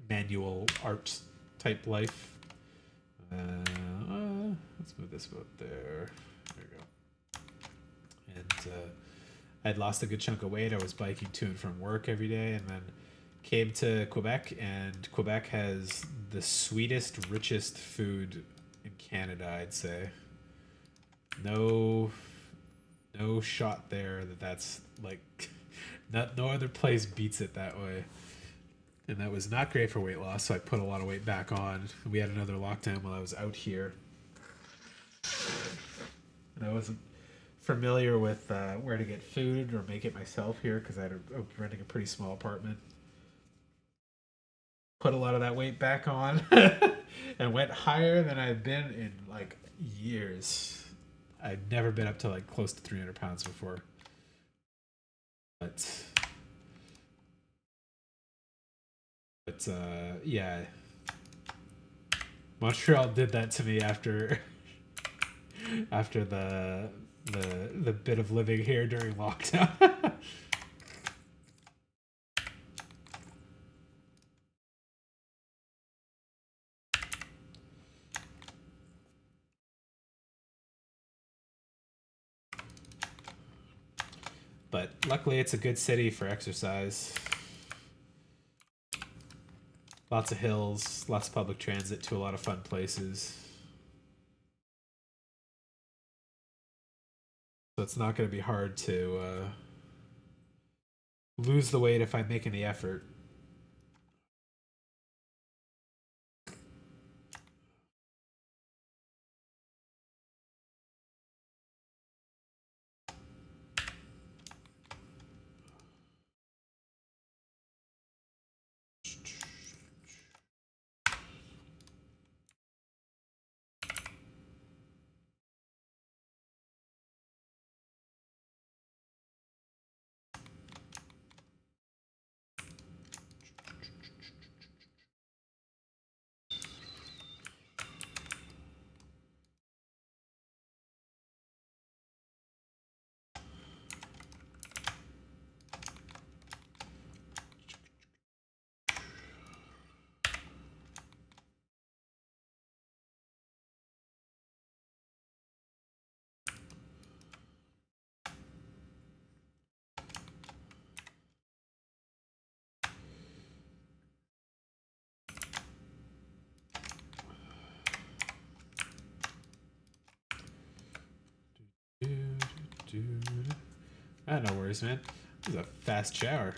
manual art type life. Let's move this about there. There we go. And I'd lost a good chunk of weight. I was biking to and from work every day, and then came to Quebec, and Quebec has the sweetest, richest food in Canada, I'd say. No shot there that's like no other place beats it that way. And that was not great for weight loss, so I put a lot of weight back on. We had another lockdown while I was out here. And I wasn't familiar with where to get food or make it myself here because I was renting a pretty small apartment. Put a lot of that weight back on and went higher than I've been in like years. I'd never been up to like close to 300 pounds before. But yeah, Montreal did that to me after after the bit of living here during lockdown. But luckily, it's a good city for exercise. Lots of hills, lots of public transit to a lot of fun places. So it's not going to be hard to lose the weight if I'm making the effort. Ah, no worries, man. This is a fast shower.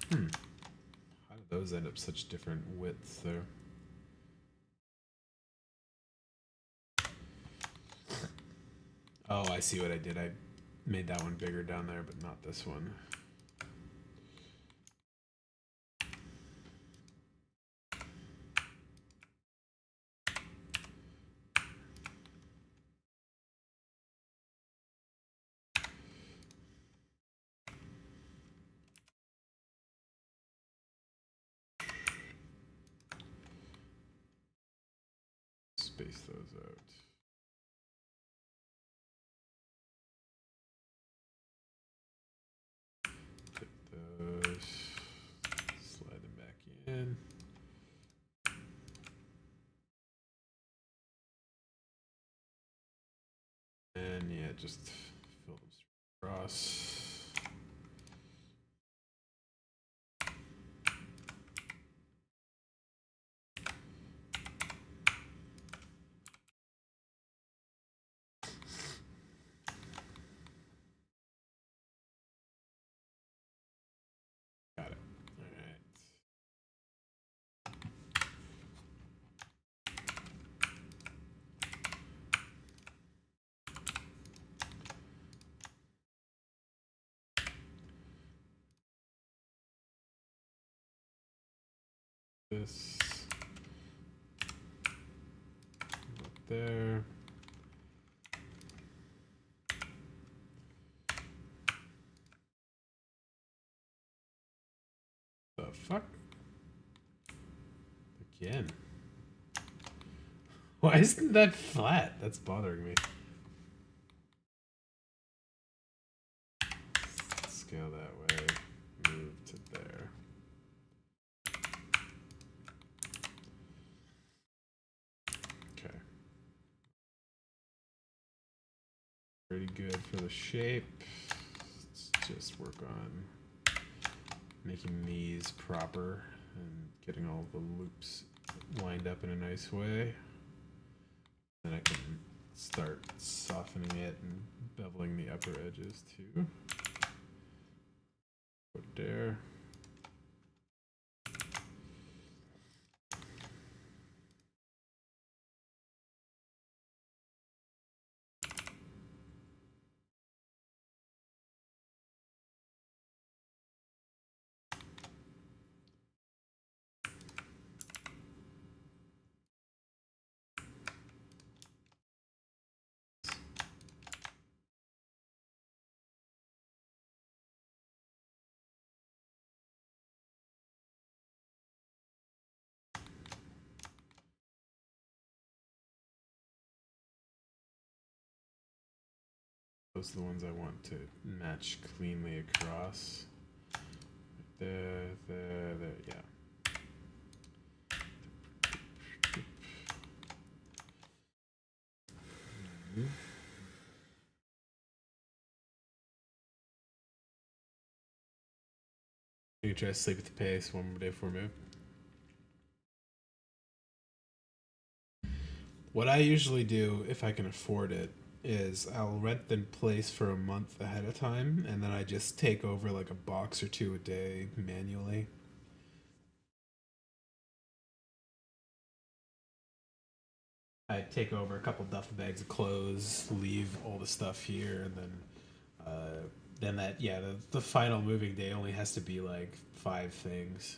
How do those end up such different widths there? Oh, I see what I did. I made that one bigger down there, but not this one. Space those out. Take those, slide them back in. And yeah, just fill them straight across. Got it. All right. This up there. The fuck? Again. Why isn't that flat? That's bothering me. Scale that way. Move to there. Okay. Pretty good for the shape. Let's just work on making these proper and getting all the loops lined up in a nice way. Then I can start softening it and beveling the upper edges too. Put there. Those are the ones I want to match cleanly across. There, yeah. You can try to sleep at the pace one more day before move. What I usually do, if I can afford it, is I'll rent the place for a month ahead of time, and then I just take over like a box or two a day manually. I take over a couple duffel bags of clothes, leave all the stuff here, and then that yeah the final moving day only has to be like 5 things.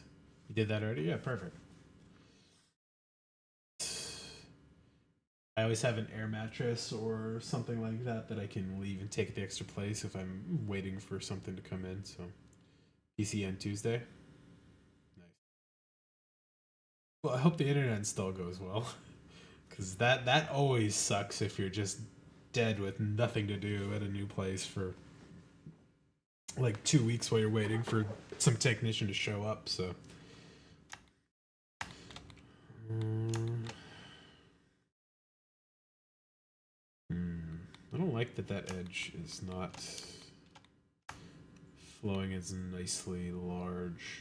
You did that already? Yeah, perfect. I always have an air mattress or something like that that I can leave and take the extra place if I'm waiting for something to come in. So PC on Tuesday. Nice. Well, I hope the internet install goes well, because that always sucks if you're just dead with nothing to do at a new place for like 2 weeks while you're waiting for some technician to show up. So. Um, I don't like that edge is not flowing as nicely large.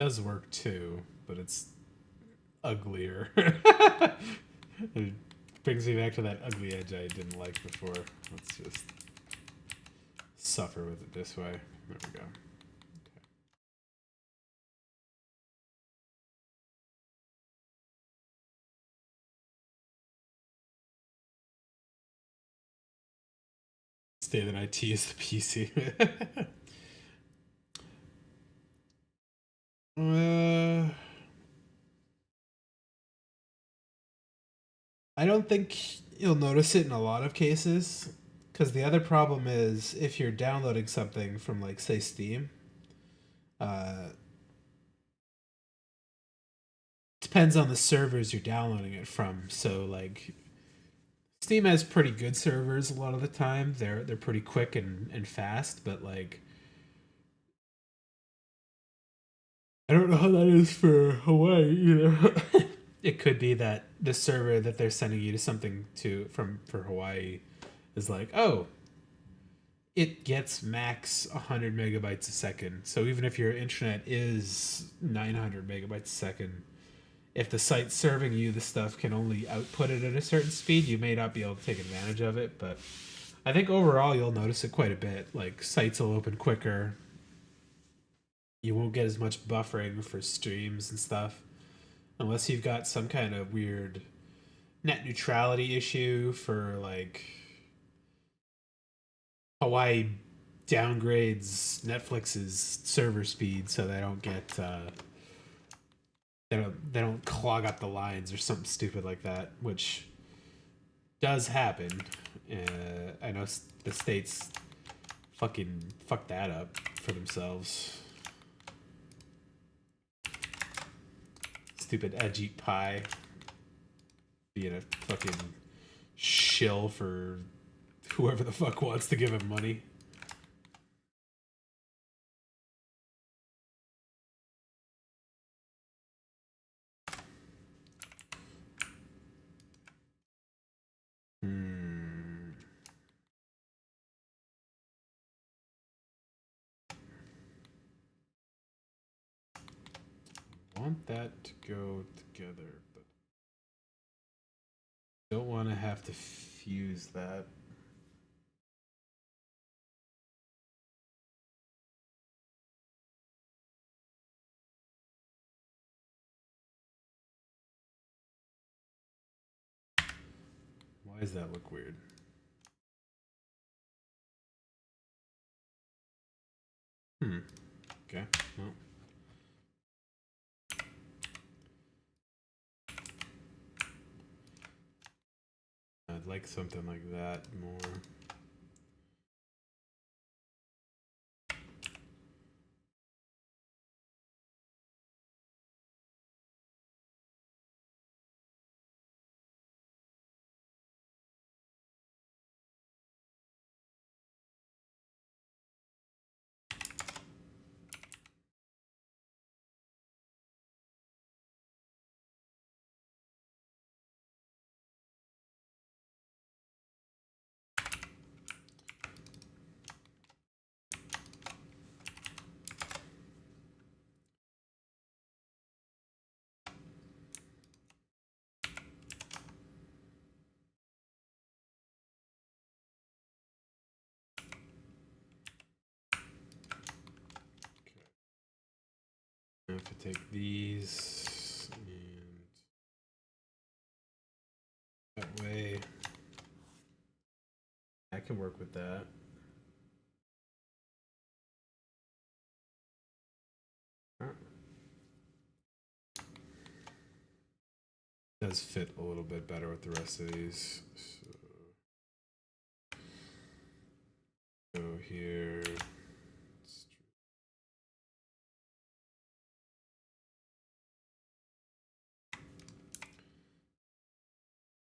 It does work too, but it's uglier. It brings me back to that ugly edge I didn't like before. Let's just suffer with it this way. There we go. Stay the night T is the PC. uh, I don't think you'll notice it in a lot of cases, because the other problem is if you're downloading something from, like, say, Steam, uh, depends on the servers you're downloading it from. So, like, Steam has pretty good servers a lot of the time. They're pretty quick and fast, but like I don't know how that is for Hawaii either. It could be that the server that they're sending you to something to from for Hawaii is like, oh, it gets max 100 megabytes a second. So even if your internet is 900 megabytes a second, if the site serving you the stuff can only output it at a certain speed, you may not be able to take advantage of it. But I think overall you'll notice it quite a bit. Like, sites will open quicker. You won't get as much buffering for streams and stuff unless you've got some kind of weird net neutrality issue for, like, Hawaii downgrades Netflix's server speed so they don't get they don't clog up the lines or something stupid like that, which does happen. I know the states fucking fuck that up for themselves. Stupid Ajit Pai being a fucking shill for whoever the fuck wants to give him money. Hmm. Want that to go together, but don't want to have to fuse that. Why does that look weird? Okay. Well, I'd like something like that more. if I take these and that way, I can work with that. Does fit a little bit better with the rest of these. So here.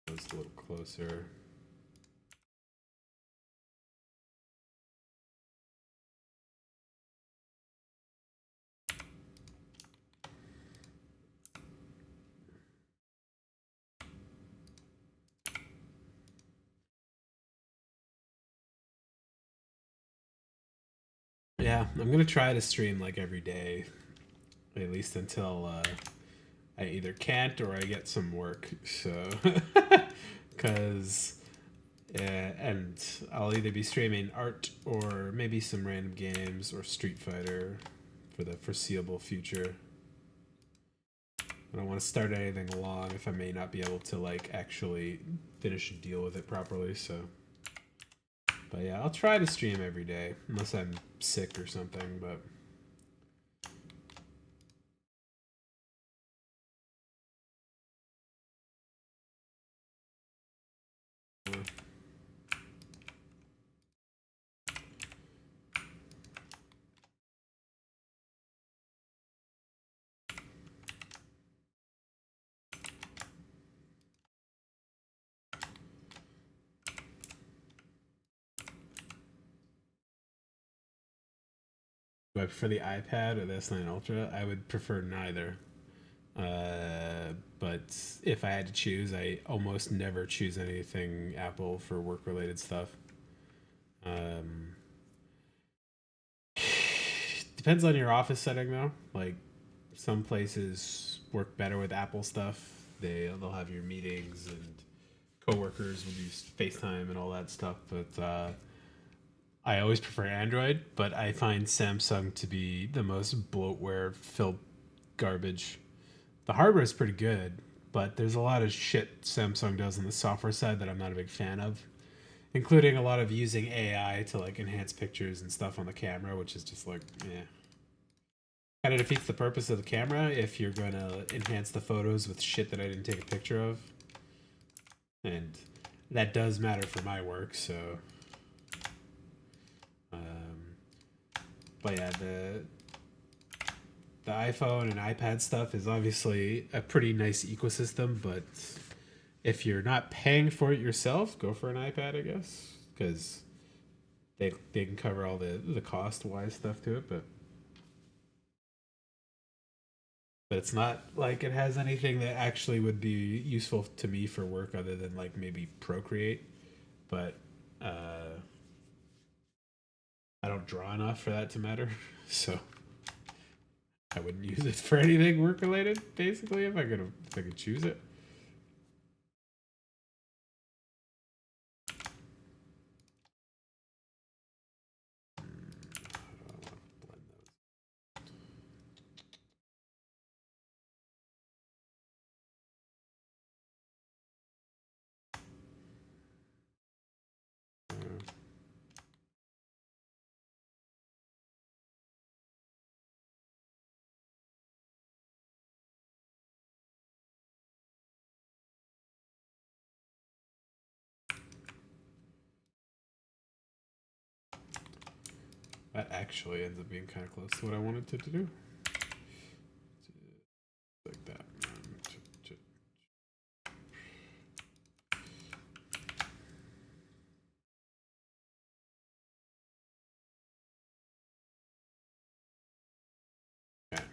It's a little closer. Yeah, I'm gonna try to stream like every day, at least until I either can't or I get some work. So, because and I'll either be streaming art or maybe some random games or Street Fighter for the foreseeable future. I don't want to start anything long if I may not be able to like actually finish and deal with it properly. So, but yeah, I'll try to stream every day unless I'm sick or something. But but for the iPad or the S9 Ultra, I would prefer neither. But if I had to choose, I almost never choose anything Apple for work related stuff. Um, depends on your office setting though. Like some places work better with Apple stuff. They'll have your meetings and coworkers will use FaceTime and all that stuff. But I always prefer Android. But I find Samsung to be the most bloatware filled garbage. The hardware is pretty good, but there's a lot of shit Samsung does on the software side that I'm not a big fan of, including a lot of using AI to like enhance pictures and stuff on the camera, which is just like, yeah. Kind of defeats the purpose of the camera if you're going to enhance the photos with shit that I didn't take a picture of. And that does matter for my work, so. Um, but yeah, the iPhone and iPad stuff is obviously a pretty nice ecosystem, but if you're not paying for it yourself, go for an iPad, I guess, because they can cover all the cost wise stuff to it, but it's not like it has anything that actually would be useful to me for work other than like maybe Procreate, but I don't draw enough for that to matter, so I wouldn't use it for anything work related. Basically, if I could choose it. That actually ends up being kind of close to what I wanted it to do. Like that. Okay.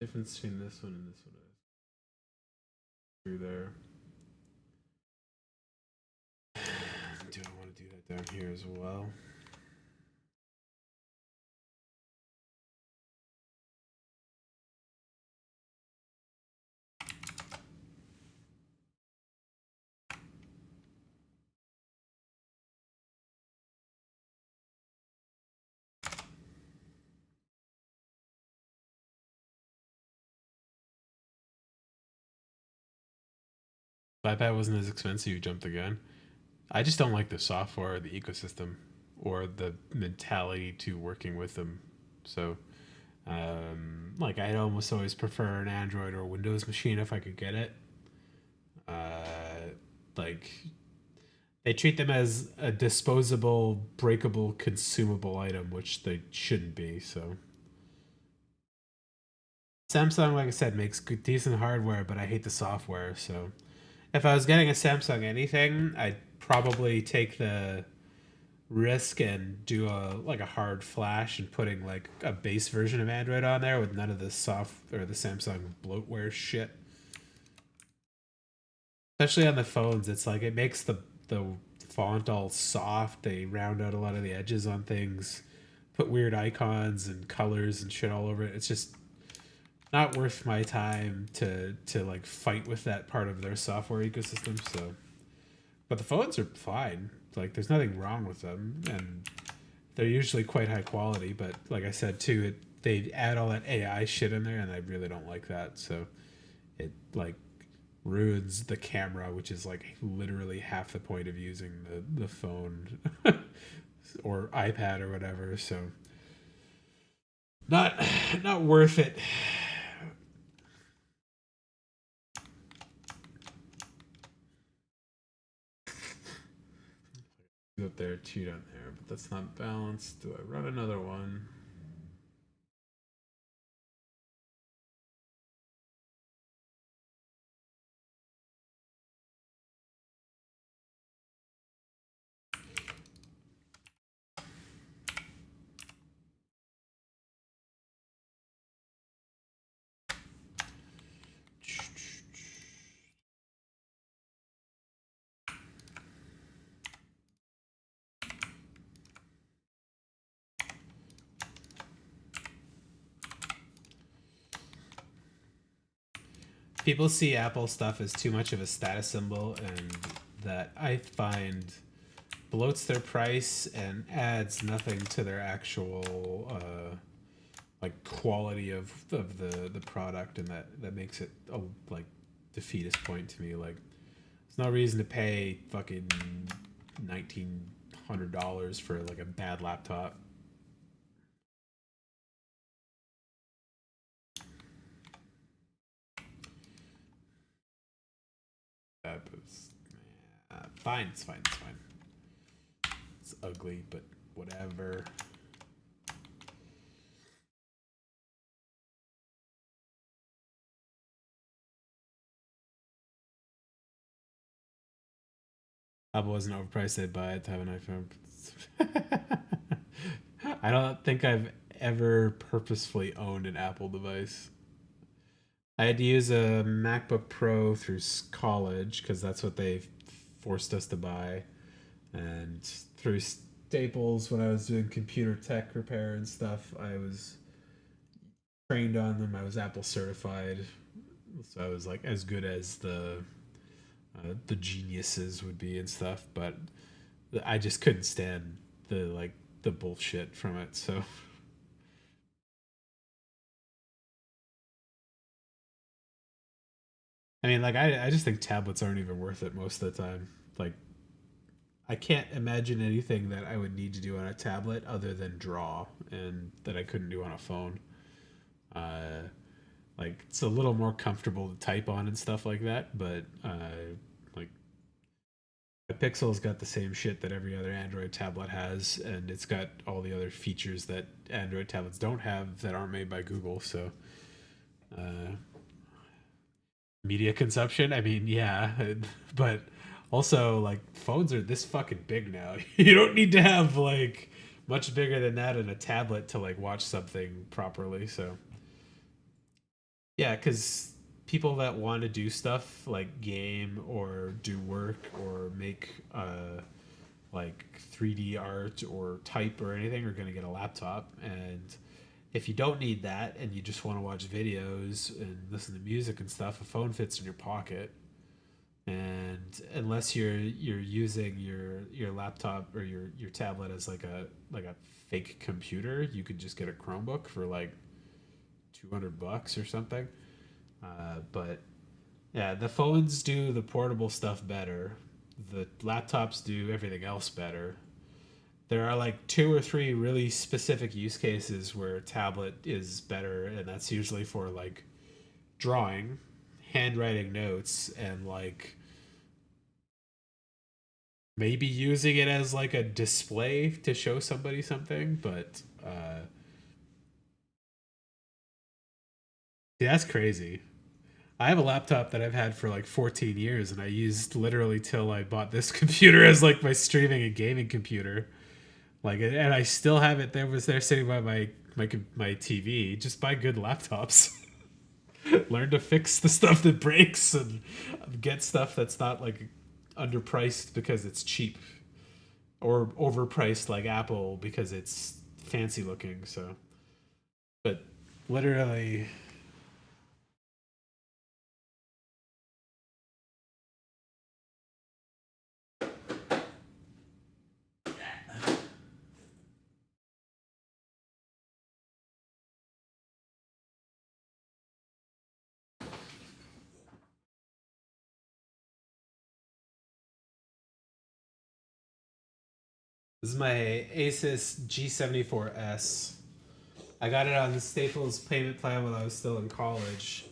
Difference between this one and this one is through there. Do I want to do that down here as well? iPad wasn't as expensive, you jumped the gun. I just don't like the software, or the ecosystem, or the mentality to working with them. So, like, I'd almost always prefer an Android or Windows machine if I could get it. Like, they treat them as a disposable, breakable, consumable item, which they shouldn't be. So, Samsung, like I said, makes good, decent hardware, but I hate the software. So, if I was getting a Samsung anything, I'd probably take the risk and do a hard flash and putting like a base version of Android on there with none of the soft or the Samsung bloatware shit. Especially on the phones, it's like it makes the font all soft. They round out a lot of the edges on things, put weird icons and colors and shit all over it. It's just not worth my time to like fight with that part of their software ecosystem. So, but the phones are fine. Like there's nothing wrong with them, and they're usually quite high quality. But like I said too, they add all that AI shit in there, and I really don't like that. So it like ruins the camera, which is like literally half the point of using the phone or iPad or whatever. So not not worth it. Up there, two down there, but that's not balanced. Do I run another one? People see Apple stuff as too much of a status symbol, and that I find bloats their price and adds nothing to their actual like quality of the product, and that makes it a like defeatist point to me. Like, there's no reason to pay fucking $1,900 for like a bad laptop. It's, fine, it's fine, it's fine. It's ugly, but whatever. Apple wasn't overpriced, I'd buy it to have an iPhone. I don't think I've ever purposefully owned an Apple device. I had to use a MacBook Pro through college because that's what they forced us to buy, and through Staples when I was doing computer tech repair and stuff. I was trained on them. I was Apple certified, so I was like as good as the geniuses would be and stuff. But I just couldn't stand the bullshit from it. So I mean, like I just think tablets aren't even worth it most of the time. Like I can't imagine anything that I would need to do on a tablet other than draw, and that I couldn't do on a phone. Uh, like it's a little more comfortable to type on and stuff like that, but like the Pixel's got the same shit that every other Android tablet has, and it's got all the other features that Android tablets don't have that aren't made by Google. So uh, media consumption, I mean, yeah, but also like phones are this fucking big now. You don't need to have like much bigger than that in a tablet to like watch something properly. So yeah, because people that want to do stuff like game or do work or make like 3D art or type or anything are going to get a laptop. And if you don't need that and you just want to watch videos and listen to music and stuff, a phone fits in your pocket. And unless you're using your laptop or your tablet as like a fake computer, you could just get a Chromebook for like $200 or something. But Yeah, the phones do the portable stuff better. The laptops do everything else better. There are like two or three really specific use cases where tablet is better, and that's usually for like drawing, handwriting notes, and like maybe using it as like a display to show somebody something. But yeah, that's crazy. I have a laptop that I've had for like 14 years, and I used literally till I bought this computer as like my streaming and gaming computer. Like, and I still have it. There was there sitting by my TV. Just buy good laptops. Learn to fix the stuff that breaks and get stuff that's not like underpriced because it's cheap or overpriced like Apple because it's fancy looking. So, but literally, this is my Asus G74S. I got it on the Staples payment plan when I was still in college.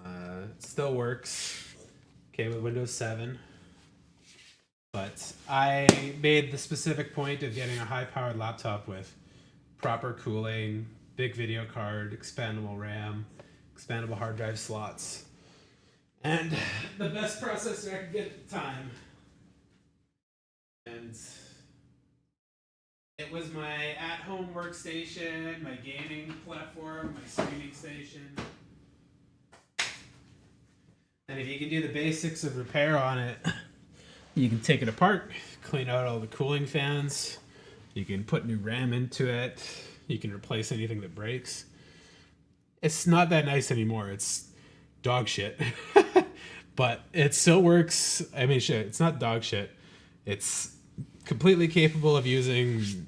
It still works. Came with Windows 7. But I made the specific point of getting a high powered laptop with proper cooling, big video card, expandable RAM, expandable hard drive slots, and the best processor I could get at the time. And it was my at home workstation, my gaming platform, my streaming station. And if you can do the basics of repair on it, you can take it apart, clean out all the cooling fans, you can put new RAM into it, you can replace anything that breaks. It's not that nice anymore. It's dog shit. But it still works. I mean, shit, it's not dog shit. It's completely capable of using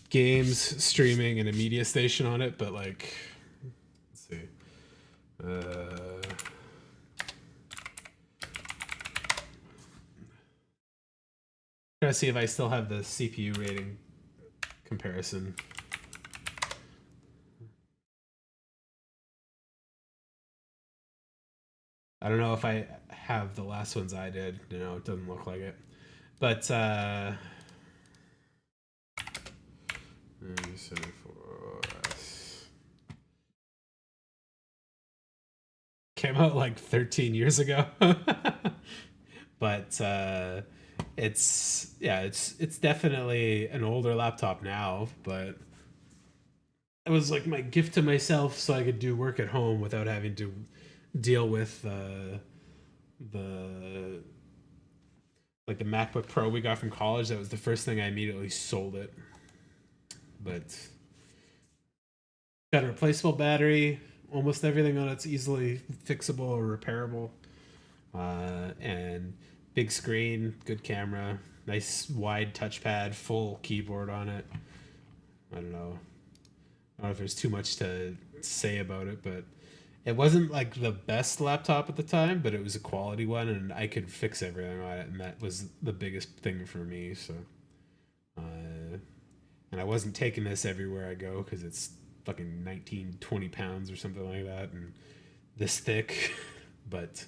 games, streaming, and a media station on it, but like, let's see. Trying to see if I still have the CPU rating comparison. I don't know if I have the last ones I did. You know, it doesn't look like it. But 74S came out like 13 years ago. But it's definitely an older laptop now, but it was like my gift to myself so I could do work at home without having to deal with the like the MacBook Pro we got from college. That was the first thing I immediately sold it. But got a replaceable battery. Almost everything on it's easily fixable or repairable. And big screen, good camera, nice wide touchpad, full keyboard on it. I don't know. I don't know if there's too much to say about it, but it wasn't like the best laptop at the time, but it was a quality one, and I could fix everything on it, and that was the biggest thing for me. So, and I wasn't taking this everywhere I go because it's fucking 19, 20 pounds or something like that, and this thick, but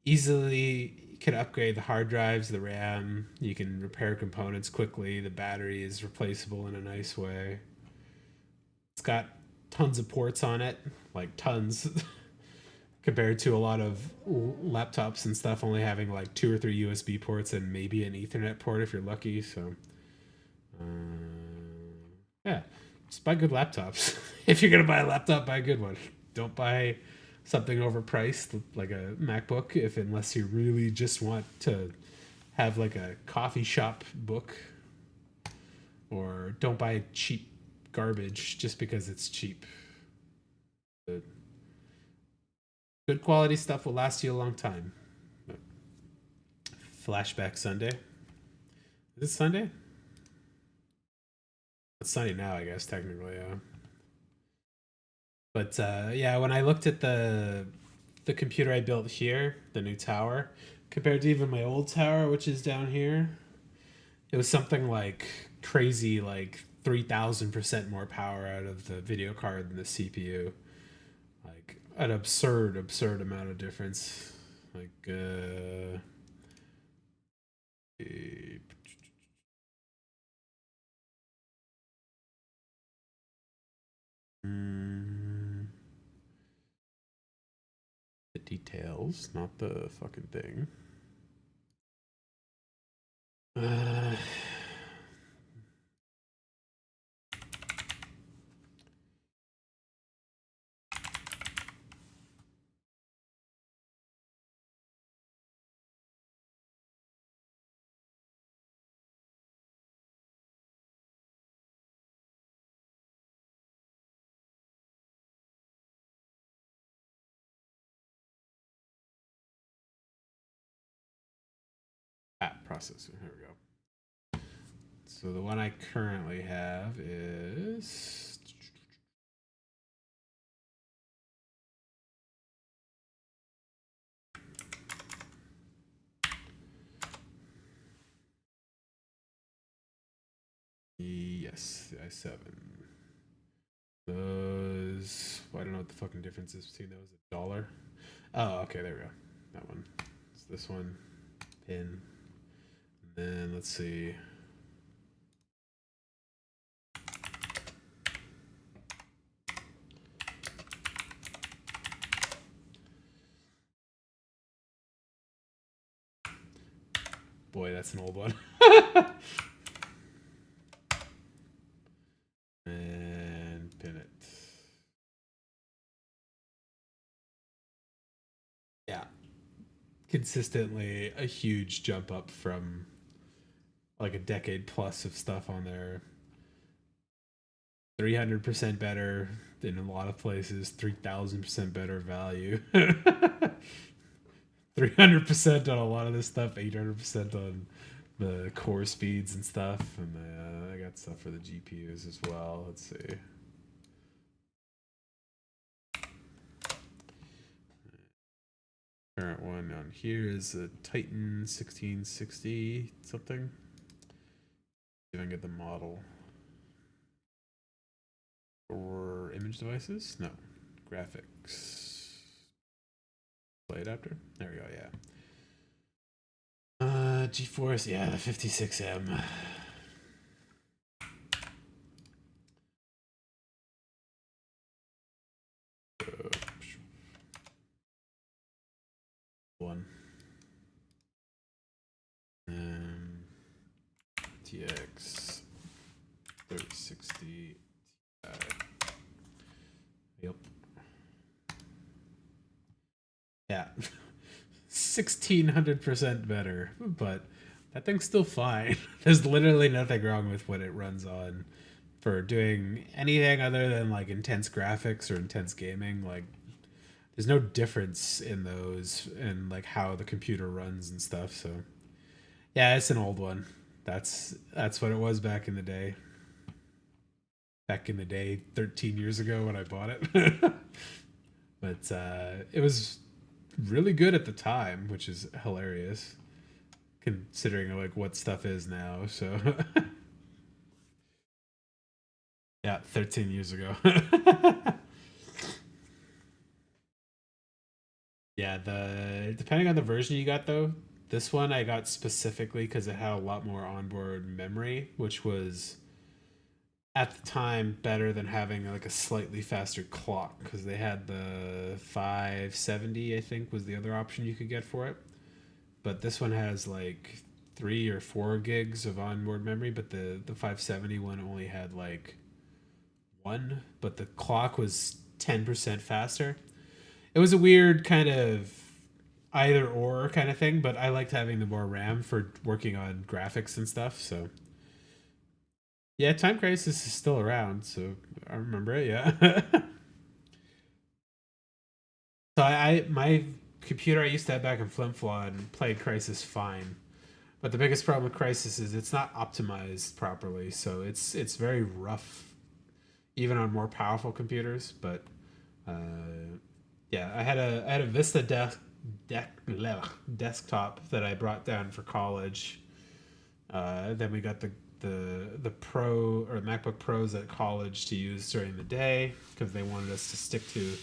easily you can upgrade the hard drives, the RAM. You can repair components quickly. The battery is replaceable in a nice way. It's got tons of ports on it, like tons, compared to a lot of laptops and stuff only having like 2 or 3 USB ports and maybe an Ethernet port if you're lucky. So, uh, yeah, just buy good laptops. If you're gonna buy a laptop, buy a good one. Don't buy something overpriced like a MacBook if unless you really just want to have like a coffee shop book, or don't buy cheap garbage just because it's cheap. But good quality stuff will last you a long time. Flashback Sunday. Is it Sunday? It's sunny now, I guess, technically, yeah. But yeah, when I looked at the the computer I built here, the new tower, compared to even my old tower, which is down here, it was something like crazy, like 3,000% more power out of the video card than the CPU. Like an absurd amount of difference. Like, mm, the details, not the fucking thing. Uh, app processor. There we go. So the one I currently have is yes, the i7. Those, well, I don't know what the fucking difference is between those. $1. Oh, okay, there we go. That one. It's this one. Pin. And then let's see. Boy, that's an old one. And pin it. Yeah. Consistently a huge jump up from like a decade plus of stuff on there. 300% better in a lot of places, 3,000% better value. 300% on a lot of this stuff, 800% on the core speeds and stuff. And I got stuff for the GPUs as well. Let's see. Current one on here is a Titan 1660 something. See if I can get the model. Or image devices? No. Graphics. Play adapter? There we go, yeah. GeForce, yeah, the 56M. One. TX 3060 Ti. Yep. Yeah. 1,600% better, but that thing's still fine. There's literally nothing wrong with what it runs on for doing anything other than like intense graphics or intense gaming. Like, there's no difference in those and like how the computer runs and stuff. So, yeah, it's an old one. That's what it was back in the day. Back in the day, 13 years ago when I bought it. But it was really good at the time, which is hilarious considering like what stuff is now. So yeah, 13 years ago. Yeah, the depending on the version you got though, this one I got specifically because it had a lot more onboard memory, which was at the time better than having like a slightly faster clock because they had the 570, I think, was the other option you could get for it. But this one has like 3 or 4 gigs of onboard memory, but the 570 one only had like one, but the clock was 10% faster. It was a weird kind of either or kind of thing, but I liked having the more RAM for working on graphics and stuff. So yeah, Time Crisis is still around, so I remember it. Yeah. So I my computer I used to have back in Flimflaw played Crisis fine, but the biggest problem with Crisis is it's not optimized properly, so it's very rough, even on more powerful computers. But uh, Yeah, I had a Vista desktop that I brought down for college. Then we got the Pro or MacBook Pros at college to use during the day because they wanted us to stick to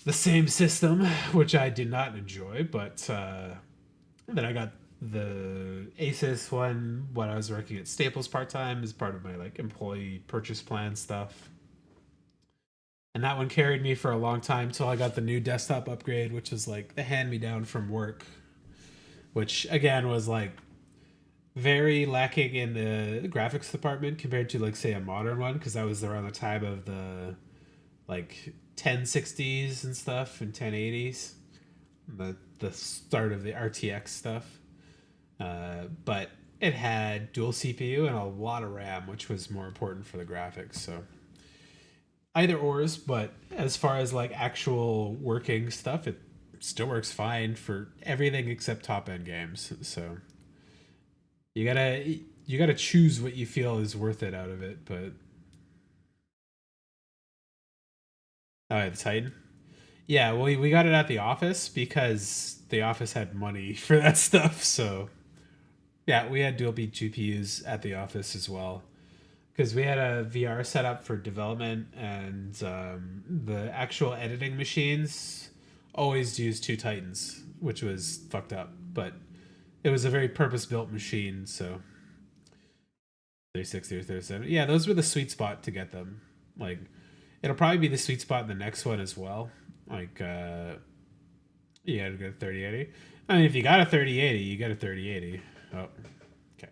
the same system, which I did not enjoy. But then I got the Asus one when I was working at Staples part time as part of my like employee purchase plan stuff. And that one carried me for a long time till I got the new desktop upgrade, which was like the hand me down from work, which again was like very lacking in the graphics department compared to like say a modern one because that was around the time of the like 1060s and stuff and 1080s, the start of the RTX stuff. But it had dual CPU and a lot of RAM, which was more important for the graphics. So either ors, but as far as like actual working stuff, it still works fine for everything except top end games. So you gotta choose what you feel is worth it out of it. But oh, yeah, the Titan. Yeah, well, we got it at the office because the office had money for that stuff. So yeah, we had dual beat GPUs at the office as well because we had a VR setup for development and the actual editing machines always used two Titans, which was fucked up. But it was a very purpose built machine, so 360 or 37. Yeah, those were the sweet spot to get them. Like, it'll probably be the sweet spot in the next one as well. Like, you gotta get a 3080. I mean, if you got a 3080, you got a 3080. Oh, okay.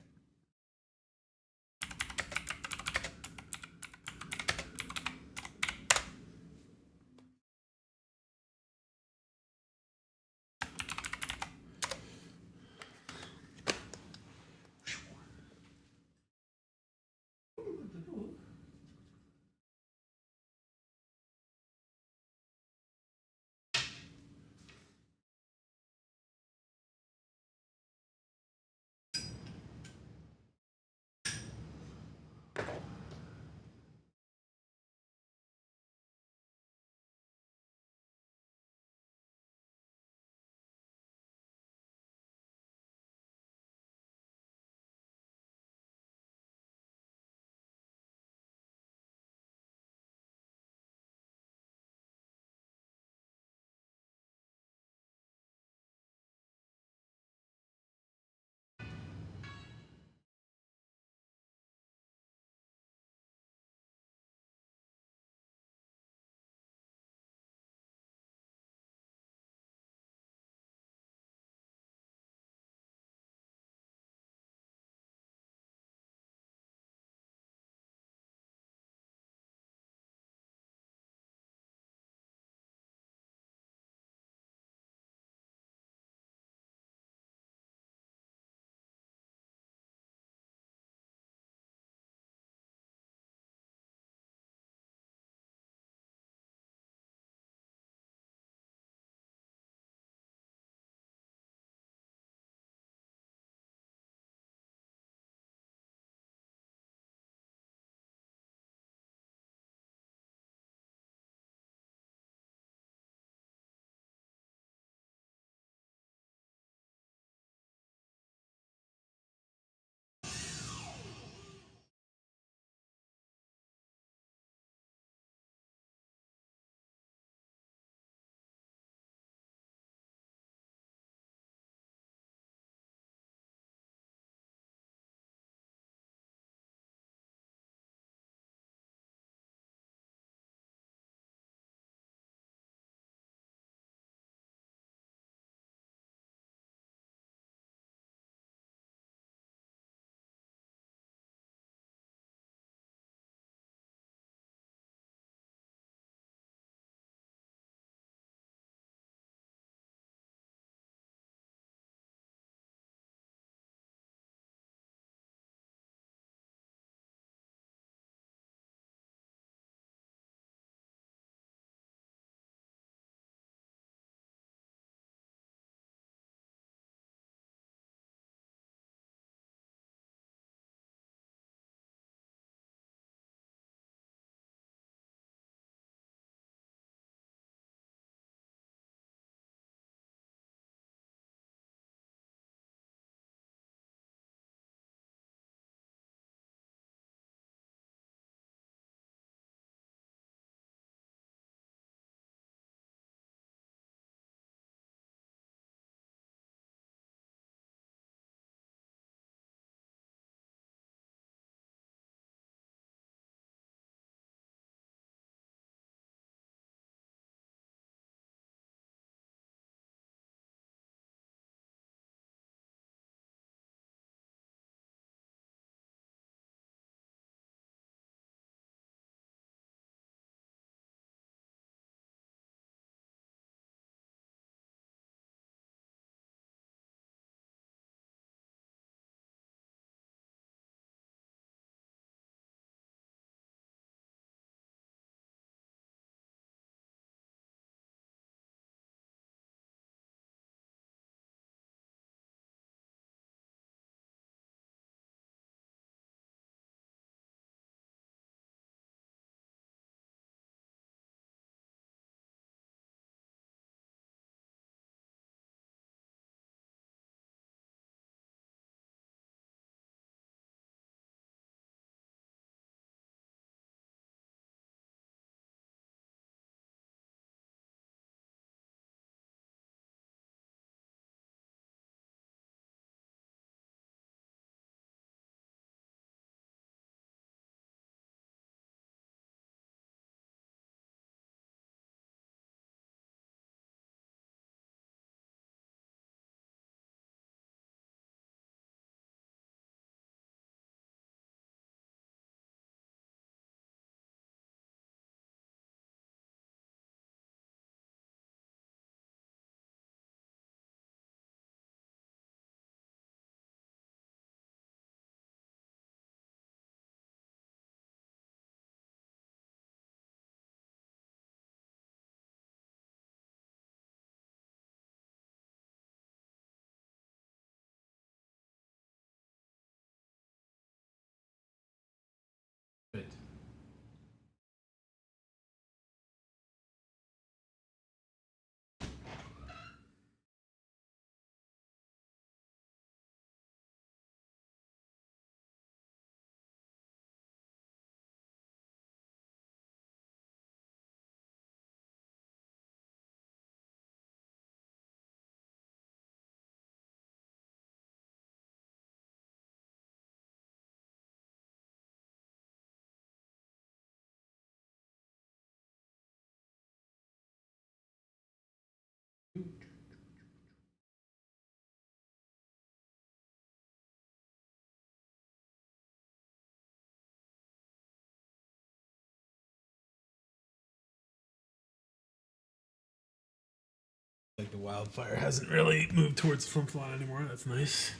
the wildfire hasn't really moved towards Flimflon anymore. That's nice.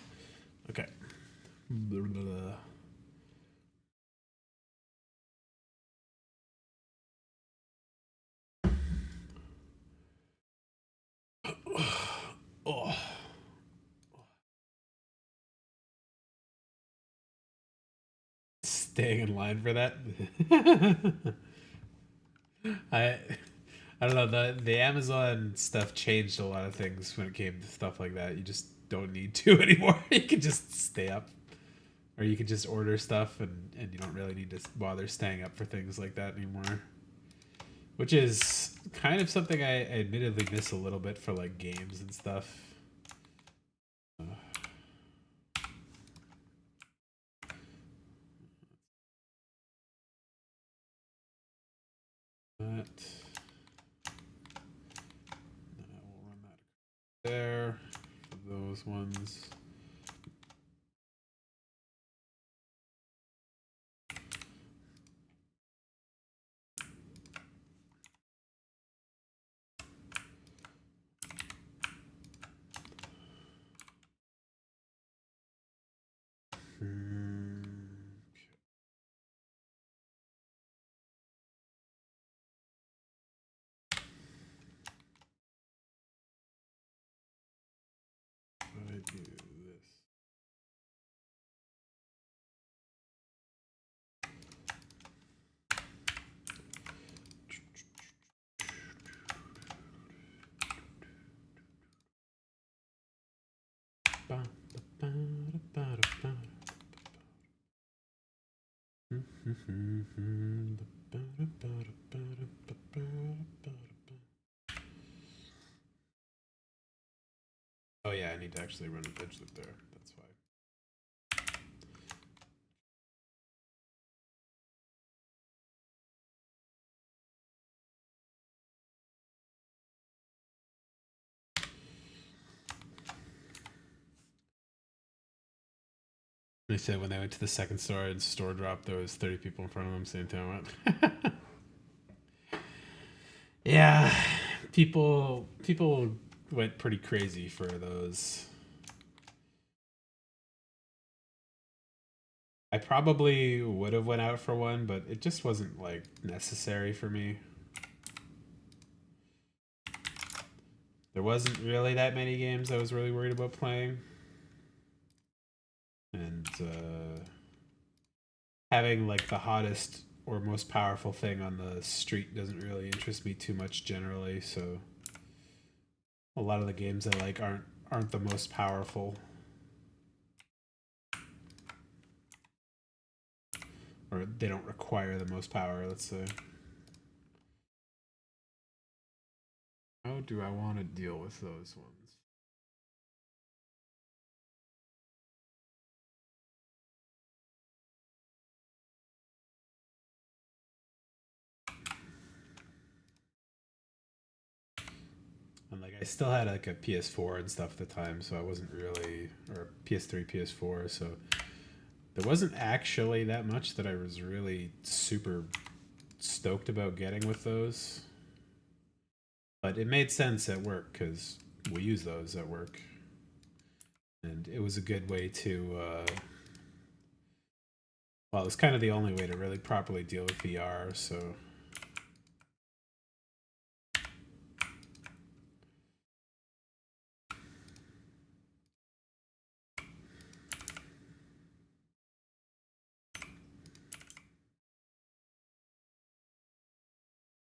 Okay. Blah, blah, blah. Oh. Staying in line for that. I I don't know, the Amazon stuff changed a lot of things when it came to stuff like that. You just don't need to anymore. You can just stay up, or you can just order stuff, and you don't really need to bother staying up for things like that anymore. Which is kind of something I admittedly miss a little bit for like games and stuff. That. We'll run that there for those ones. I do this. Oh yeah, I need to actually run a edge loop there. That's why. They said when they went to the second store and store dropped, there was 30 people in front of them same time. Yeah, people went pretty crazy for those. I probably would have went out for one, but it just wasn't like necessary for me. There wasn't really that many games I was really worried about playing. And having like the hottest or most powerful thing on the street doesn't really interest me too much generally, so a lot of the games I like aren't the most powerful. Or they don't require the most power, let's say. How do I want to deal with those ones? And like I still had like a PS4 and stuff at the time, so I wasn't really, or PS3, PS4, so there wasn't actually that much that I was really super stoked about getting with those. But it made sense at work because we use those at work. And it was a good way to, well, it was kind of the only way to really properly deal with VR, so.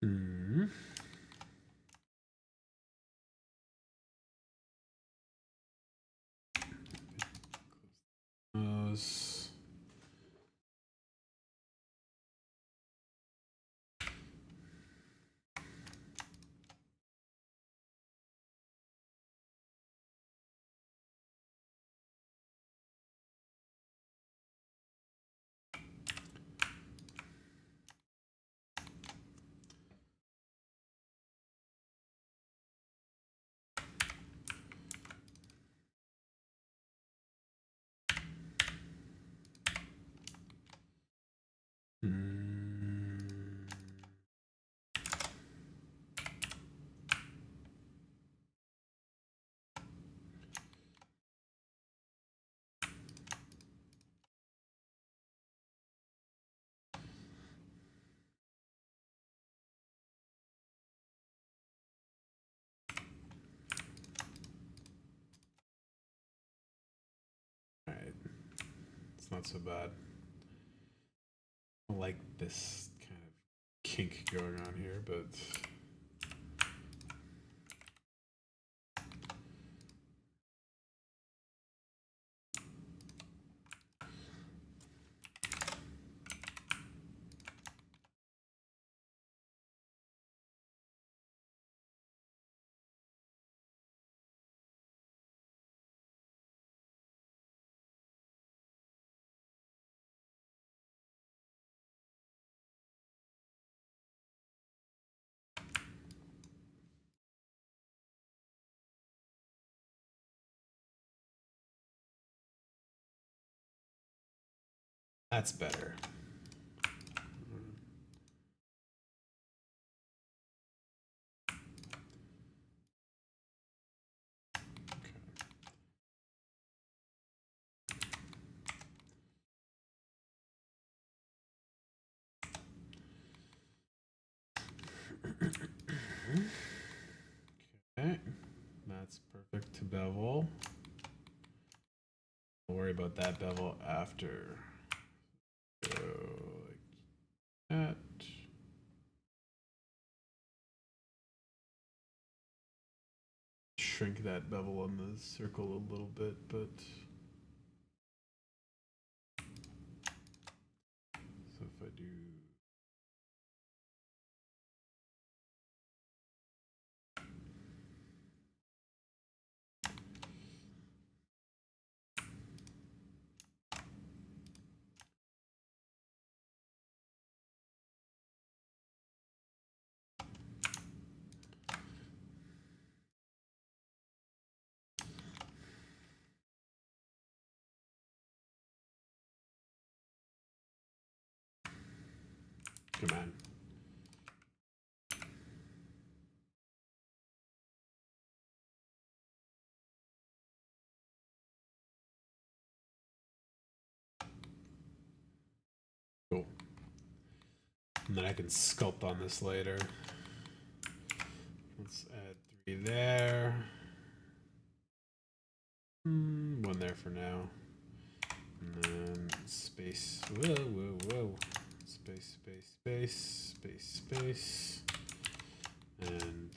Hmm. Those. It's not so bad. I like this kind of kink going on here, but that's better. Okay, that's perfect to bevel. Don't worry about that bevel after. So like that. Shrink that bevel on the circle a little bit, but so if I do come on. Cool. And then I can sculpt on this later. Let's add 3 there. One there for now. And then space. Whoa, whoa, whoa. Space, space, space, space, space. And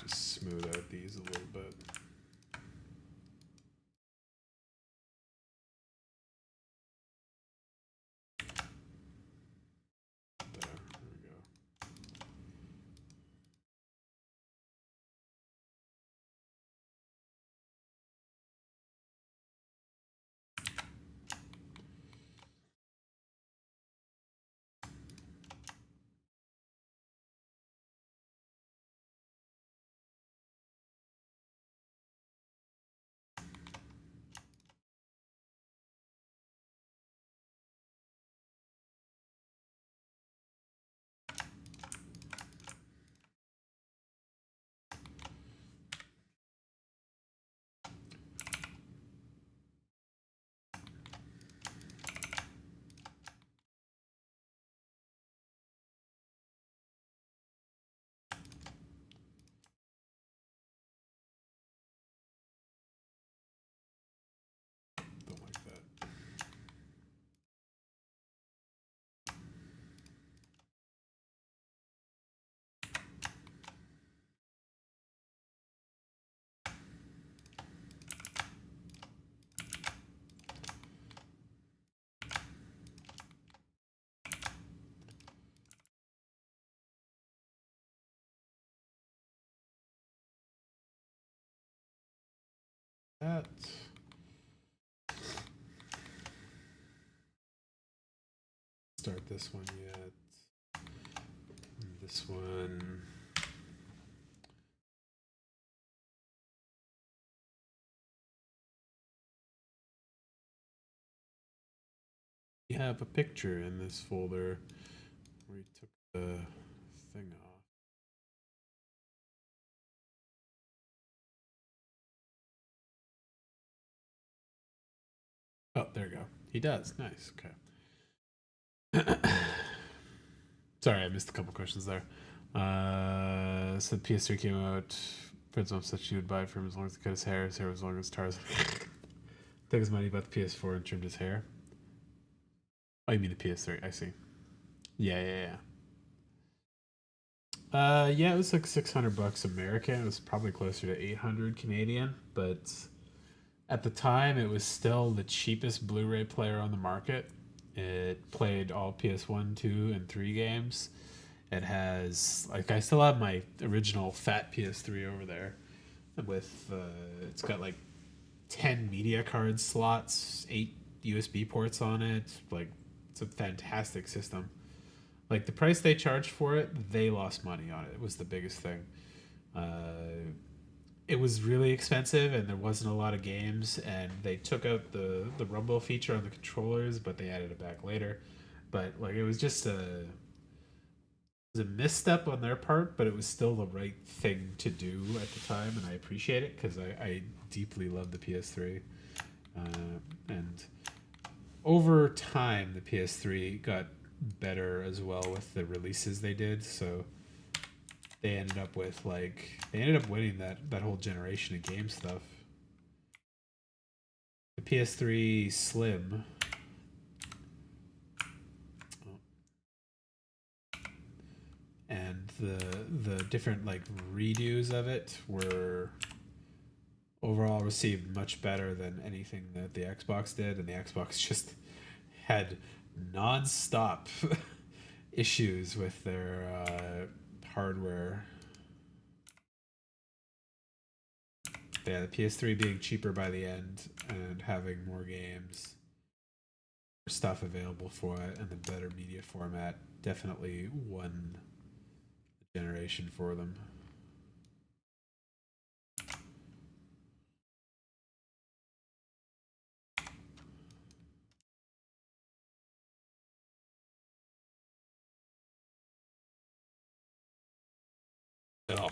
just smooth out these a little bit. There we go. Don't like that. That. Start this one yet. This one. We have a picture in this folder where we took the thing off. Oh, there you go. He does. Nice. Okay. Sorry, I missed a couple questions there. So PS3 came out. Friend's mom said she would buy it for him as long as he cut his hair. His hair was as long as Tarzan. Took his money, bought the PS4 and trimmed his hair. Oh, you mean the PS3? I see. Yeah. Yeah, it was like $600 American. It was probably closer to 800 Canadian, but at the time it was still the cheapest Blu-ray player on the market. It played all PS1, 2, and 3 games. It has like I still have my original fat PS3 over there with it's got like 10 media card slots, 8 USB ports on it. Like it's a fantastic system. Like the price they charged for it, they lost money on it. It was the biggest thing. Uh, it was really expensive, and there wasn't a lot of games. And they took out the rumble feature on the controllers, but they added it back later. But like it was just a misstep on their part, but it was still the right thing to do at the time, and I appreciate it because I deeply love the PS3. And over time, the PS3 got better as well with the releases they did. So they ended up with they ended up winning that whole generation of game stuff. The PS3 Slim. And the different like redos of it were overall received much better than anything that the Xbox did, and the Xbox just had non-stop issues with their hardware. Yeah, the PS3 being cheaper by the end and having more games, stuff available for it, and the better media format definitely won the generation for them. Oh,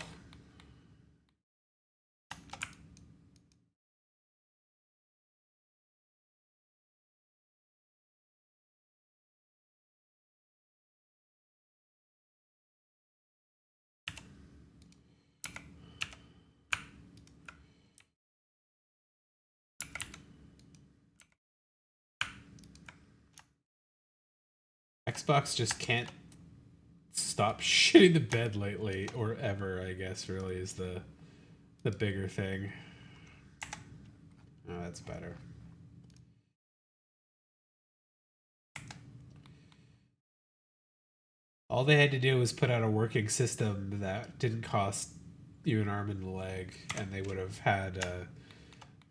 Xbox just can't stop shitting the bed lately, or ever. I guess really is the bigger thing. Oh, that's better. All they had to do was put out a working system that didn't cost you an arm and a leg, and they would have had a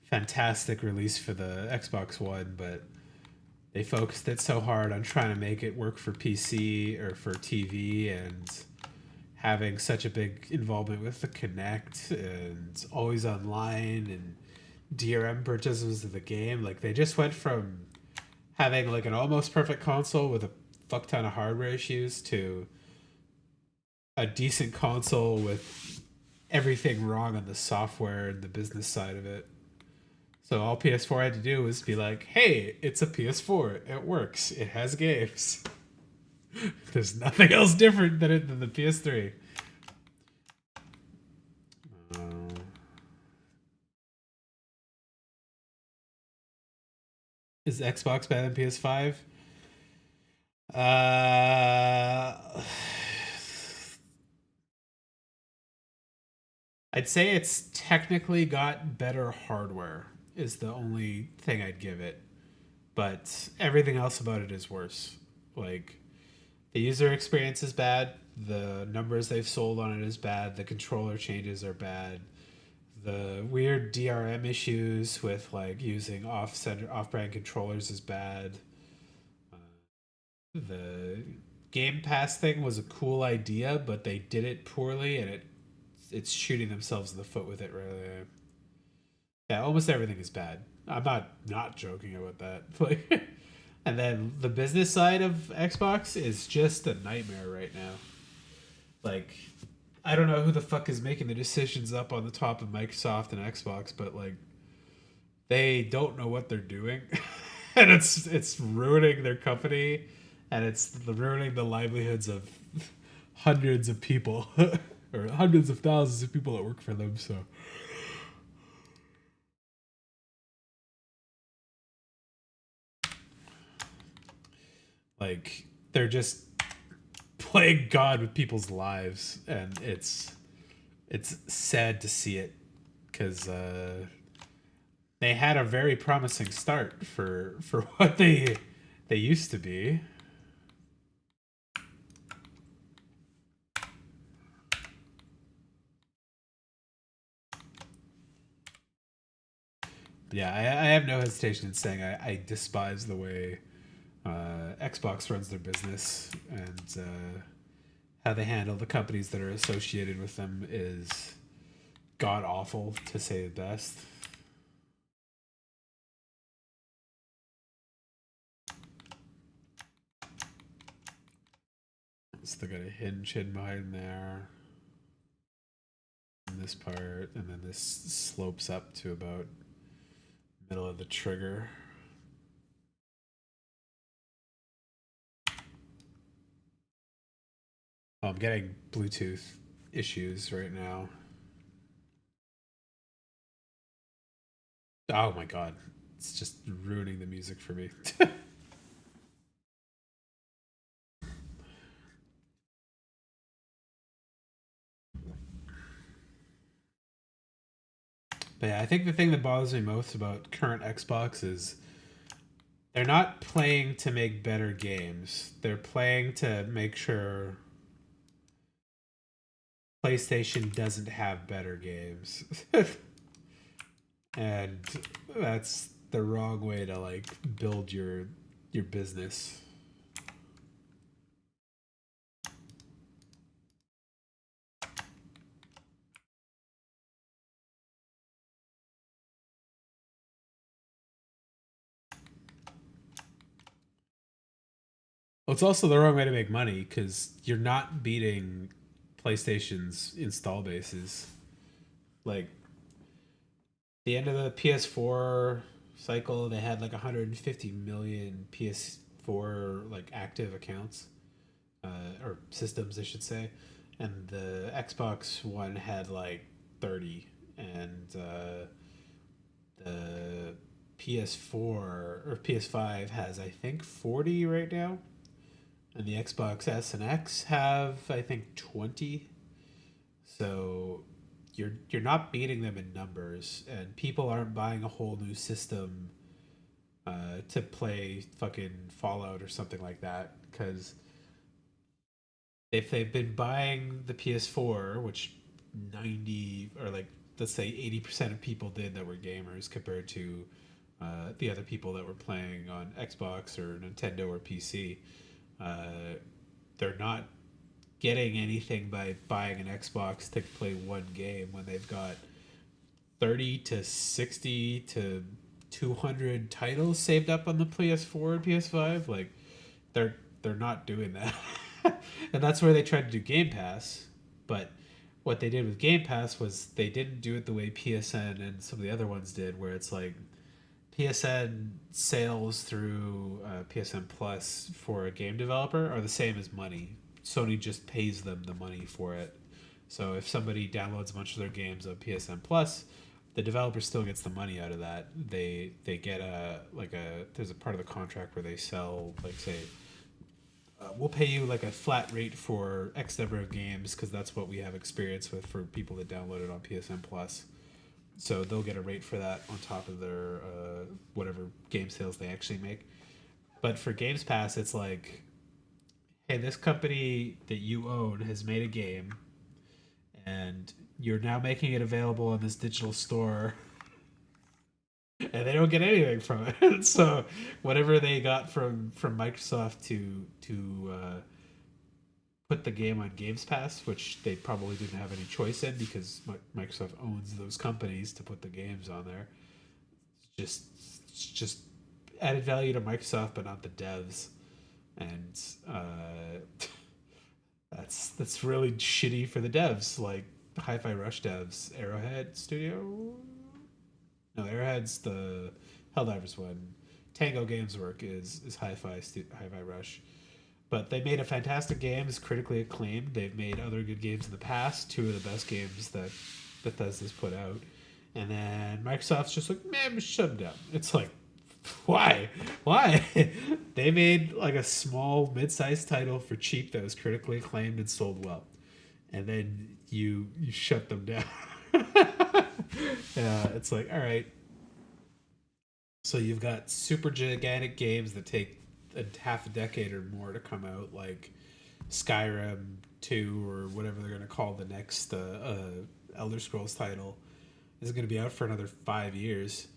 fantastic release for the Xbox One. But they focused it so hard on trying to make it work for PC or for TV, and having such a big involvement with the Kinect and always online and DRM purchases of the game. Like they just went from having like an almost perfect console with a fuck ton of hardware issues to a decent console with everything wrong on the software and the business side of it. So all PS4 had to do was be like, "Hey, it's a PS4. It works. It has games. There's nothing else different than the PS3." Uh, is Xbox better than PS5? Uh, I'd say it's technically got better hardware. Is the only thing I'd give it, but everything else about it is worse. Like the user experience is bad. The numbers they've sold on it is bad. The controller changes are bad. The weird DRM issues with like using off-brand controllers is bad. The Game Pass thing was a cool idea, but they did it poorly, and it's shooting themselves in the foot with it. Really, yeah, almost everything is bad. I'm not joking about that. Like, and then the business side of Xbox is just a nightmare right now. Like, I don't know who the fuck is making the decisions up on the top of Microsoft and Xbox, but like they don't know what they're doing. And it's ruining their company, and it's ruining the livelihoods of hundreds of people or hundreds of thousands of people that work for them. So like they're just playing God with people's lives, and it's sad to see it because they had a very promising start for what they used to be. But yeah, I have no hesitation in saying I despise the way Xbox runs their business, and how they handle the companies that are associated with them is god awful, to say the best. So they got a hinge hidden behind there, in this part, and then this slopes up to about middle of the trigger. Oh, I'm getting Bluetooth issues right now. Oh my god, it's just ruining the music for me. But yeah, I think the thing that bothers me most about current Xbox is they're not playing to make better games. They're playing to make sure PlayStation doesn't have better games. And that's the wrong way to like build your business. Well, it's also the wrong way to make money because you're not beating PlayStation's install bases. Like the end of the PS4 cycle, they had like 150 million PS4 like active accounts, or systems, I should say, and the Xbox One had like 30, and the PS4 or PS5 has I think 40 right now, and the Xbox S and X have I think 20. So you're not beating them in numbers, and people aren't buying a whole new system to play fucking Fallout or something like that, because if they've been buying the PS4, which 90 or like let's say 80% of people did that were gamers compared to the other people that were playing on Xbox or Nintendo or PC, uh, they're not getting anything by buying an Xbox to play one game when they've got 30 to 60 to 200 titles saved up on the PS4 and PS5. Like they're they're not doing that. And that's where they tried to do Game Pass, but what they did with Game Pass was they didn't do it the way PSN and some of the other ones did, where it's like PSN sales through PSN Plus for a game developer are the same as money. Sony just pays them the money for it. So if somebody downloads a bunch of their games on PSN Plus, the developer still gets the money out of that. They get a like a there's a part of the contract where they sell like say we'll pay you like a flat rate for X number of games because that's what we have experience with for people that download it on PSN Plus. So they'll get a rate for that on top of their whatever game sales they actually make. But for Games Pass, it's like, hey, this company that you own has made a game, and you're now making it available in this digital store, and they don't get anything from it. So whatever they got from Microsoft to put the game on Games Pass, which they probably didn't have any choice in because Microsoft owns those companies to put the games on there. Just just added value to Microsoft, but not the devs. And That's really shitty for the devs, like the Hi-Fi Rush devs. Arrowhead Studio? No, Arrowhead's the Helldivers one. Tango Games Work is Hi-Fi Rush. But they made a fantastic game, is critically acclaimed. They've made other good games in the past, two of the best games that Bethesda's put out. And then Microsoft's just like, man, shut them down. It's like, why? Why? They made like a small, mid-sized title for cheap that was critically acclaimed and sold well. And then you shut them down. Yeah, it's like, all right. So you've got super gigantic games that take half a decade or more to come out, like Skyrim 2 or whatever they're going to call the next Elder Scrolls title is going to be out for another 5 years.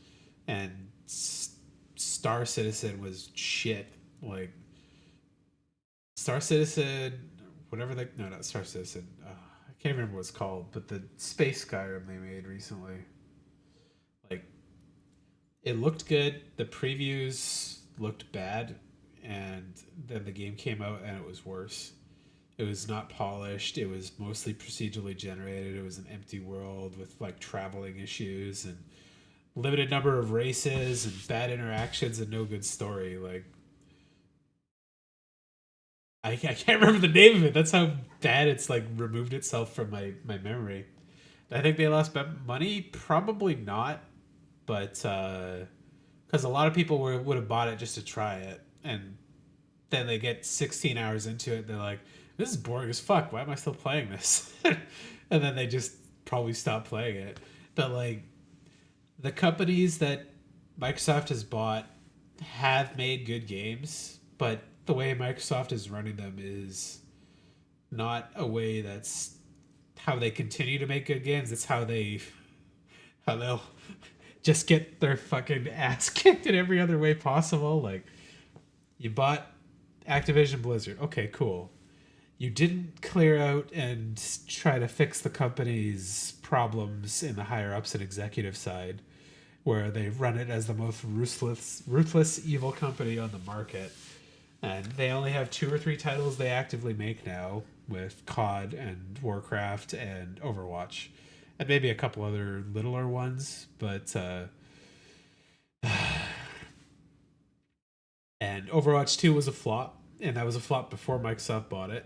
And Star Citizen was shit. Like, Star Citizen, whatever they. No, not Star Citizen. I can't remember what it's called, but the Space Skyrim they made recently. Like, it looked good. The previews looked bad, and then the game came out and it was worse. It was not polished. It was mostly procedurally generated. It was an empty world with like traveling issues and limited number of races and bad interactions and no good story. Like, I can't remember the name of it. That's how bad it's like removed itself from my memory. I think they lost money. Probably not, but because a lot of people would have bought it just to try it, and then they get 16 hours into it. They're like, "This is boring as fuck. Why am I still playing this?" And then they just probably stop playing it. But like the companies that Microsoft has bought have made good games, but the way Microsoft is running them is not a way that's how they continue to make good games. It's how they'll just get their fucking ass kicked in every other way possible. Like, you bought Activision Blizzard. Okay, cool. You didn't clear out and try to fix the company's problems in the higher ups and executive side, where they run it as the most ruthless evil company on the market. And they only have two or three titles they actively make now, with COD and Warcraft and Overwatch, and maybe a couple other littler ones. But and Overwatch 2 was a flop, and that was a flop before Microsoft bought it.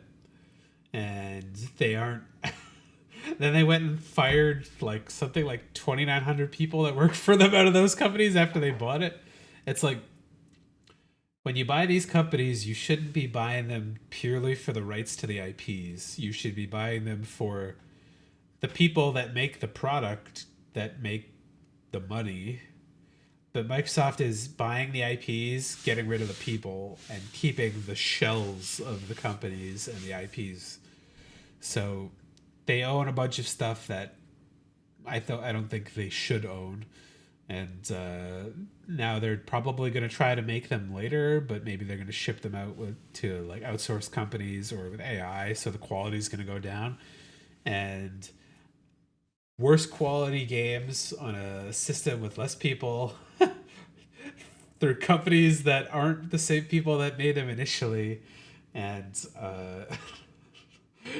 And they aren't. Then they went and fired like something like 2,900 people that worked for them out of those companies after they bought it. It's like, when you buy these companies, you shouldn't be buying them purely for the rights to the IPs. You should be buying them for the people that make the product, that make the money. But Microsoft is buying the IPs, getting rid of the people, and keeping the shells of the companies and the IPs. So they own a bunch of stuff that I don't think they should own. And now they're probably going to try to make them later, but maybe they're going to ship them out to like outsourced companies or with AI, so the quality is going to go down. And worse quality games on a system with less people through companies that aren't the same people that made them initially, and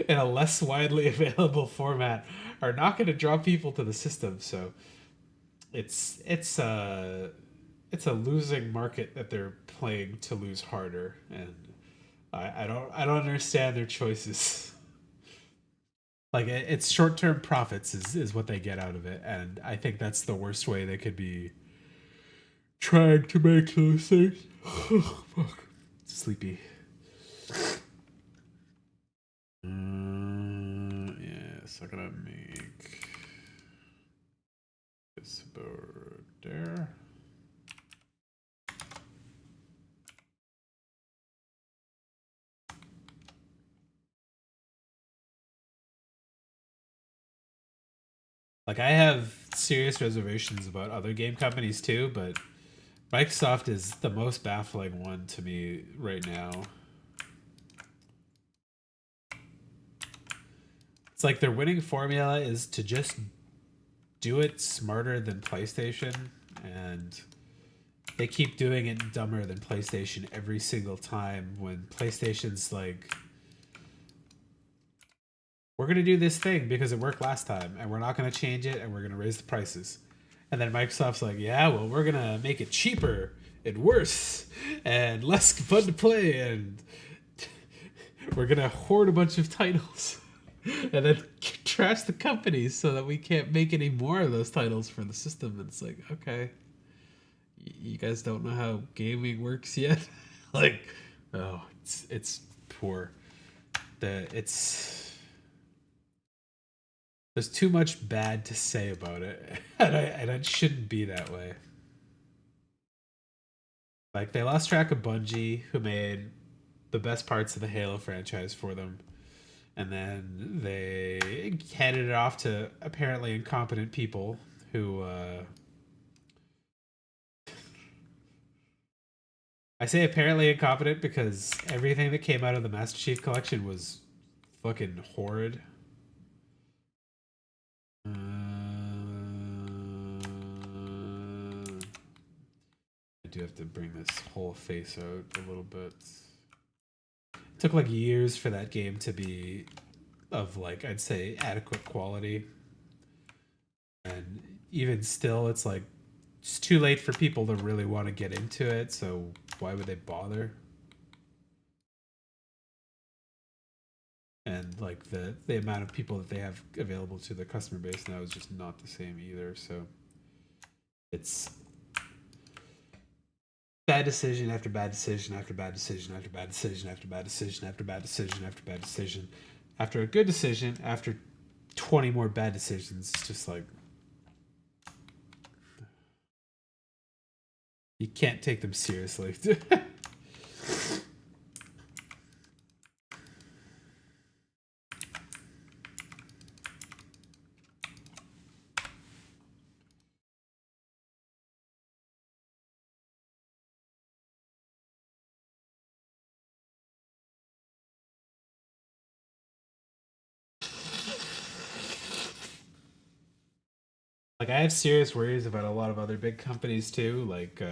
in a less widely available format, are not going to draw people to the system. So it's a losing market that they're playing to lose harder, and I don't understand their choices. Like, it's short term profits is what they get out of it, and I think that's the worst way they could be trying to make those things. Fuck. Sleepy. Yes, I'm gonna make this board there. Like, I have serious reservations about other game companies too, but Microsoft is the most baffling one to me right now. It's like their winning formula is to just do it smarter than PlayStation, and they keep doing it dumber than PlayStation every single time, when PlayStation's like we're gonna do this thing because it worked last time, and we're not gonna change it, and we're gonna raise the prices. And then Microsoft's like, yeah, well, we're gonna make it cheaper and worse and less fun to play, and we're gonna hoard a bunch of titles and then trash the companies so that we can't make any more of those titles for the system. And it's like, okay, you guys don't know how gaming works yet. Like, oh, it's poor. It's there's too much bad to say about it, and it shouldn't be that way. Like, they lost track of Bungie, who made the best parts of the Halo franchise for them, and then they handed it off to apparently incompetent people who I say apparently incompetent because everything that came out of the Master Chief Collection was fucking horrid. I do have to bring this whole face out a little bit. It took like years for that game to be of, like, I'd say adequate quality, and even still it's like it's too late for people to really want to get into it, so why would they bother? And like the amount of people that they have available to their customer base now is just not the same either, so it's bad decision after bad decision after bad decision after bad decision after bad decision after bad decision after bad decision after a good decision after 20 more bad decisions. It's just like, you can't take them seriously. Like, I have serious worries about a lot of other big companies too, like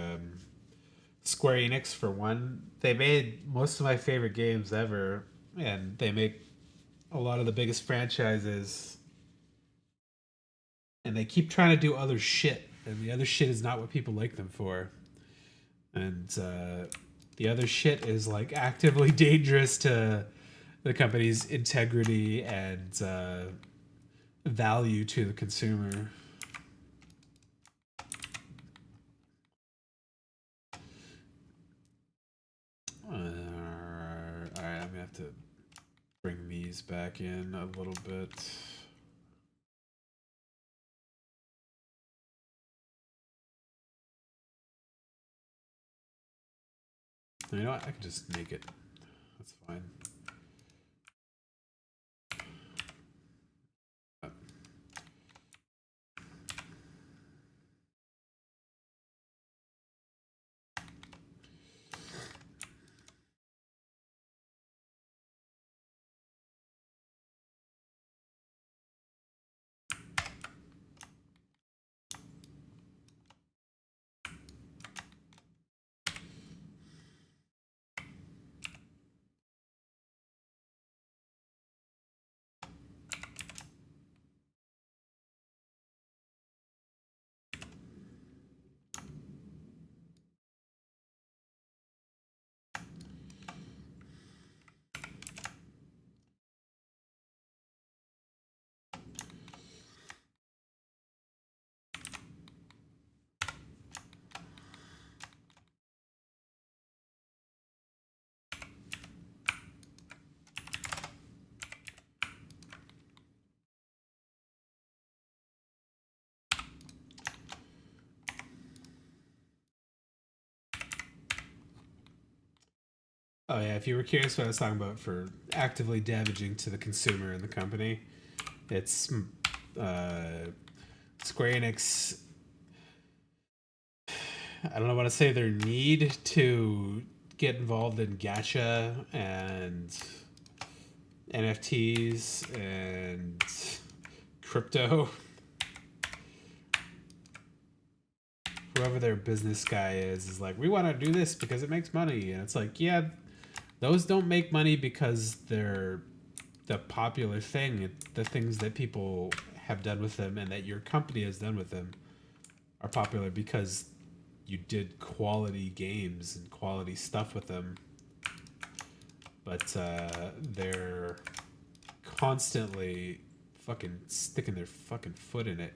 Square Enix for one. They made most of my favorite games ever, and they make a lot of the biggest franchises, and they keep trying to do other shit, and the other shit is not what people like them for. And the other shit is like actively dangerous to the company's integrity and value to the consumer. All right, I'm gonna have to bring these back in a little bit. You know what? I can just make it. That's fine. Oh yeah, if you were curious what I was talking about for actively damaging to the consumer and the company, it's Square Enix. I don't know what to say. Their need to get involved in gacha and NFTs and crypto. Whoever their business guy is like, we want to do this because it makes money, and it's like, yeah, those don't make money because they're the popular thing, the things that people have done with them and that your company has done with them are popular because you did quality games and quality stuff with them. But they're constantly fucking sticking their fucking foot in it.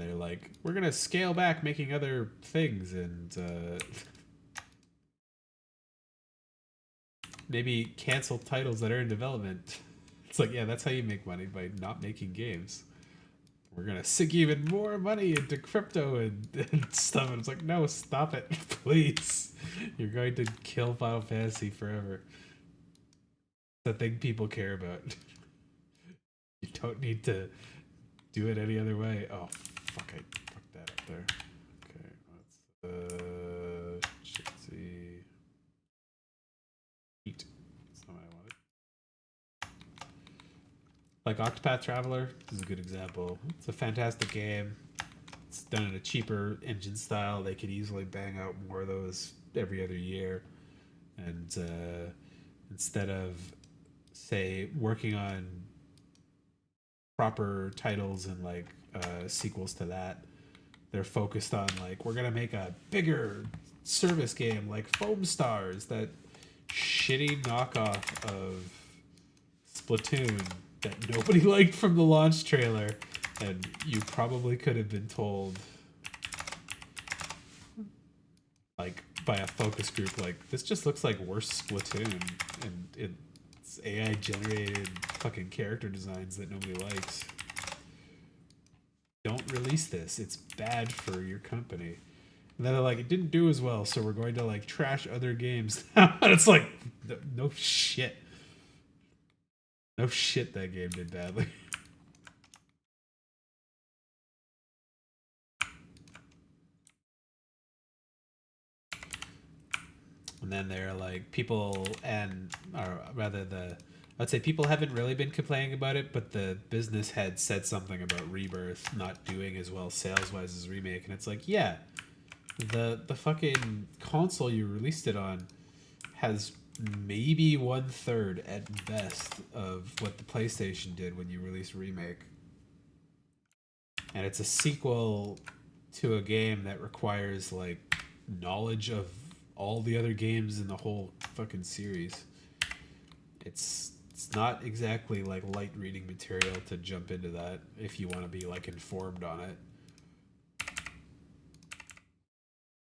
They're like, we're gonna scale back making other things and maybe cancel titles that are in development. It's like, yeah, that's how you make money, by not making games. We're gonna sink even more money into crypto and stuff. And it's like, no, stop it, please. You're going to kill Final Fantasy forever. The thing people care about. You don't need to do it any other way. Oh, fuck, I fucked that up there. Okay, let's, shit, see. Eat. That's not what I wanted. Like Octopath Traveler is a good example. It's a fantastic game. It's done in a cheaper engine style. They could easily bang out more of those every other year. And instead of, say, working on proper titles and like sequels to that, they're focused on like, we're gonna make a bigger service game like Foam Stars, that shitty knockoff of Splatoon that nobody liked from the launch trailer, and you probably could have been told like by a focus group, like, this just looks like worse Splatoon, and it's AI generated fucking character designs that nobody likes. Don't release this, it's bad for your company. And then they're like, it didn't do as well, so we're going to like trash other games. And it's like, no shit. No shit, that game did badly. And then they're like, people, and or rather I'd say people haven't really been complaining about it, but the business head said something about Rebirth not doing as well sales wise as Remake, and it's like, yeah, the fucking console you released it on has maybe 1/3 at best of what the PlayStation did when you released Remake. And it's a sequel to a game that requires like knowledge of all the other games in the whole fucking series. It's not exactly like light reading material to jump into that if you want to be like informed on it.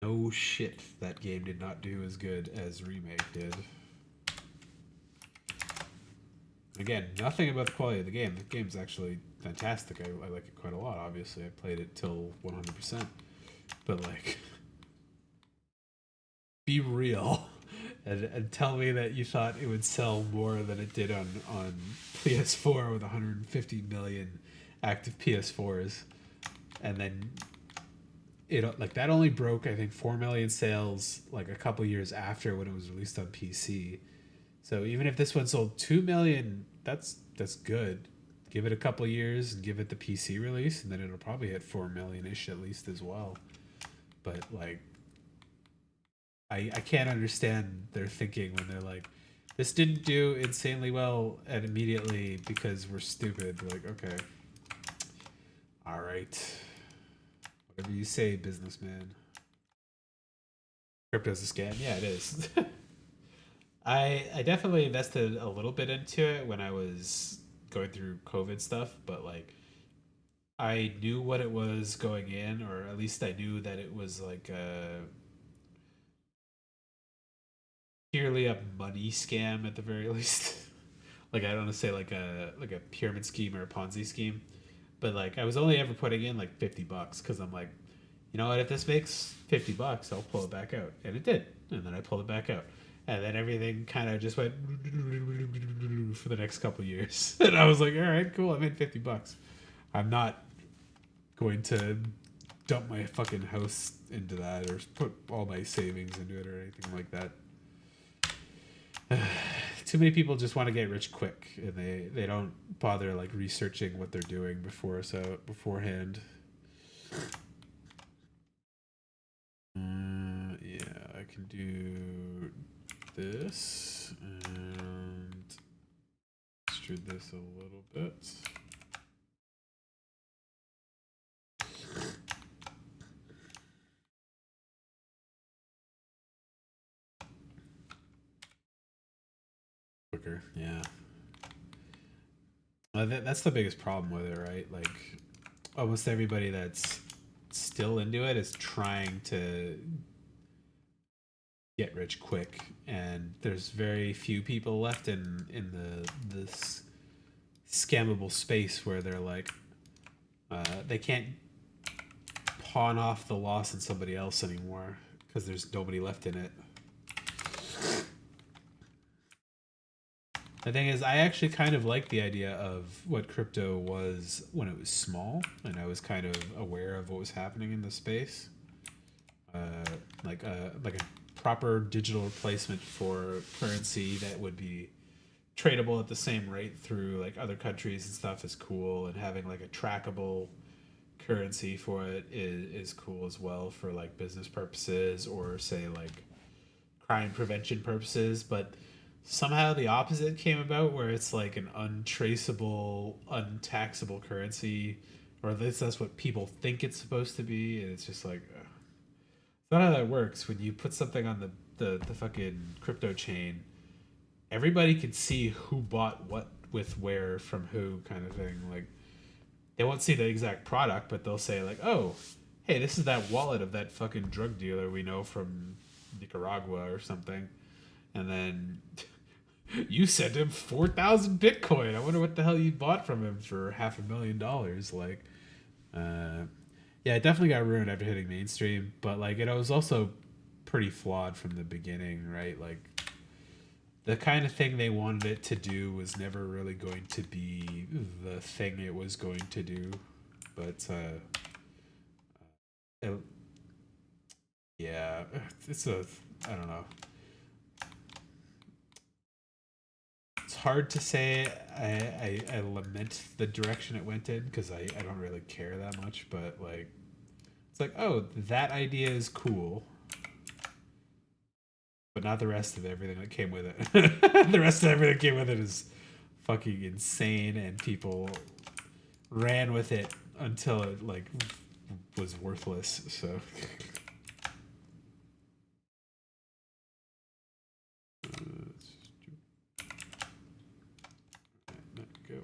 No shit, that game did not do as good as Remake did. Again, nothing about the quality of the game. The game's actually fantastic. I like it quite a lot, obviously. I played it till 100%. But, like, be real and tell me that you thought it would sell more than it did on PS4 with 150 million active PS4s. And then it, like, that only broke, I think, 4 million sales like a couple years after when it was released on PC. So even if this one sold 2 million, that's good. Give it a couple years and give it the PC release, and then it'll probably hit 4 million-ish at least as well. But like, I can't understand their thinking when they're like, this didn't do insanely well and immediately because we're stupid. Like, okay, all right, whatever you say, businessman. Crypto's a scam. Yeah, it is. I definitely invested a little bit into it when I was going through COVID stuff, but like, I knew what it was going in, or at least I knew that it was like a purely a money scam at the very least. Like, I don't want to say like a pyramid scheme or a Ponzi scheme, but like, I was only ever putting in like $50 because I'm like, you know what, if this makes $50, I'll pull it back out, and it did, and then I pulled it back out, and then everything kind of just went for the next couple years, and I was like, all right, cool, I made $50. I'm not going to dump my fucking house into that or put all my savings into it or anything like that. Too many people just want to get rich quick, and they don't bother like researching what they're doing beforehand. Yeah, I can can do this and extrude this a little bit. Quicker, yeah. That's the biggest problem with it, right? Like, almost everybody that's still into it is trying to get rich quick, and there's very few people left in this scammable space where they're like, they can't pawn off the loss on somebody else anymore because there's nobody left in it. The thing is, I actually kind of like the idea of what crypto was when it was small, and I was kind of aware of what was happening in the space. Like a proper digital replacement for currency that would be tradable at the same rate through like other countries and stuff is cool, and having like a trackable currency for it is cool as well for like business purposes or say like crime prevention purposes. But somehow the opposite came about where it's like an untraceable, untaxable currency, or at least that's what people think it's supposed to be, and it's just like it's not how that works. When you put something on the fucking crypto chain, everybody can see who bought what with where from who, kind of thing. Like, they won't see the exact product, but they'll say like, oh, hey, this is that wallet of that fucking drug dealer we know from Nicaragua or something, and then you sent him 4,000 Bitcoin. I wonder what the hell you bought from him for $500,000. Like, yeah, it definitely got ruined after hitting mainstream, but like it was also pretty flawed from the beginning, right? Like, the kind of thing they wanted it to do was never really going to be the thing it was going to do. But it, yeah, it's a, I don't know. It's hard to say. I lament the direction it went in because I don't really care that much. But like, it's like, oh, that idea is cool, but not the rest of everything that came with it. The rest of everything that came with it is fucking insane, and people ran with it until it like was worthless. So go.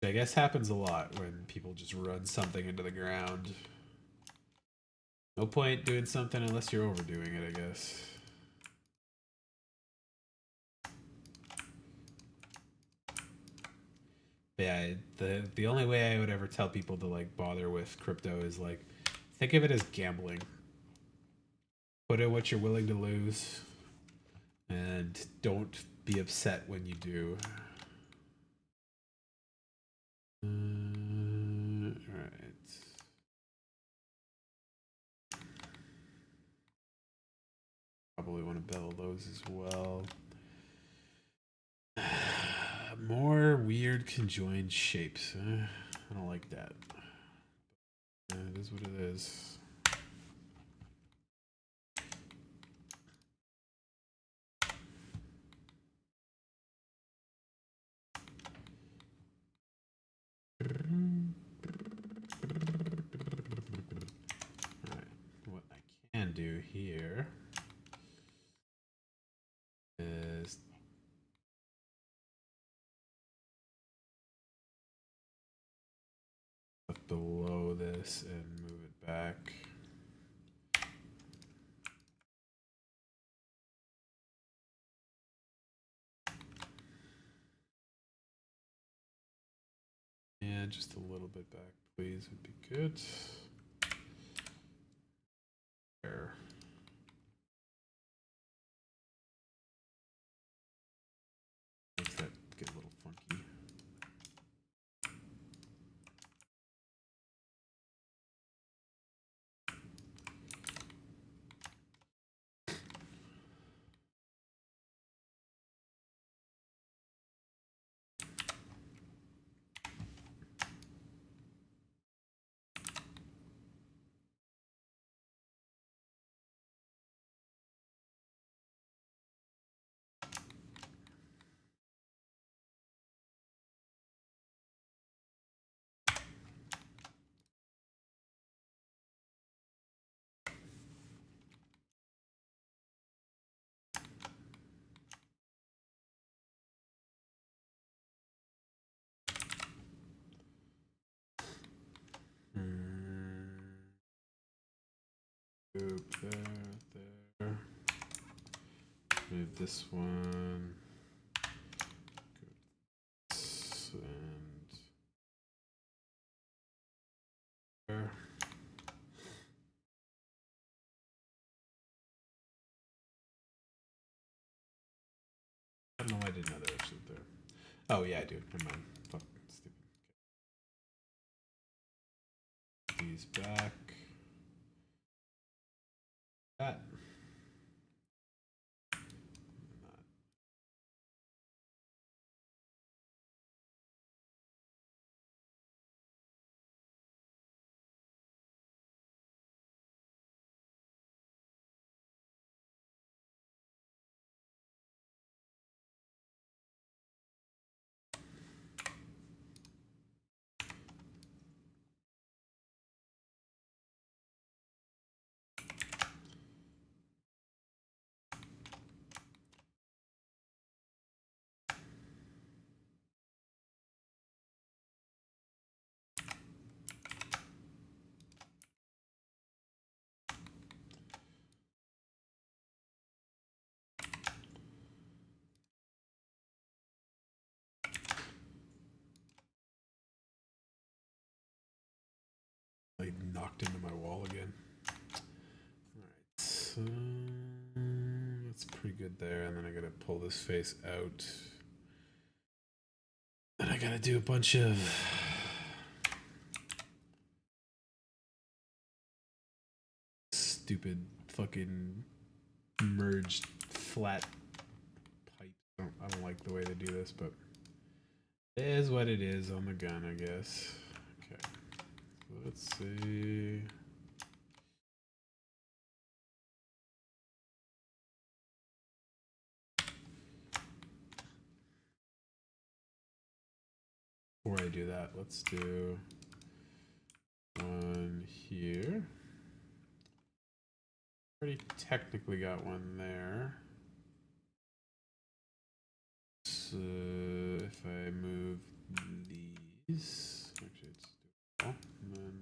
I guess happens a lot when people just run something into the ground. No point doing something unless you're overdoing it, I guess. But yeah, the only way I would ever tell people to like bother with crypto is like, think of it as gambling. Put in what you're willing to lose, and don't be upset when you do. All right. Probably want to build those as well. More weird conjoined shapes. I don't like that. It is what it is. Alright, what I can do here is below this and move it back. And just a little bit back, please, would be good. There. Makes that get a little funky. Boop, there. Move this one. And there. I don't know why I didn't know there was shit there. Oh yeah, I do. Never mind. Fuck, stupid. Okay. These back. That. I knocked into my wall again. Alright, so that's pretty good there. And then I gotta pull this face out. And I gotta do a bunch of stupid fucking merged flat pipes. I don't like the way they do this, but it is what it is on the gun, I guess. Okay. Let's see. Before I do that, let's do one here. Already technically got one there. So if I move these, actually it's and then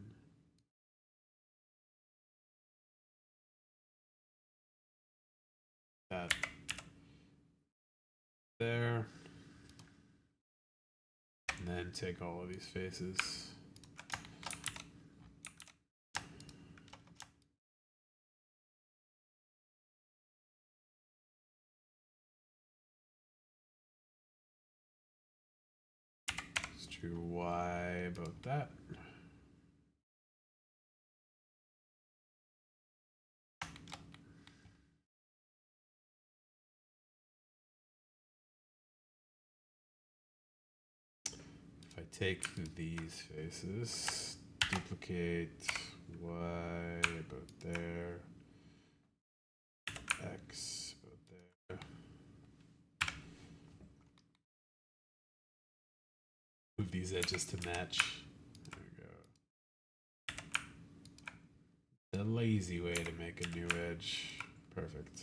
that there, and then take all of these faces. Let's do Y about that. If I take these faces, duplicate Y about there, X about there. Move these edges to match. There we go. The lazy way to make a new edge. Perfect.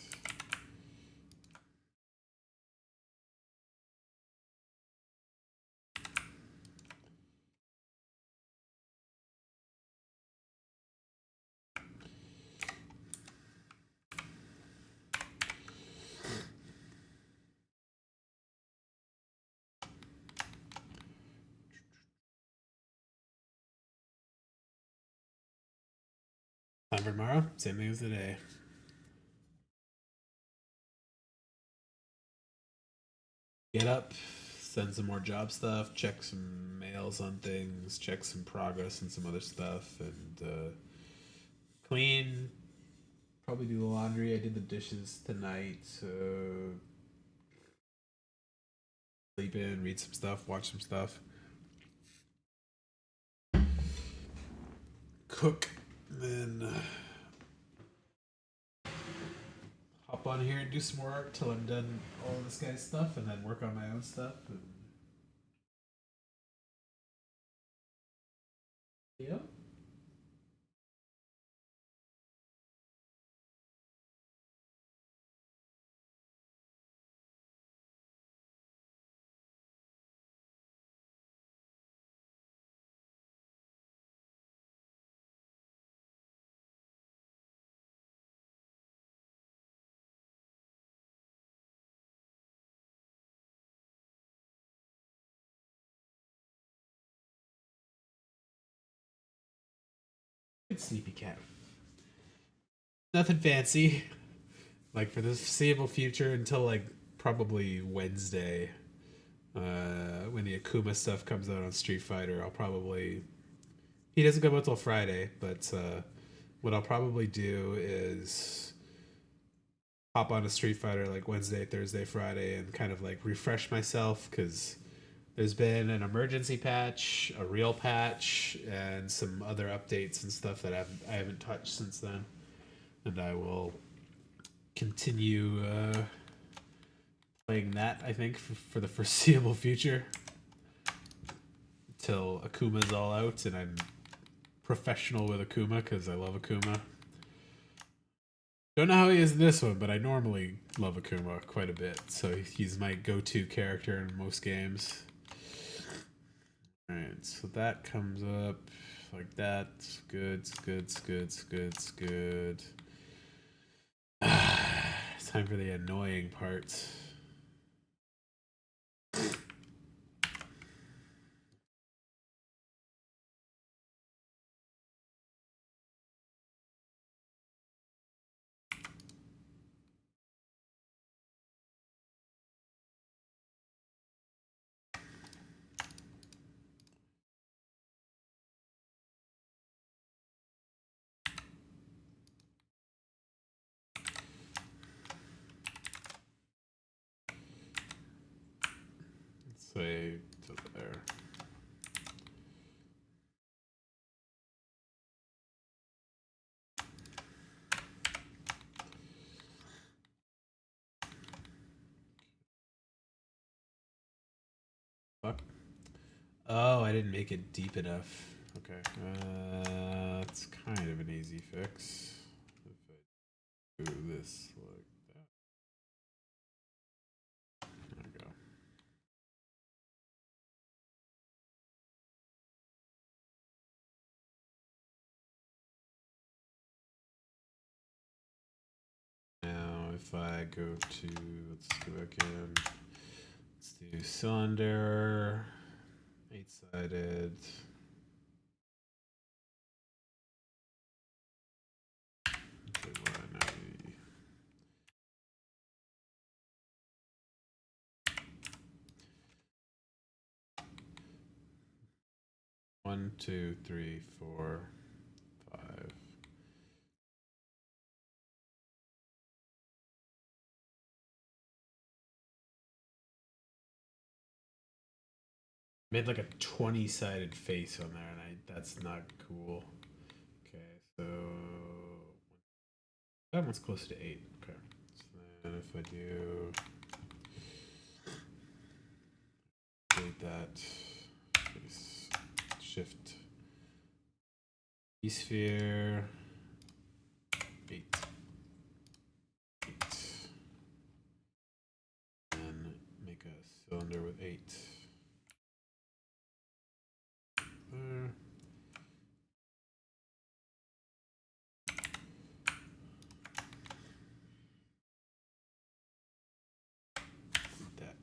Time for tomorrow, same thing as today. Get up, send some more job stuff, check some mails on things, check some progress and some other stuff, and clean. Probably do the laundry. I did the dishes tonight, so sleep in, read some stuff, watch some stuff, cook, then hop on here and do some more art till I'm done all this guy's stuff, and then work on my own stuff. And yeah. Good sleepy cat. Nothing fancy. Like for the foreseeable future until like probably Wednesday, when the Akuma stuff comes out on Street Fighter, I'll probably. He doesn't come out till Friday, but what I'll probably do is hop on a Street Fighter like Wednesday, Thursday, Friday, and kind of like refresh myself because there's been an emergency patch, a real patch, and some other updates and stuff that I haven't touched since then, and I will continue playing that. I think for the foreseeable future until Akuma's all out, and I'm professional with Akuma because I love Akuma. Don't know how he is in this one, but I normally love Akuma quite a bit, so he's my go-to character in most games. Alright, so that comes up like that. It's good, it's good, it's good, it's good, it's good. Time for the annoying part. Let's say to there. Fuck. Oh, I didn't make it deep enough. Okay. It's kind of an easy fix. If I do this like that. There we go. Now, if I go to, let's go back in. Let's do cylinder, 8-sided. One, two, three, 4, 5. Made like a 20-sided face on there, and that's not cool. Okay, so that one's close to 8. Okay, so then if I do delete that, face, shift, sphere, 8, 8, and make a cylinder with 8. There. That.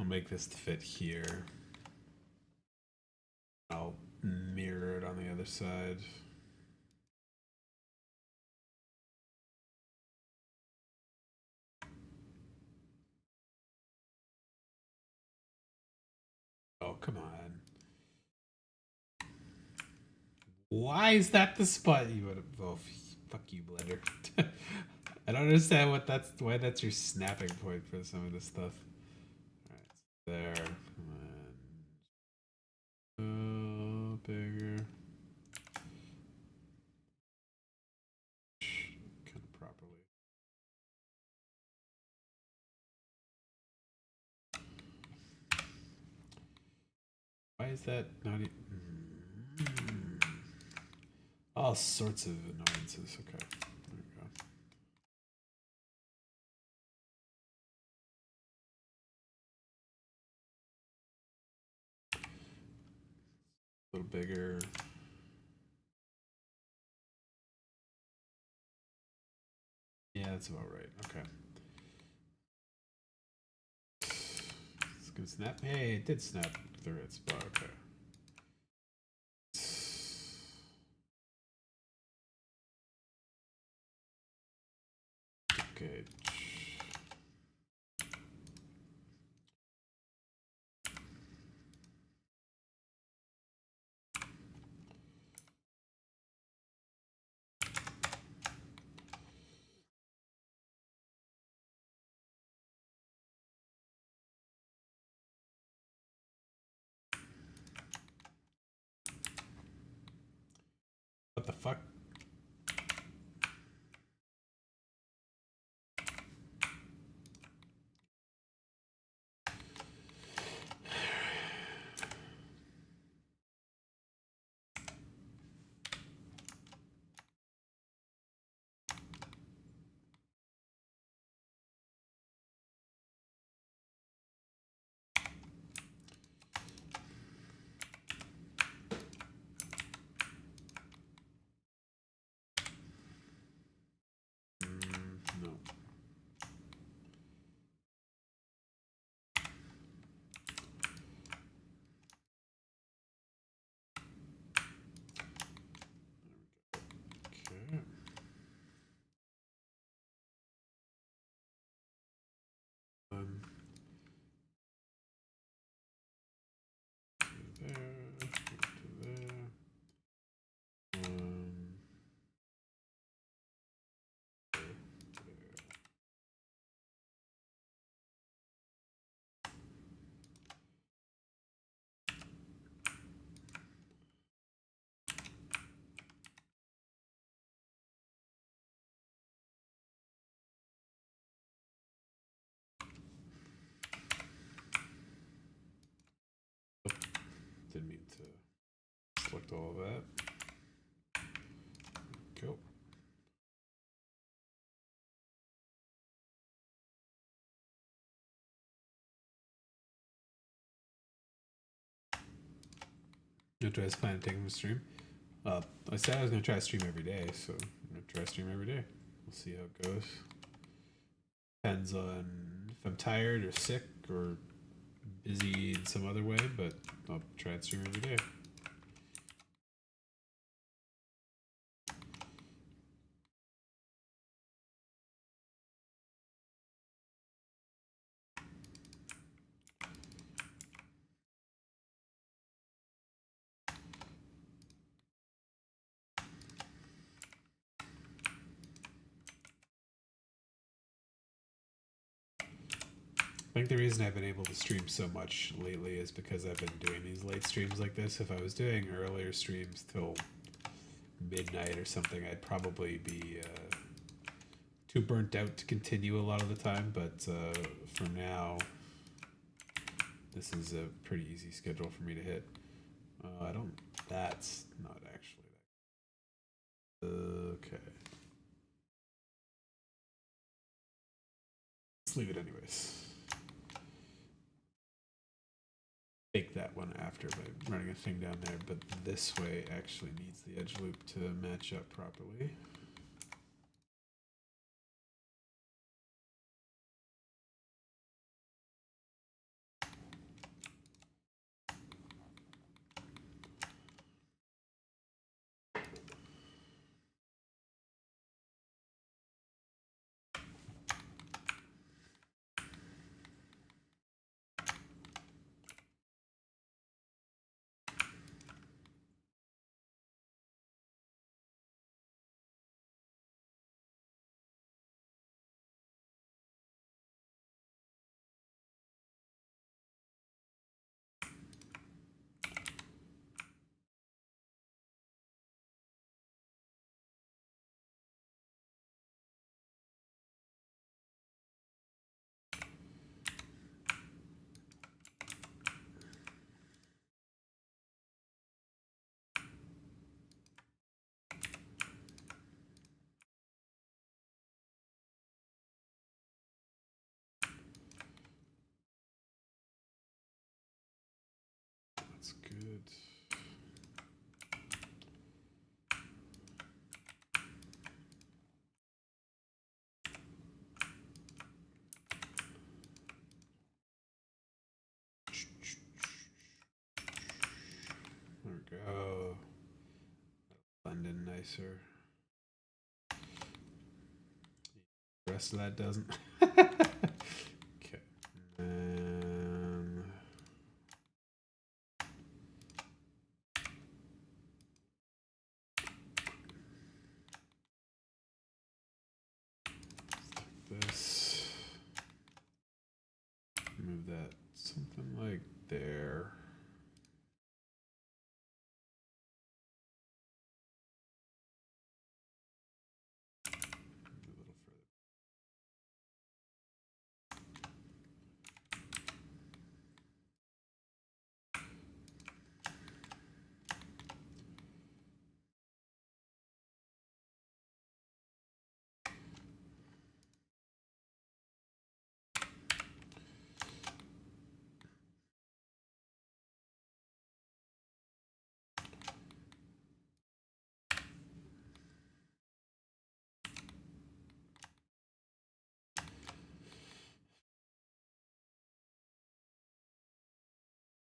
I'll make this fit here. I'll mirror it on the other side. Oh, come on. Why is that the spot you would have... Oh, fuck you, Blender. I don't understand why that's your snapping point for some of this stuff. Alright, there. Come on. Bigger. Kind of properly. Why is that not even... All sorts of annoyances. Okay, there we go. A little bigger. Yeah, that's about right. Okay. It's gonna snap. Hey, it did snap through its spot. Okay. Okay. What the fuck? No. Okay. There. To there. Didn't mean to select all of that. Cool. No try to plan taking a stream. I said I was gonna try to stream every day, so I'm gonna try to stream every day. We'll see how it goes. Depends on if I'm tired or sick or busy in some other way, but I'll try and stream every day. I think the reason I've been able to stream so much lately is because I've been doing these late streams like this. If I was doing earlier streams till midnight or something, I'd probably be too burnt out to continue a lot of the time. But for now, this is a pretty easy schedule for me to hit. I don't. That's not actually that. Okay. Let's leave it anyways. Take that one after by running a thing down there, but this way actually needs the edge loop to match up properly. sir. The rest of that doesn't. Okay. And this. Move that something like there. A little further.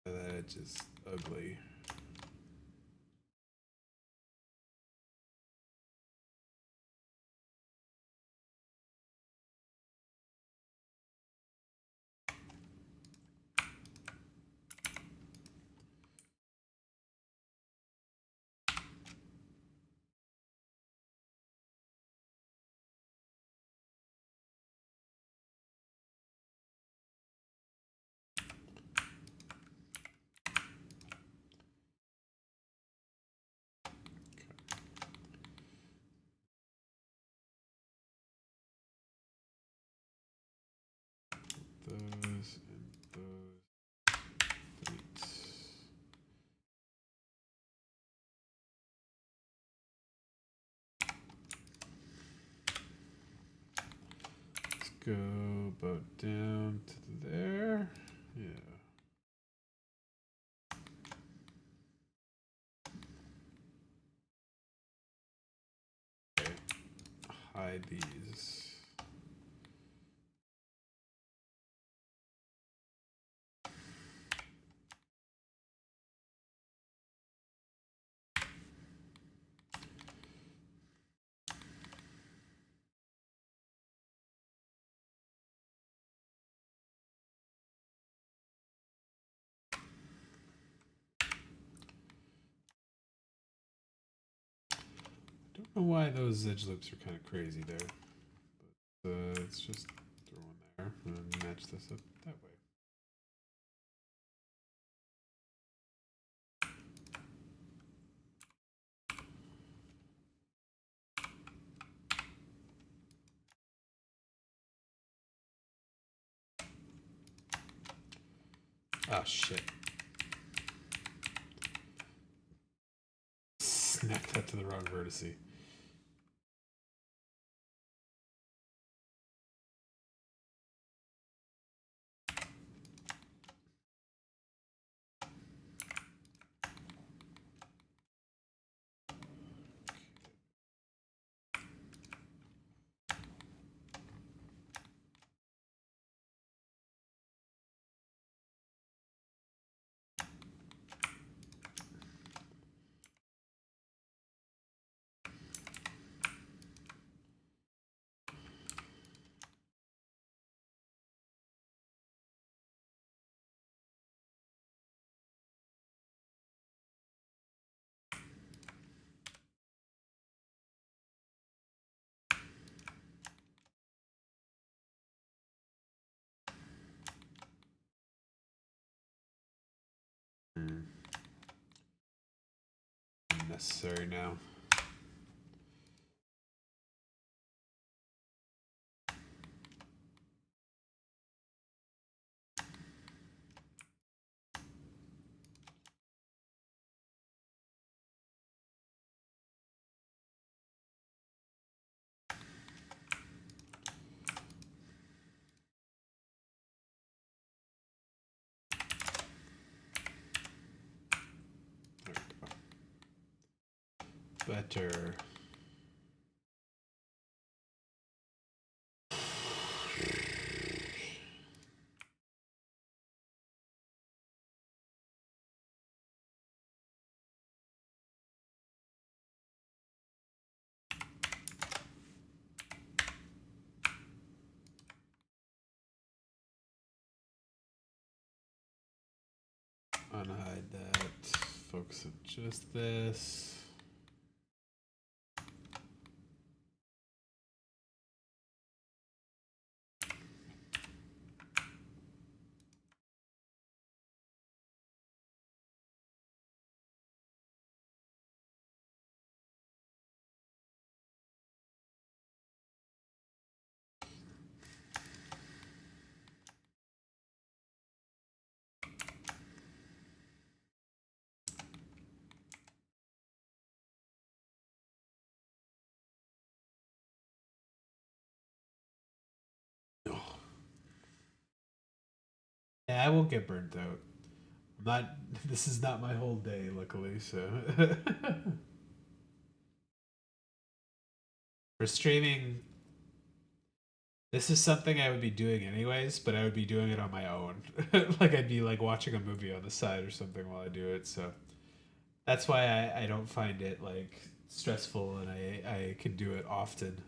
That edge is ugly. Those and those. Delete. Let's go about down to there. Yeah. Okay. Hide these. Don't know why those edge loops are kind of crazy there, but let's just throw one there and match this up that way. Oh shit. Snap that to the wrong vertice. Necessary now. There we go. Better. unhide that. Focus on just this. Yeah, I won't get burnt out. I'm not. This is not my whole day, luckily. So for streaming, this is something I would be doing anyways, but I would be doing it on my own. Like I'd be like watching a movie on the side or something while I do it. So that's why I don't find it like stressful, and I can do it often.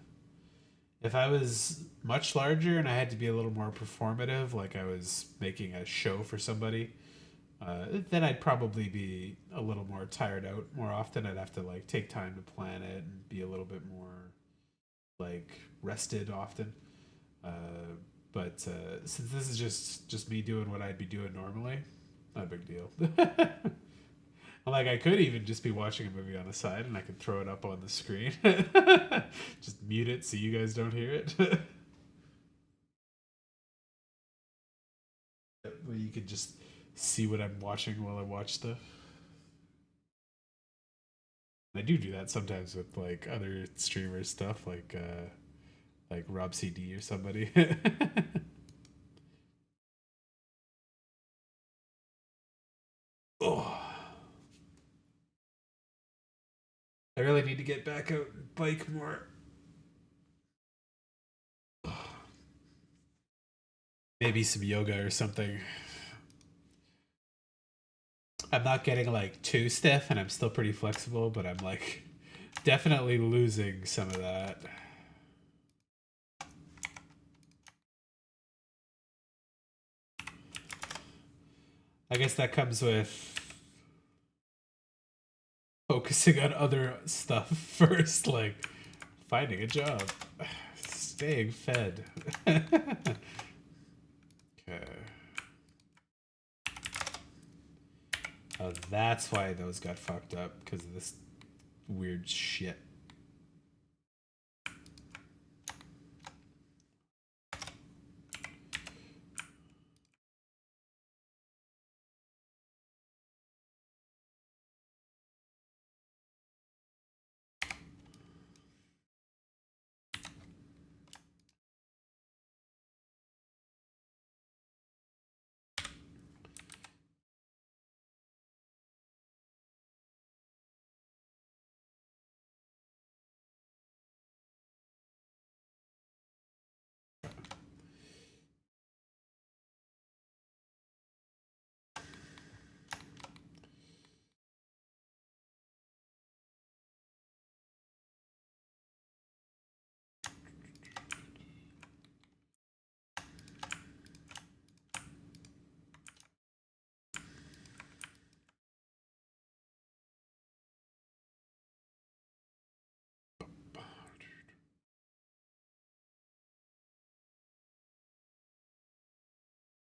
If I was much larger and I had to be a little more performative, like I was making a show for somebody, then I'd probably be a little more tired out more often. I'd have to like take time to plan it and be a little bit more like rested often. But since this is just me doing what I'd be doing normally, not a big deal. Like I could even just be watching a movie on the side and I could throw it up on the screen. Just mute it so you guys don't hear it. Well, you could just see what I'm watching while I watch stuff. I do that sometimes with like other streamers stuff, like Rob CD or somebody. Oh, I really need to get back out and bike more. Maybe some yoga or something. I'm not getting like too stiff and I'm still pretty flexible, but I'm like definitely losing some of that. I guess that comes with focusing on other stuff first, like finding a job, staying fed. Okay. Oh, that's why those got fucked up, because of this weird shit.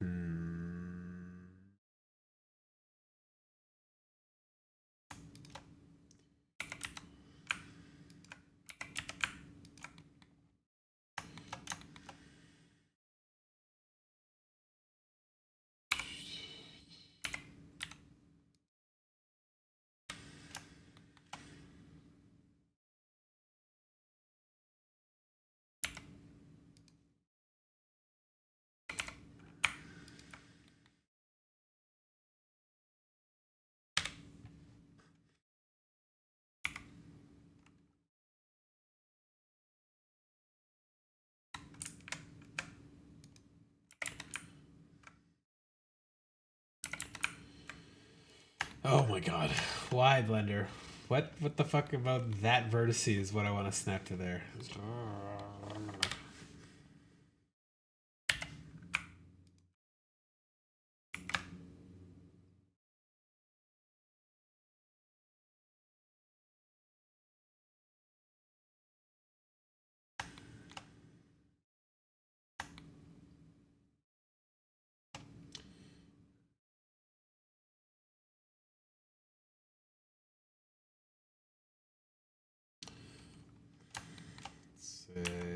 Hmm. Oh my god. Why, Blender? What the fuck about that vertice is what I want to snap to there.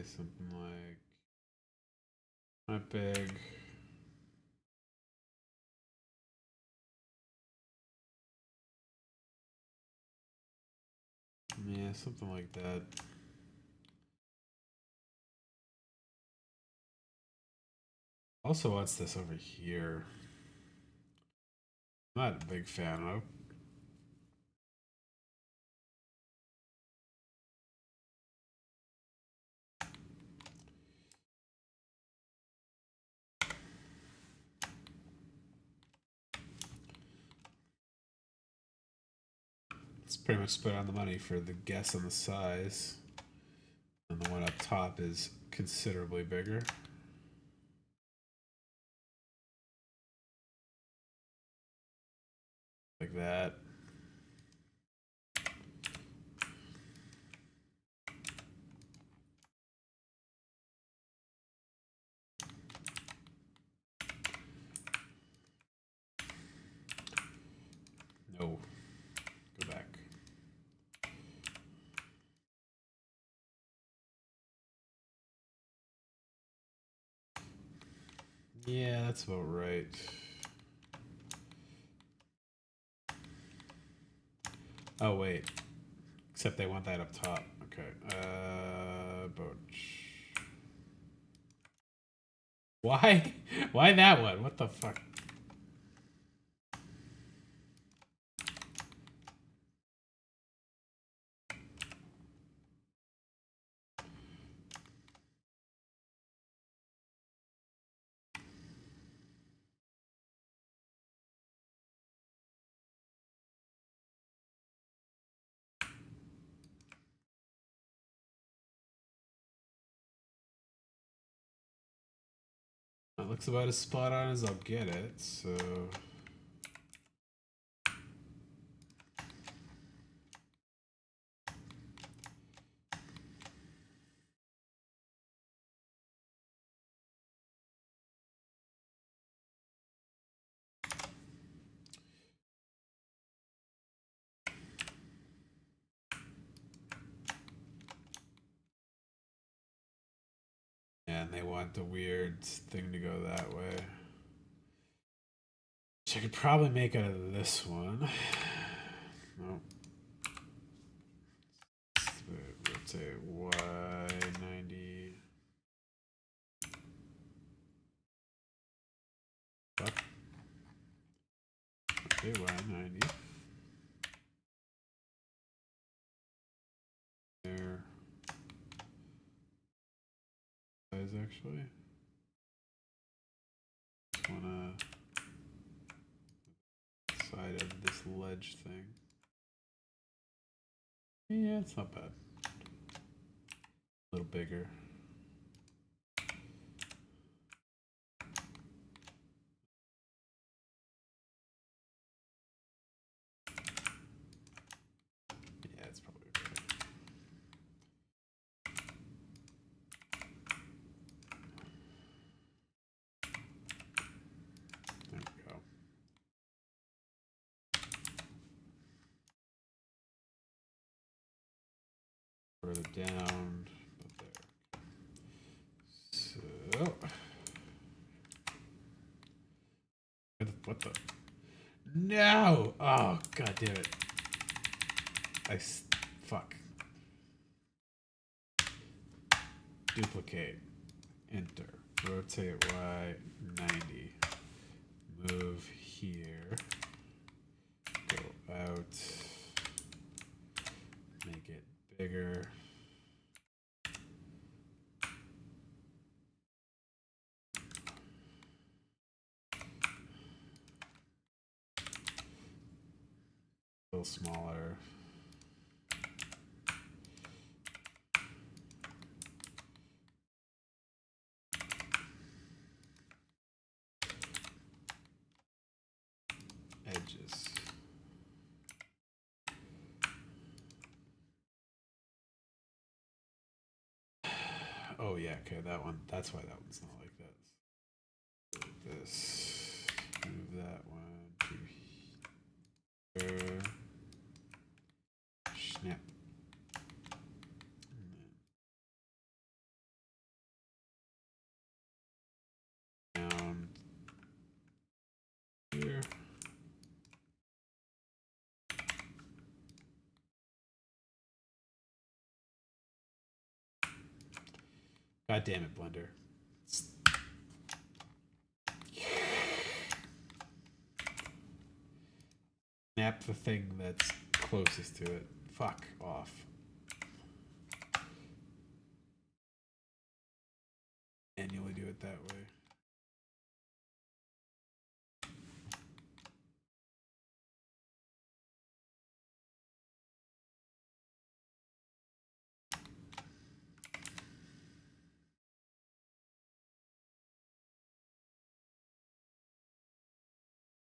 something like not big. Yeah, something like that. Also, what's this over here? Not a big fan of. It's pretty much split on the money for the guess on the size. And the one up top is considerably bigger. Like that. No. Go back. Yeah, that's about right. Oh, wait. Except they want that up top. Okay. About... Why? Why that one? What the fuck? It looks about as spot on as I'll get it, so... And they want the weird thing to go that way. Which I could probably make out of this one. Nope. Rotate Y90. Fuck. Okay, Y90. There. Size actually. Just wanna side of this ledge thing. Yeah, it's not bad. A little bigger. Yeah, it's probably okay. There we go. Further down, but there. So, what the? No! Oh, god damn it! Fuck. Duplicate. Enter. Rotate Y90. Move here. Go out. Make it bigger. A little smaller. Edges. Oh yeah, okay, that one. That's why that one's not like this. This. Move that one to here. Snap. God damn it, Blender. Snap the thing that's closest to it. Fuck off. Manually do it that way.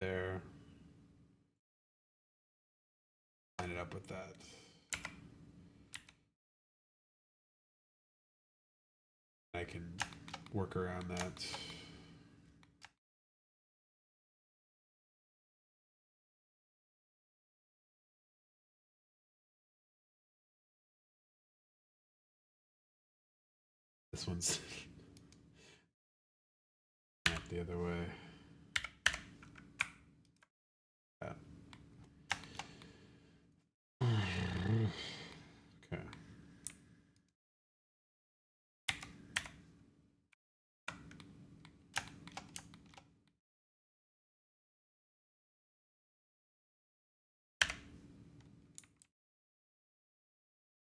There. Line it up with that. I can work around that. This one's the other way. Yeah. Okay.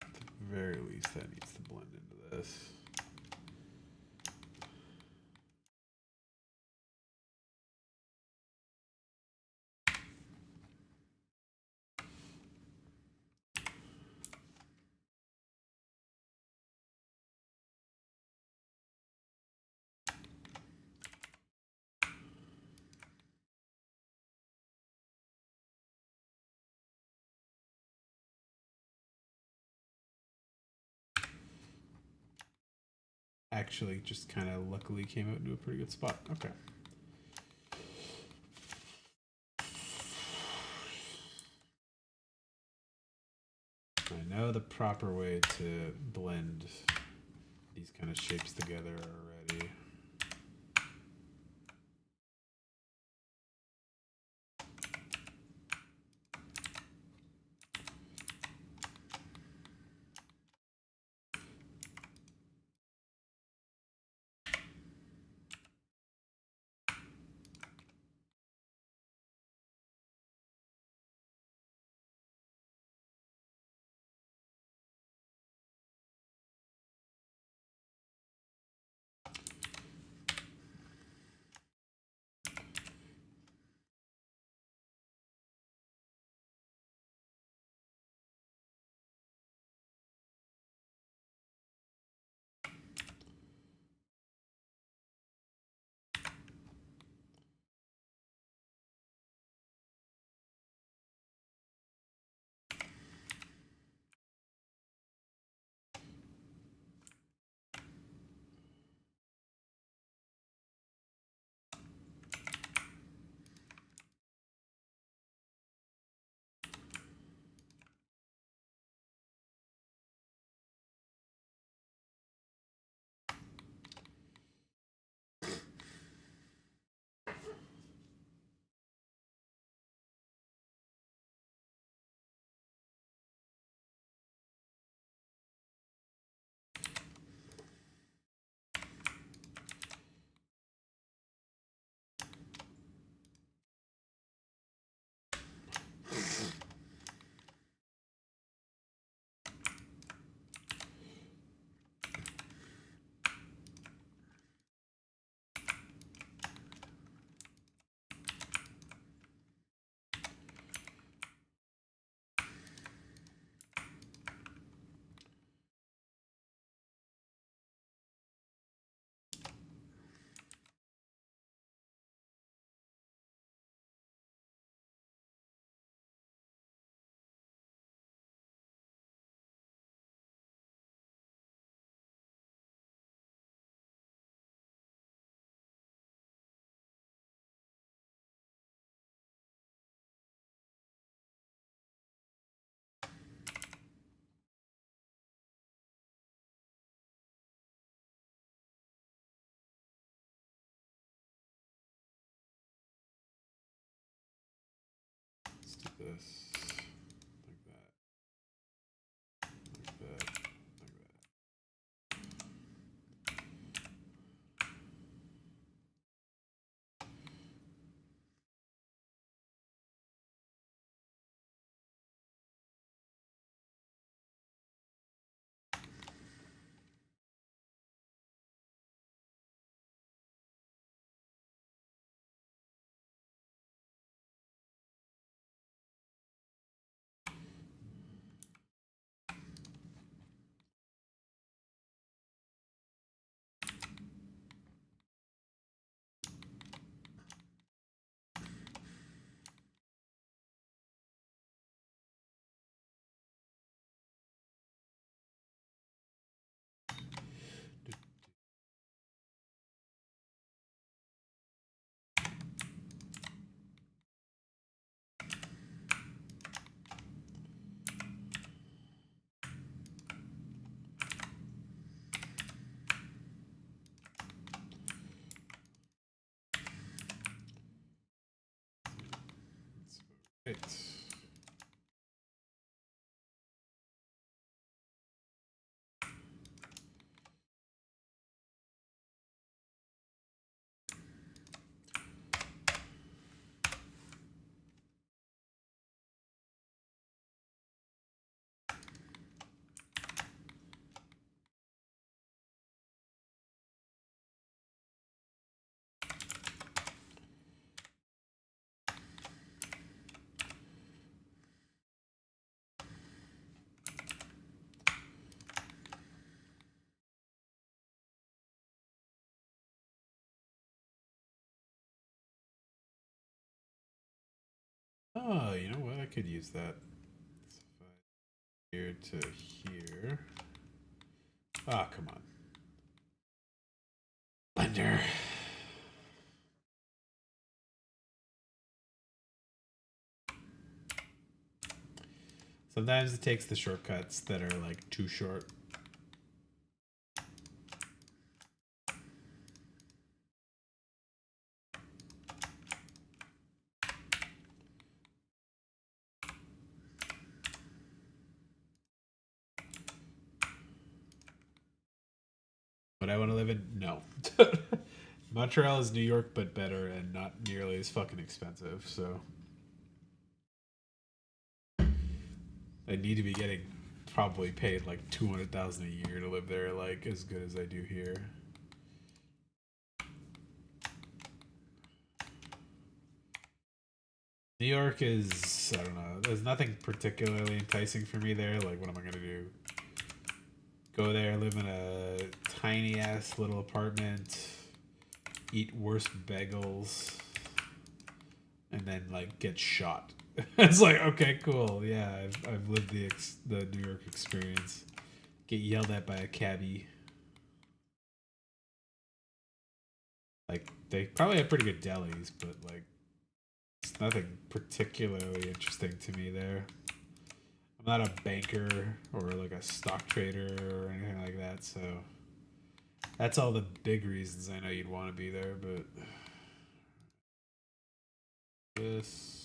At the very least, that needs to blend into this. Actually, just kind of luckily came out into a pretty good spot. Okay. I know the proper way to blend these kind of shapes together already. Let's do this like that, like that, like that. Right. Oh, you know what? I could use that. Here to here. Ah, oh, come on. Blender. Sometimes it takes the shortcuts that are like too short. But I want to live in? No. Montreal is New York, but better and not nearly as fucking expensive, so. I need to be getting probably paid like 200,000 a year to live there, like as good as I do here. New York is, I don't know, there's nothing particularly enticing for me there. Like, what am I gonna do? Go there, live in a tiny ass little apartment, eat worse bagels, and then like get shot. It's like, okay, cool, yeah, I've lived the New York experience. Get yelled at by a cabbie. Like, they probably have pretty good delis, but like, it's nothing particularly interesting to me there. I'm not a banker or like a stock trader or anything like that, so that's all the big reasons I know you'd want to be there, but this.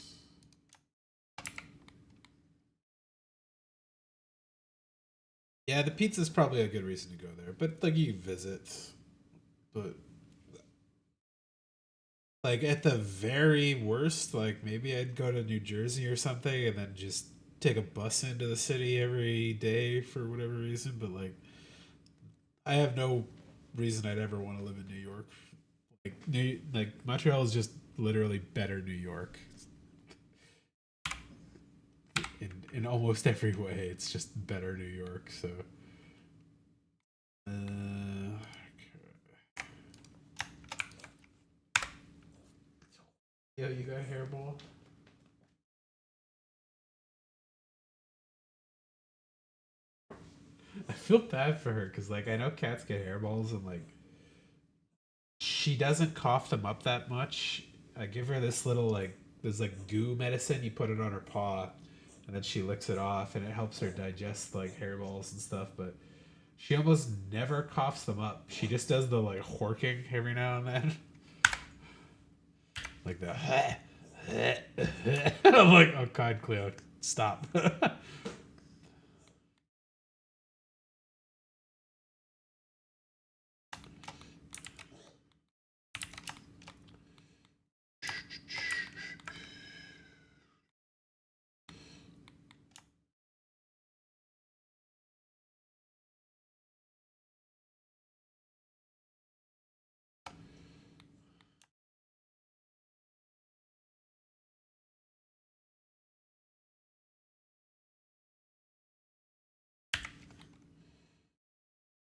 Yeah, the pizza's probably a good reason to go there, but like you visit, but like at the very worst, like maybe I'd go to New Jersey or something and then just take a bus into the city every day for whatever reason, but like I have no reason I'd ever want to live in New York. Like Montreal is just literally better New York in almost every way. It's just better New York. So, yo, you got a hairball? I feel bad for her because like I know cats get hairballs and like she doesn't cough them up that much. I give her this little like there's like goo medicine. You put it on her paw, and then she licks it off, and it helps her digest like hairballs and stuff. But she almost never coughs them up. She just does the like horking every now and then, like the. I'm like, oh God, Cleo, stop.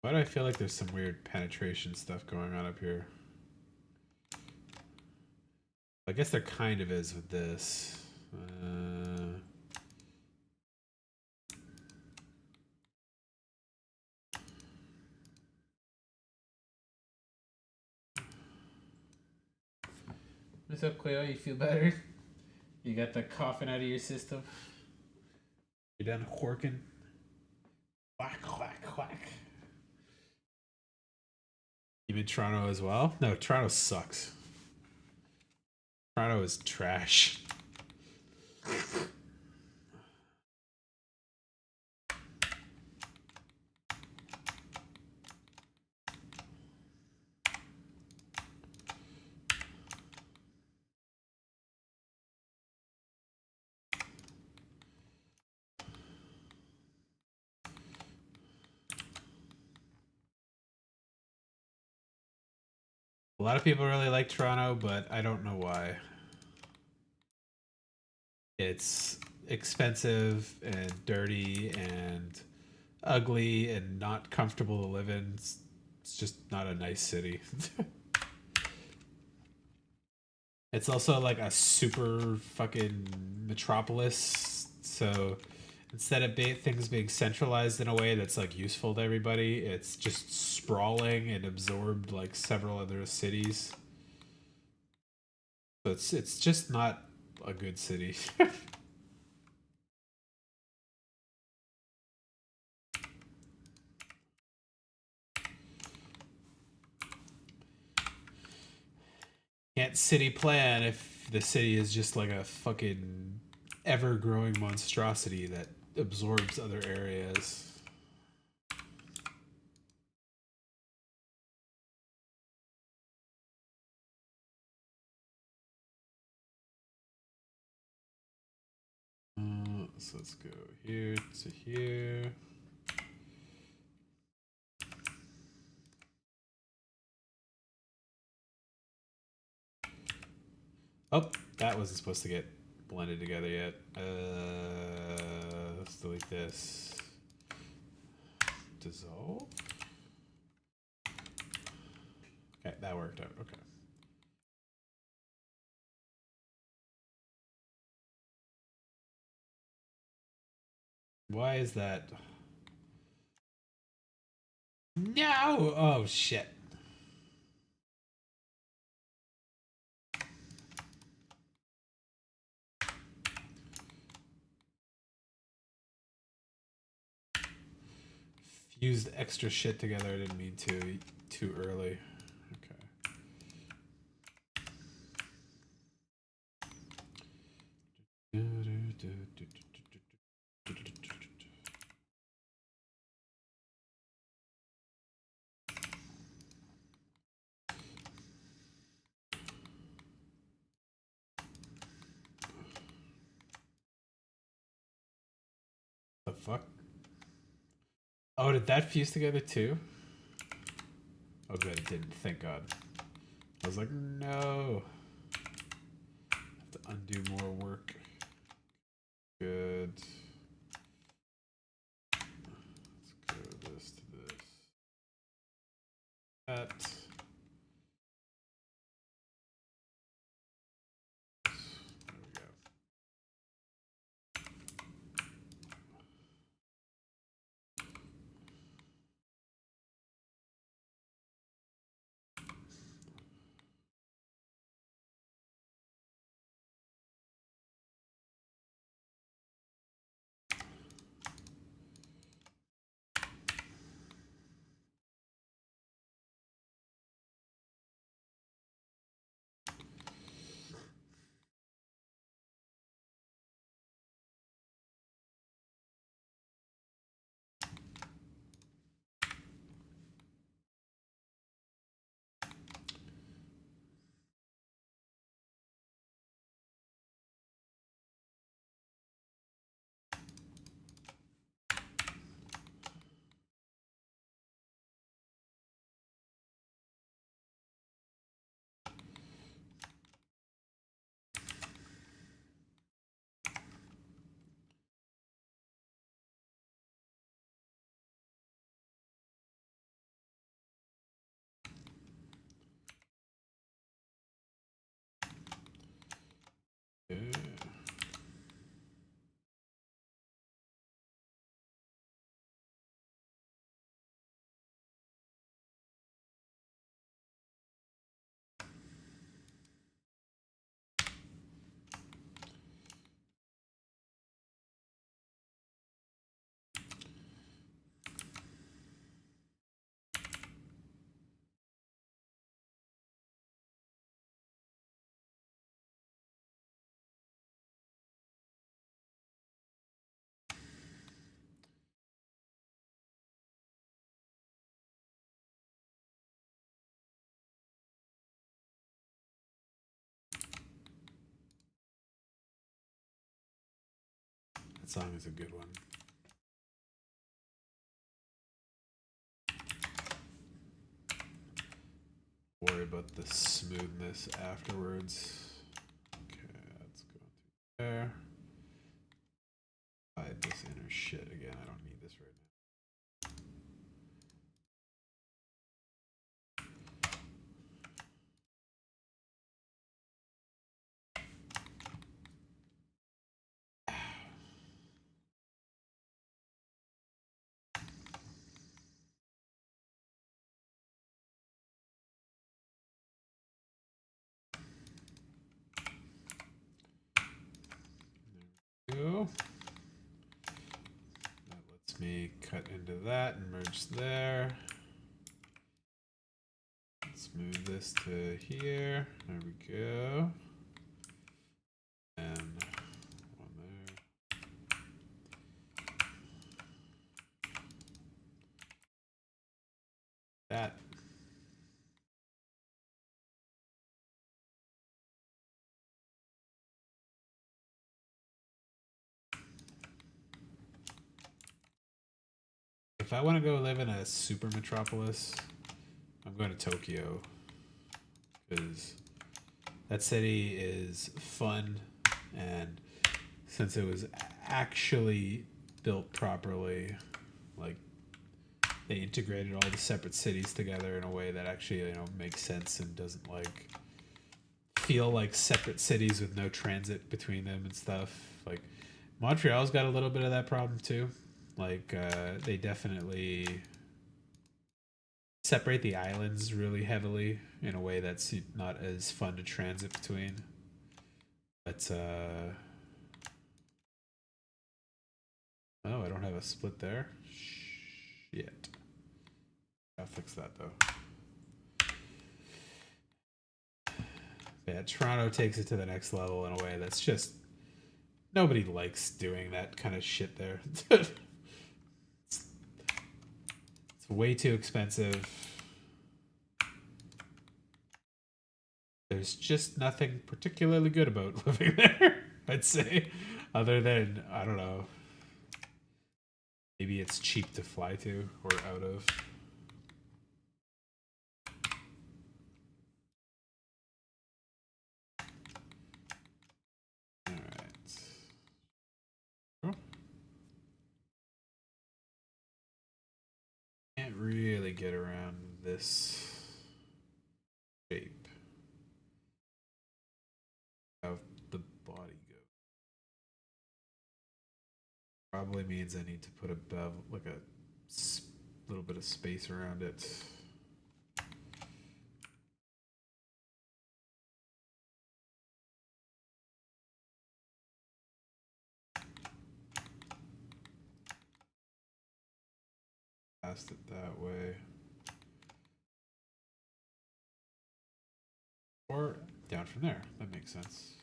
Why do I feel like there's some weird penetration stuff going on up here? I guess there kind of is with this. What's up, Cleo? You feel better? You got the coughing out of your system? You done horking? Whack, whack, whack. You mean Toronto as well? No, Toronto sucks. Toronto is trash. A lot of people really like Toronto, but I don't know why. It's expensive and dirty and ugly and not comfortable to live in. It's just not a nice city. It's also like a super fucking metropolis. So instead of things being centralized in a way that's like useful to everybody, it's just sprawling and absorbed like several other cities. So it's just not a good city. Can't city plan if the city is just like a fucking ever growing monstrosity that absorbs other areas. So let's go here to here. Oh, that wasn't supposed to get blended together yet. Let's delete this. Dissolve. Okay, that worked out. Okay. Why is that? No! Oh, shit. Fused extra shit together. I didn't mean to. Too early. Okay. The fuck? Oh, did that fuse together too? Oh, good, it didn't. Thank God. I was like, no. I have to undo more work. Good. Let's go this to this. That. song is a good one. Worry about the smoothness afterwards. Okay, let's go there. Hide this inner shit again. I don't need this right now. Go. That lets me cut into that and merge there. Let's move this to here. There we go. And one there. That. If I want to go live in a super metropolis, I'm going to Tokyo, because that city is fun, and since it was actually built properly, like they integrated all the separate cities together in a way that actually, you know, makes sense and doesn't like feel like separate cities with no transit between them and stuff. Like Montreal's got a little bit of that problem too. Like they definitely separate the islands really heavily in a way that's not as fun to transit between. But oh, I don't have a split there. Shit. I'll fix that though. Yeah, Toronto takes it to the next level in a way that's just nobody likes doing that kind of shit there. It's way too expensive. There's just nothing particularly good about living there, I'd say, other than, I don't know, maybe it's cheap to fly to or out of. All right. Oh. Can't really get around this shape. How the body goes. Probably means I need to put a bevel, like a little bit of space around it. Cast it that way. Or down from there. That makes sense.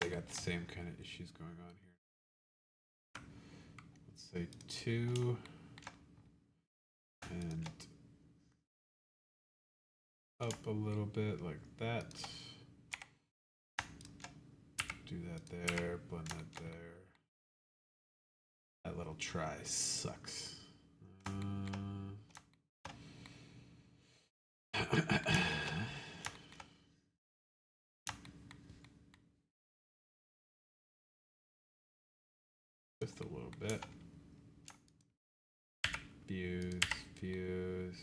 They got the same kind of issues going on here. Let's say 2 and up a little bit like that. Do that there, blend that there. That little try sucks. Just a little bit. Fuse, fuse,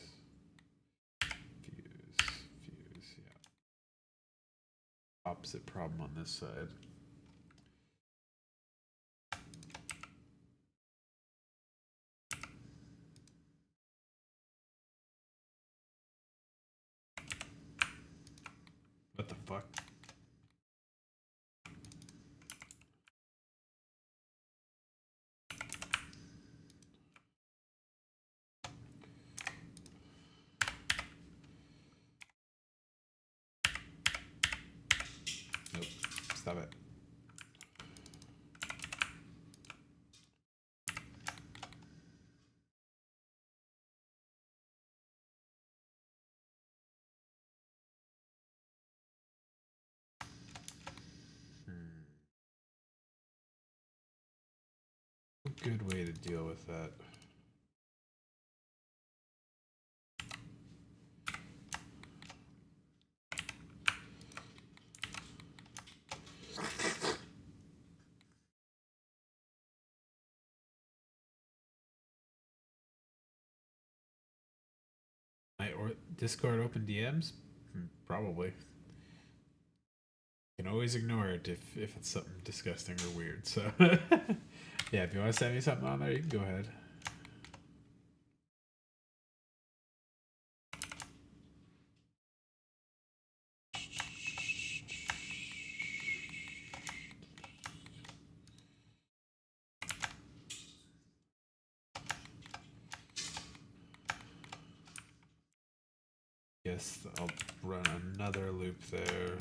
fuse, fuse, yeah. Opposite problem on this side. What the fuck? Nope. Stop it. Good way to deal with that. Or Discord open DMs? Probably. You can always ignore it if it's something disgusting or weird. So, yeah, if you want to send me something on there, you can go ahead. Yes, I'll run another loop there.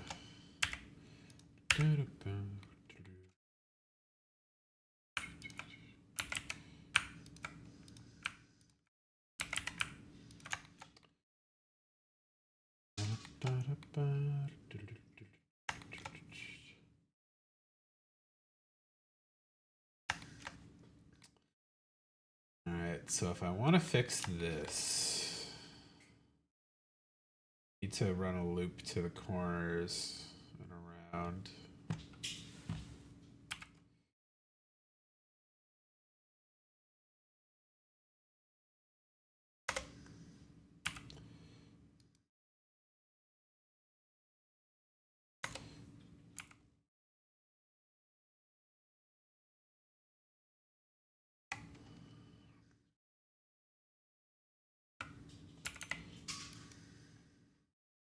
Alright, so if I want to fix this, I need to run a loop to the corners and around.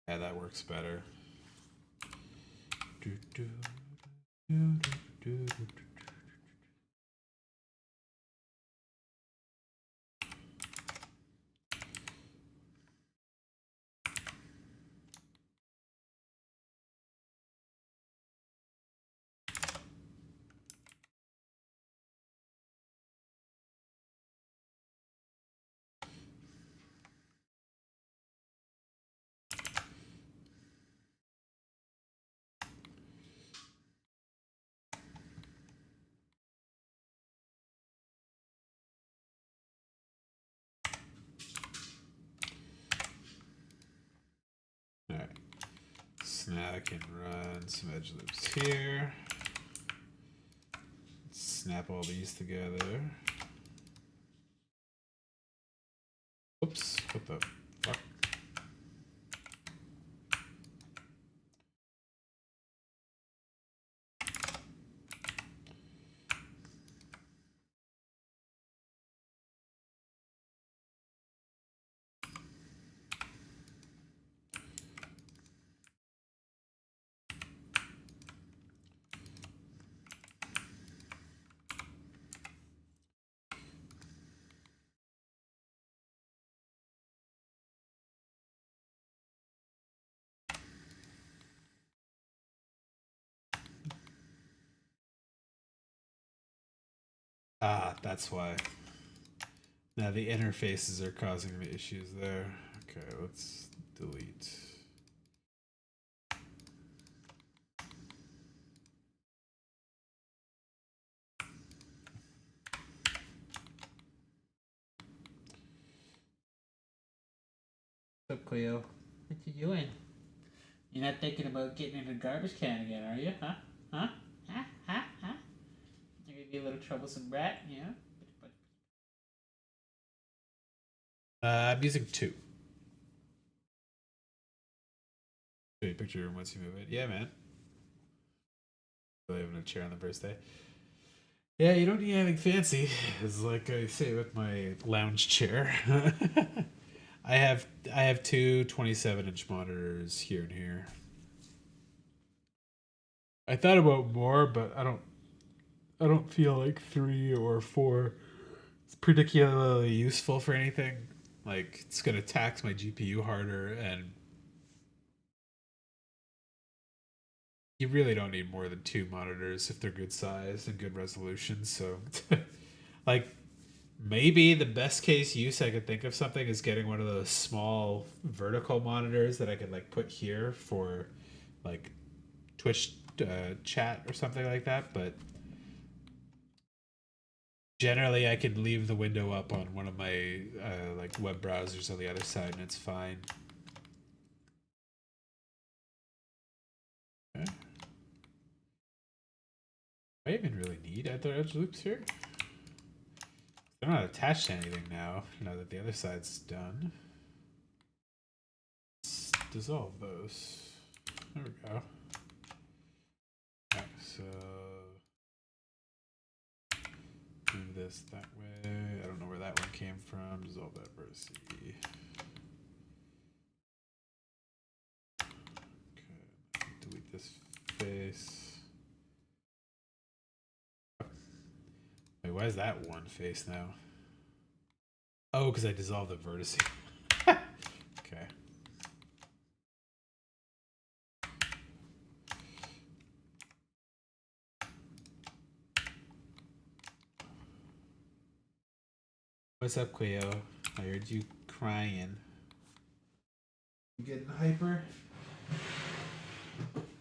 Yeah, that works better. Alright, so now I can run some edge loops here. Snap all these together. Oops, what the fuck? Ah, that's why. Now the interfaces are causing the issues there. Okay, let's delete. What's up, Cleo? What you doing? You're not thinking about getting in the garbage can again, are you? Huh? Huh? Huh? Huh? Huh? You're gonna be a little troublesome rat, yeah. I'm using 2. Show you a picture once you move it. Yeah, man. Really having a chair on the first day. Yeah, you don't need anything fancy. It's like I say with my lounge chair. I have 2 27-inch monitors here and here. I thought about more, but I don't feel like 3 or 4 is particularly useful for anything. Like it's gonna tax my GPU harder, and you really don't need more than 2 monitors if they're good size and good resolution. So, like, maybe the best case use I could think of something is getting one of those small vertical monitors that I could like put here for like Twitch chat or something like that. But generally, I could leave the window up on one of my like web browsers on the other side, and it's fine. Okay. Do I even really need other edge loops here? They're not attached to anything now that the other side's done. Let's dissolve those. There we go. Okay, so move this that way. I don't know where that one came from. Dissolve that vertex. Okay, delete this face. Wait, why is that one face now? Oh, because I dissolved the vertex. Okay. What's up, Cleo? I heard you crying. You getting hyper?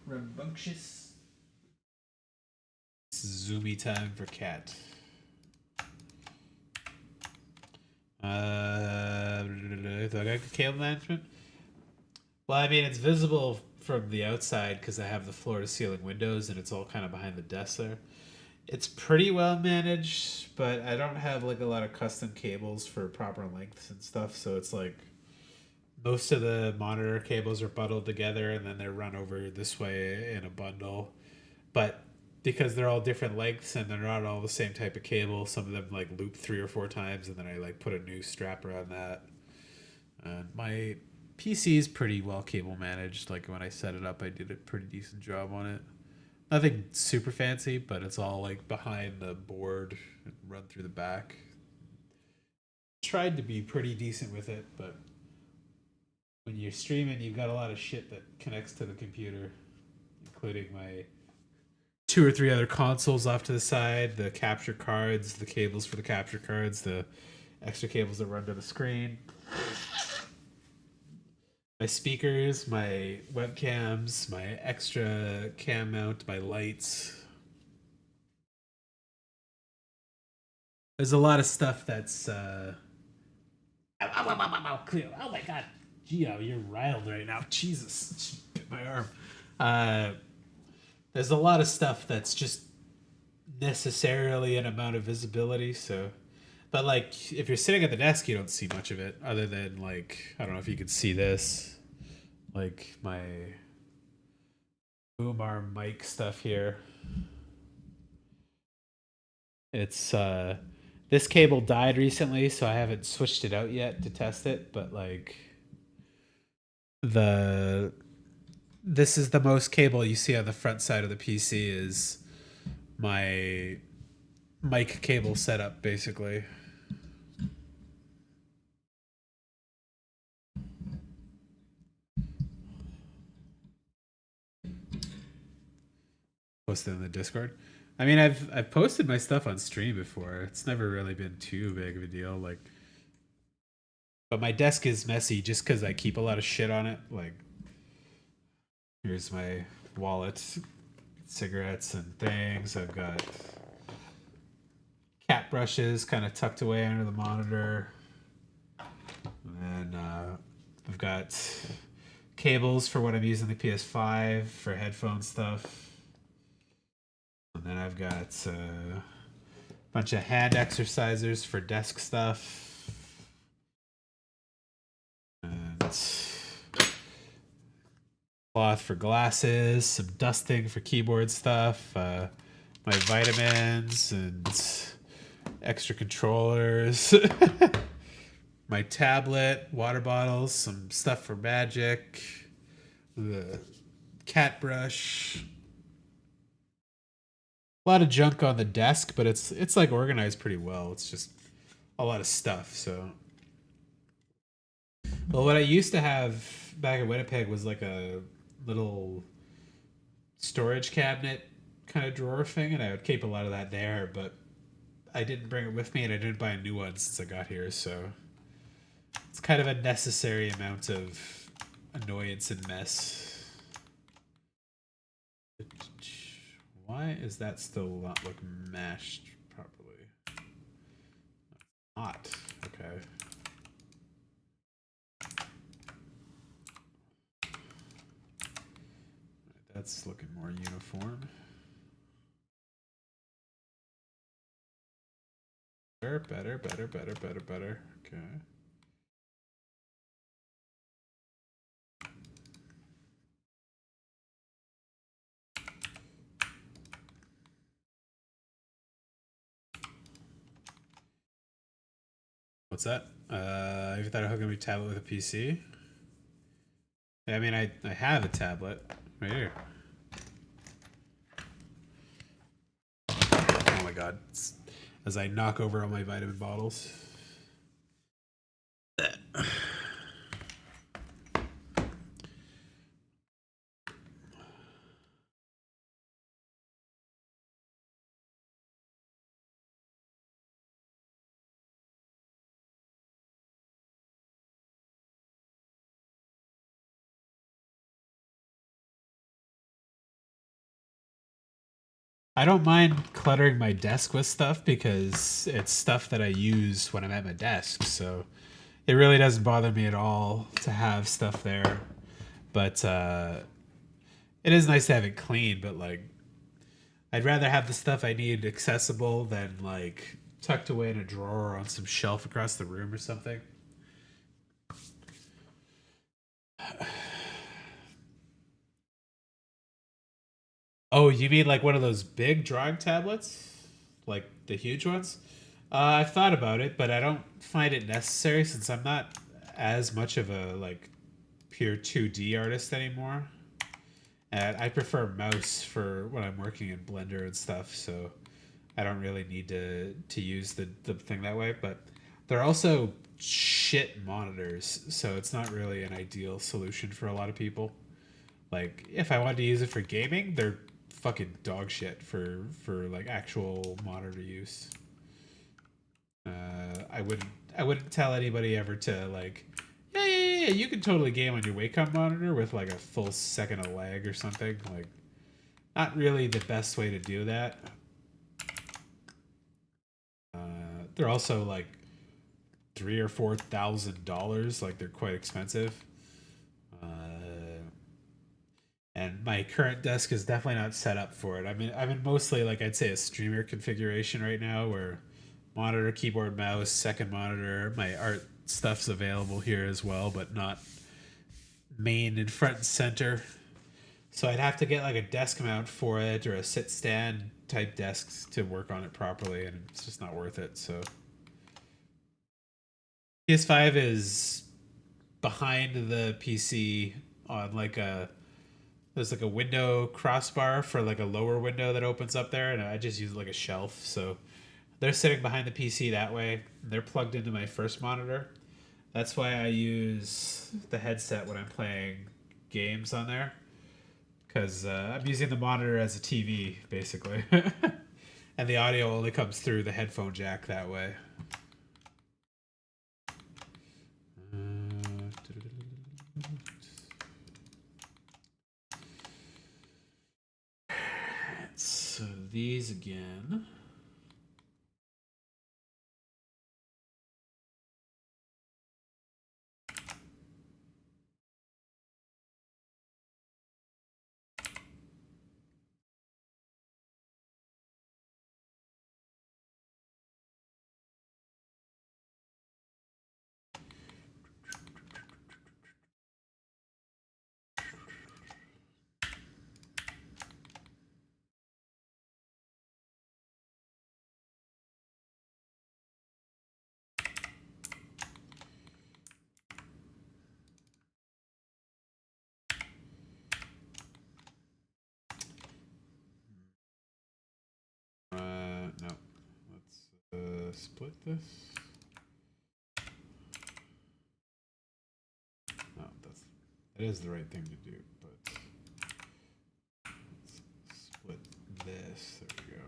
Rambunctious? Zoomy time for cat. Do I got cable management? Well, I mean, it's visible from the outside because I have the floor-to-ceiling windows and it's all kind of behind the desk there. It's pretty well managed, but I don't have like a lot of custom cables for proper lengths and stuff, so it's like most of the monitor cables are bundled together and then they're run over this way in a bundle. But because they're all different lengths and they're not all the same type of cable, some of them like loop 3 or 4 times and then I like put a new strap around that. My PC is pretty well cable managed. Like when I set it up, I did a pretty decent job on it. Nothing super fancy, but it's all like behind the board and run through the back. Tried to be pretty decent with it, but when you're streaming, you've got a lot of shit that connects to the computer, including my 2 or 3 other consoles off to the side, the capture cards, the cables for the capture cards, the extra cables that run to the screen, my speakers, my webcams, my extra cam mount, my lights. There's a lot of stuff that's clear. Oh my god, Gio, you're riled right now. Jesus, bit my arm. There's a lot of stuff that's just necessarily an amount of visibility. So, but like if you're sitting at the desk, you don't see much of it, other than like I don't know if you can see this, like my boom arm mic stuff here. It's this cable died recently, so I haven't switched it out yet to test it, but like this is the most cable you see on the front side of the PC is my mic cable setup basically. Posted in the Discord. I mean, I've posted my stuff on stream before. It's never really been too big of a deal. Like, but my desk is messy just because I keep a lot of shit on it. Like, here's my wallet, cigarettes and things. I've got cat brushes kind of tucked away under the monitor, and I've got cables for when I'm using the PS5 for headphone stuff. And then I've got Bunch of hand exercisers for desk stuff. And cloth for glasses, some dusting for keyboard stuff, my vitamins and extra controllers, my tablet, water bottles, some stuff for magic, the cat brush. A lot of junk on the desk, but it's like organized pretty well. It's just a lot of stuff. So, well, what I used to have back in Winnipeg was like a little storage cabinet kind of drawer thing, and I would keep a lot of that there. But I didn't bring it with me, and I didn't buy a new one since I got here. So it's kind of a necessary amount of annoyance and mess. Why is that still not like mashed properly? Not. Okay. That's looking more uniform. Better. Okay. What's that? You thought I hooked my tablet with a PC? I mean, I have a tablet right here. Oh my god! As I knock over all my vitamin bottles. I don't mind cluttering my desk with stuff because it's stuff that I use when I'm at my desk. So it really doesn't bother me at all to have stuff there. But it is nice to have it clean. But like, I'd rather have the stuff I need accessible than like tucked away in a drawer or on some shelf across the room or something. Oh, you mean like one of those big drawing tablets? Like the huge ones? I've thought about it, but I don't find it necessary since I'm not as much of a like pure 2D artist anymore. And I prefer mouse for when I'm working in Blender and stuff, so I don't really need to use the thing that way. But they're also shit monitors, so it's not really an ideal solution for a lot of people. Like if I wanted to use it for gaming, they're fucking dog shit for like actual monitor use. I wouldn't tell anybody ever to like yeah, you can totally game on your Wacom monitor with like a full second of lag or something. Like not really the best way to do that. They're also like $3,000 or $4,000. Like they're quite expensive. And my current desk is definitely not set up for it. I'm in mostly like I'd say a streamer configuration right now, where monitor, keyboard, mouse, second monitor. My art stuff's available here as well, but not main and front and center. So I'd have to get like a desk mount for it or a sit stand type desk to work on it properly, and it's just not worth it. So PS5 is behind the PC on like a there's like a window crossbar for like a lower window that opens up there, and I just use it like a shelf. So they're sitting behind the PC that way. They're plugged into my first monitor. That's why I use the headset when I'm playing games on there, because I'm using the monitor as a TV basically, and the audio only comes through the headphone jack that way. So these again. split this. No, that is the right thing to do, but let's split this. There we go.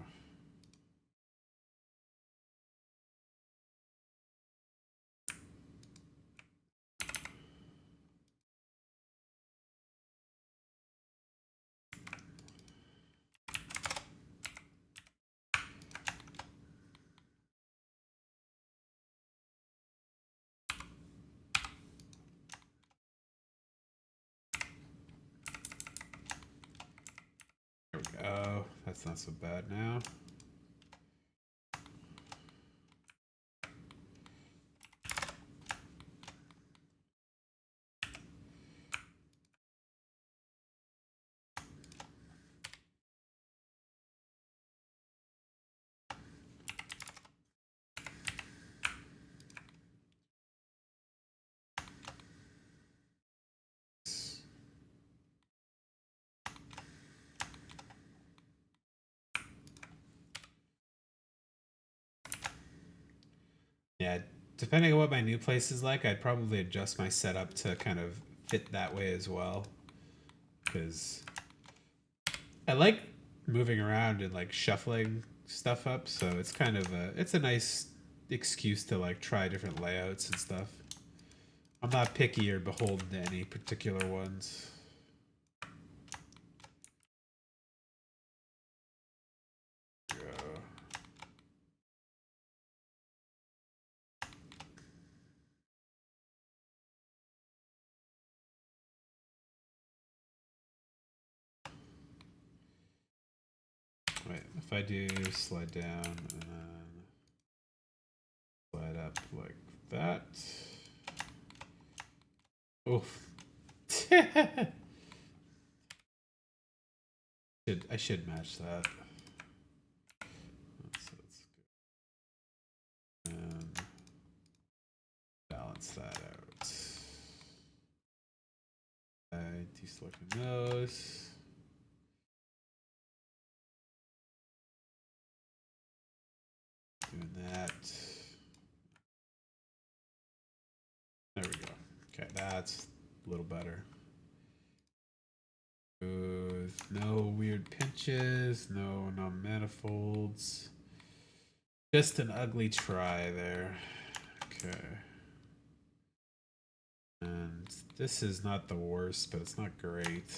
There we go. That's not so bad now. Yeah, depending on what my new place is like, I'd probably adjust my setup to kind of fit that way as well. Because I like moving around and like shuffling stuff up, so it's kind of it's a nice excuse to like try different layouts and stuff. I'm not picky or beholden to any particular ones. Wait, if I do slide down and then slide up like that. Oof. I should match that. Let's go. And balance that out. Deselecting those. Doing that. There we go. Okay, that's a little better. No weird pinches, no non-manifolds. Just an ugly try there. Okay. And this is not the worst, but it's not great.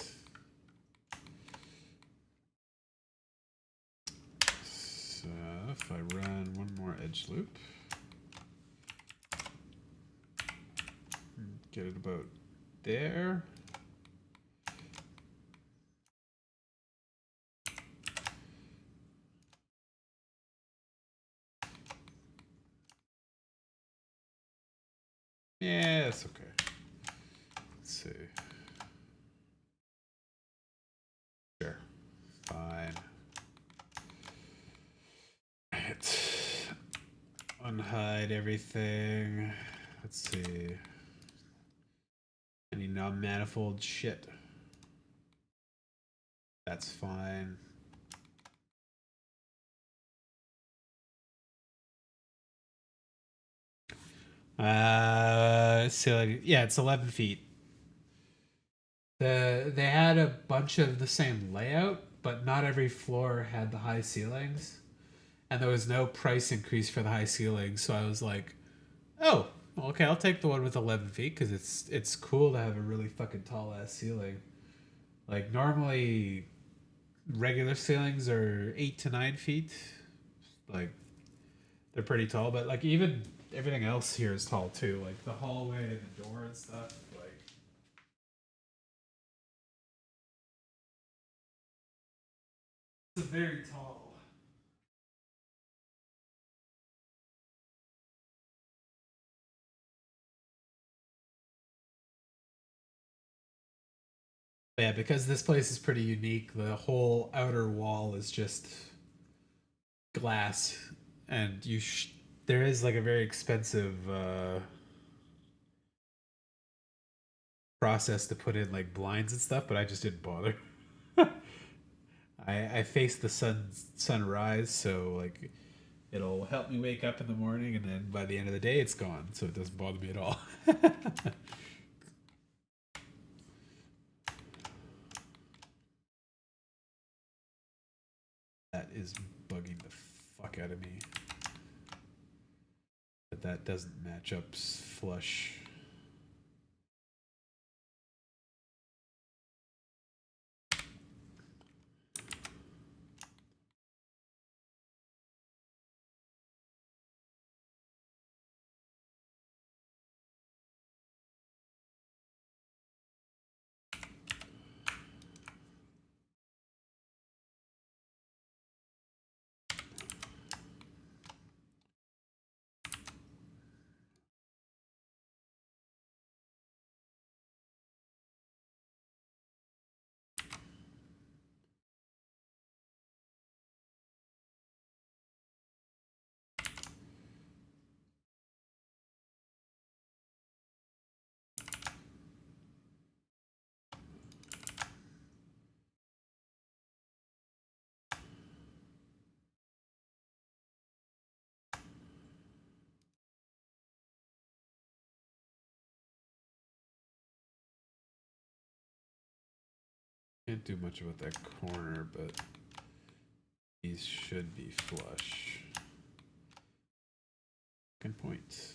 So if I run one more edge loop, get it about there. Yeah, that's okay. Let's see. Sure. Fine. Right. Unhide everything. Let's see. Any non-manifold shit. That's fine. So yeah, it's 11 feet. They had a bunch of the same layout, but not every floor had the high ceilings, and there was no price increase for the high ceilings. So I was like, oh, okay, I'll take the one with 11 feet because it's cool to have a really fucking tall ass ceiling. Like normally, regular ceilings are 8 to 9 feet. Like they're pretty tall, but like even everything else here is tall too. Like the hallway and the door and stuff. Like it's very tall. Yeah, because this place is pretty unique. The whole outer wall is just glass, and there is like a very expensive process to put in like blinds and stuff, but I just didn't bother. I faced the sunrise, so like It'll help me wake up in the morning, and then by the end of the day, it's gone, so it doesn't bother me at all. That is bugging the fuck out of me. But that doesn't match up flush. Can't do much about that corner, but these should be flush. Second point.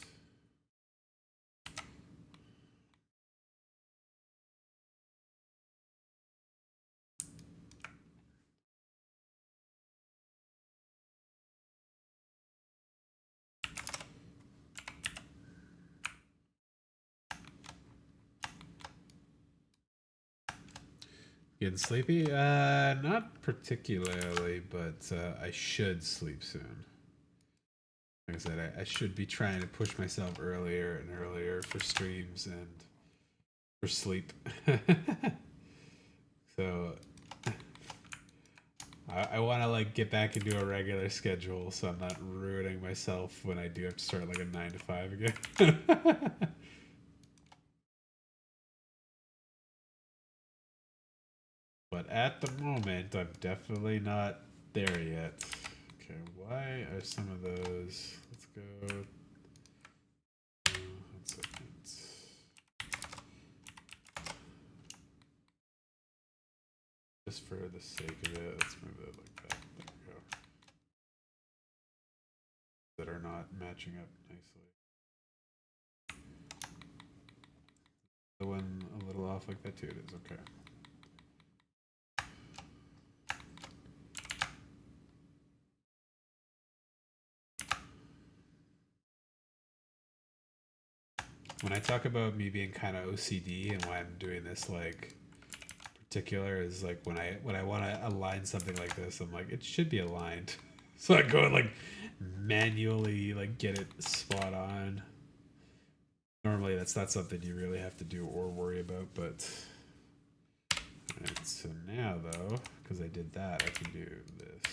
Getting sleepy? Not particularly, but I should sleep soon. Like I said, I should be trying to push myself earlier and earlier for streams and for sleep. So I want to like get back into a regular schedule, so I'm not ruining myself when I do have to start like a 9 to 5 again. But at the moment, I'm definitely not there yet. Okay, why are some of those? Let's go. 1 second. Just for the sake of it, let's move it like that. There we go. That are not matching up nicely. The one a little off like that too, it is okay. When I talk about me being kind of OCD and why I'm doing this like particular is like when I want to align something like this, I'm like it should be aligned. So I go and like manually like get it spot on. Normally that's not something you really have to do or worry about, but alright, so now though, because I did that, I can do this.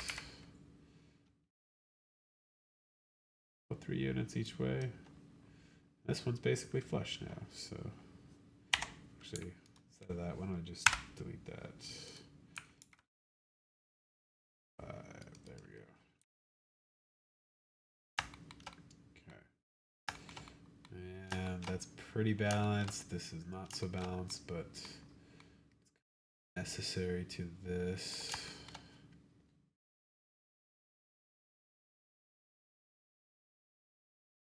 Put 3 units each way. This one's basically flush now, so actually instead of that, why don't I just delete that? 5, there we go. Okay. And that's pretty balanced. This is not so balanced, but it's necessary to this.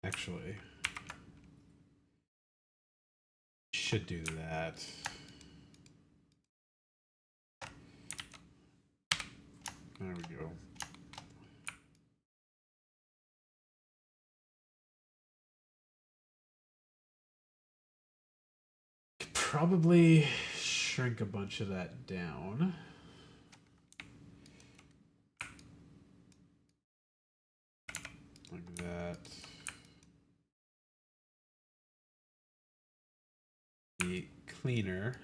Actually, should do that. There we go. Could probably shrink a bunch of that down. Like that. Be cleaner.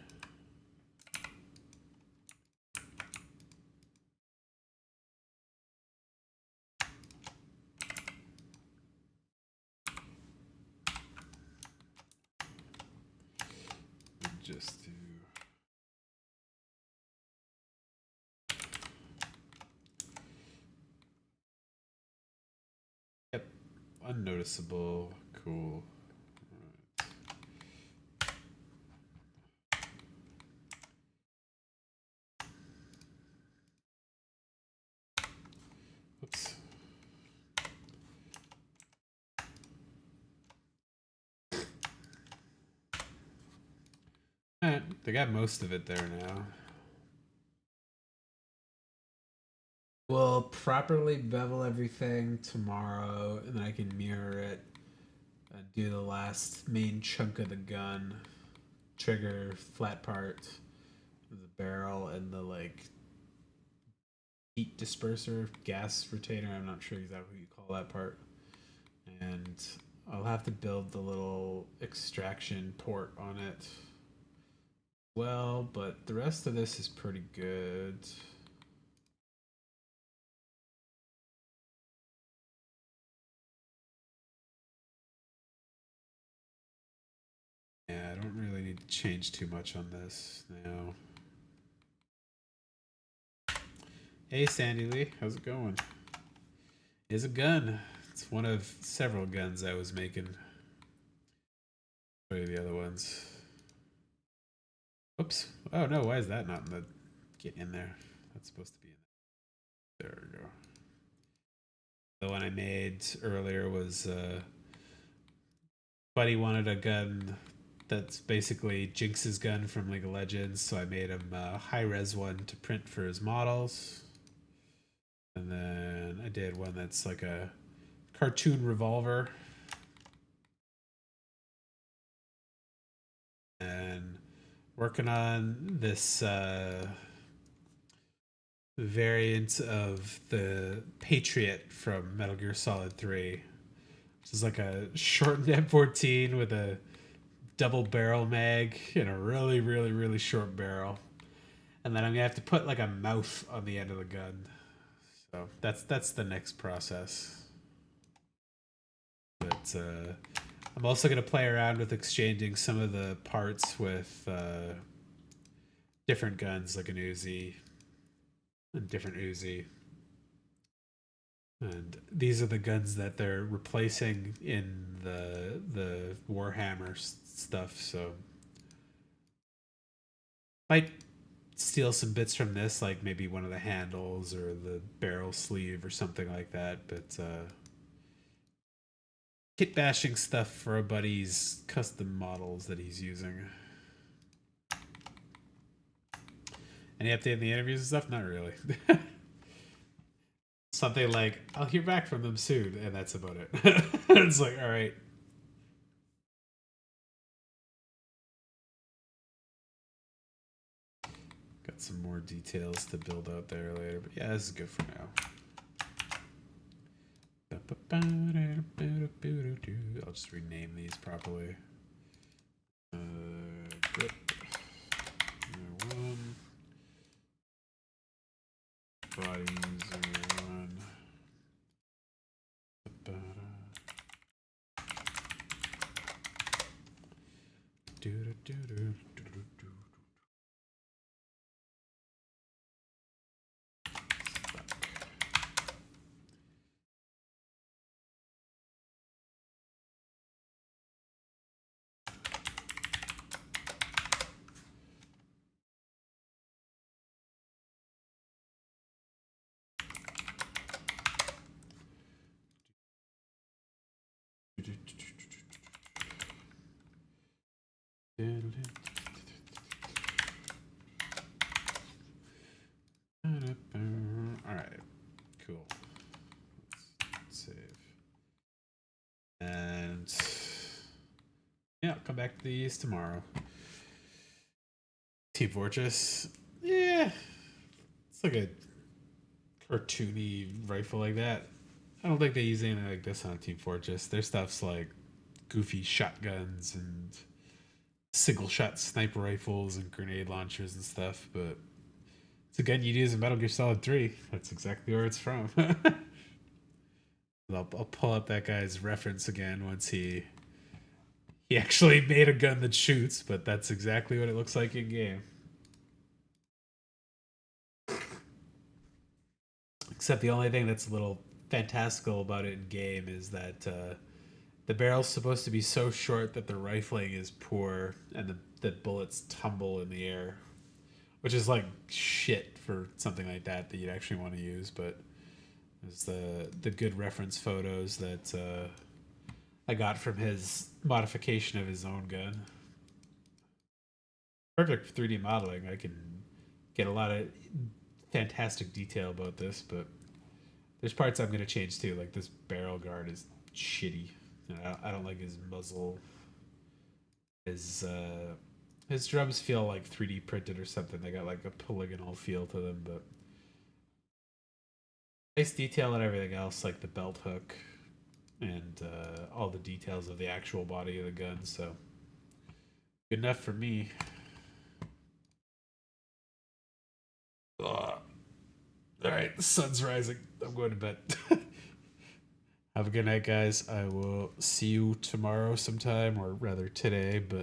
Just do unnoticeable. Cool. Oops. They got most of it there now. We'll properly bevel everything tomorrow, and then I can mirror it and do the last main chunk of the gun. Trigger, flat part, the barrel, and the like heat disperser, gas retainer. I'm not sure exactly what you call that part. And I'll have to build the little extraction port on it. Well, but the rest of this is pretty good. Yeah, I don't really need to change too much on this now. Hey, Sandy Lee, how's it going? It's a gun. It's one of several guns I was making. Show you the other ones. Oops. Oh no, why is that not in the get in there? That's supposed to be in there. There we go. The one I made earlier was Buddy wanted a gun that's basically Jinx's gun from League of Legends, so I made him a high res one to print for his models. And then I did one that's like a cartoon revolver. And working on this variant of the Patriot from Metal Gear Solid 3, which is like a shortened M14 with a double barrel mag and a really, really, really short barrel. And then I'm gonna have to put like a mouth on the end of the gun. So that's the next process. But I'm also gonna play around with exchanging some of the parts with different guns, like an Uzi, a different Uzi. And these are the guns that they're replacing in the Warhammer stuff. So might steal some bits from this, like maybe one of the handles or the barrel sleeve or something like that. But kit bashing stuff for a buddy's custom models that he's using. Any update in the interviews and stuff? Not really. Something like, I'll hear back from them soon, and that's about it. It's like, all right. Got some more details to build out there later, but yeah, this is good for now. I'll just rename these properly. Grip. One. Body 01. All right, cool. Let's save. And yeah, I'll come back to these tomorrow. Team Fortress, yeah, it's like a cartoony rifle like that. I don't think they use anything like this on Team Fortress. Their stuff's like goofy shotguns and single shot sniper rifles and grenade launchers and stuff, but it's a gun you'd use in Metal Gear Solid 3. That's exactly where it's from. I'll pull up that guy's reference again once he actually made a gun that shoots, but that's exactly what it looks like in game. Except the only thing that's a little fantastical about it in game is that the barrel's supposed to be so short that the rifling is poor and the bullets tumble in the air, which is like shit for something like that you'd actually want to use. But there's the good reference photos that I got from his modification of his own gun. Perfect for 3D modeling. I can get a lot of fantastic detail about this, but there's parts I'm gonna change too. Like this barrel guard is shitty. I don't like his muzzle. His drums feel like 3D printed or something. They got like a polygonal feel to them, but nice detail and everything else, like the belt hook and all the details of the actual body of the gun. So good enough for me. Ugh. All right, the sun's rising. I'm going to bed. Have a good night, guys. I will see you tomorrow sometime, or rather today, but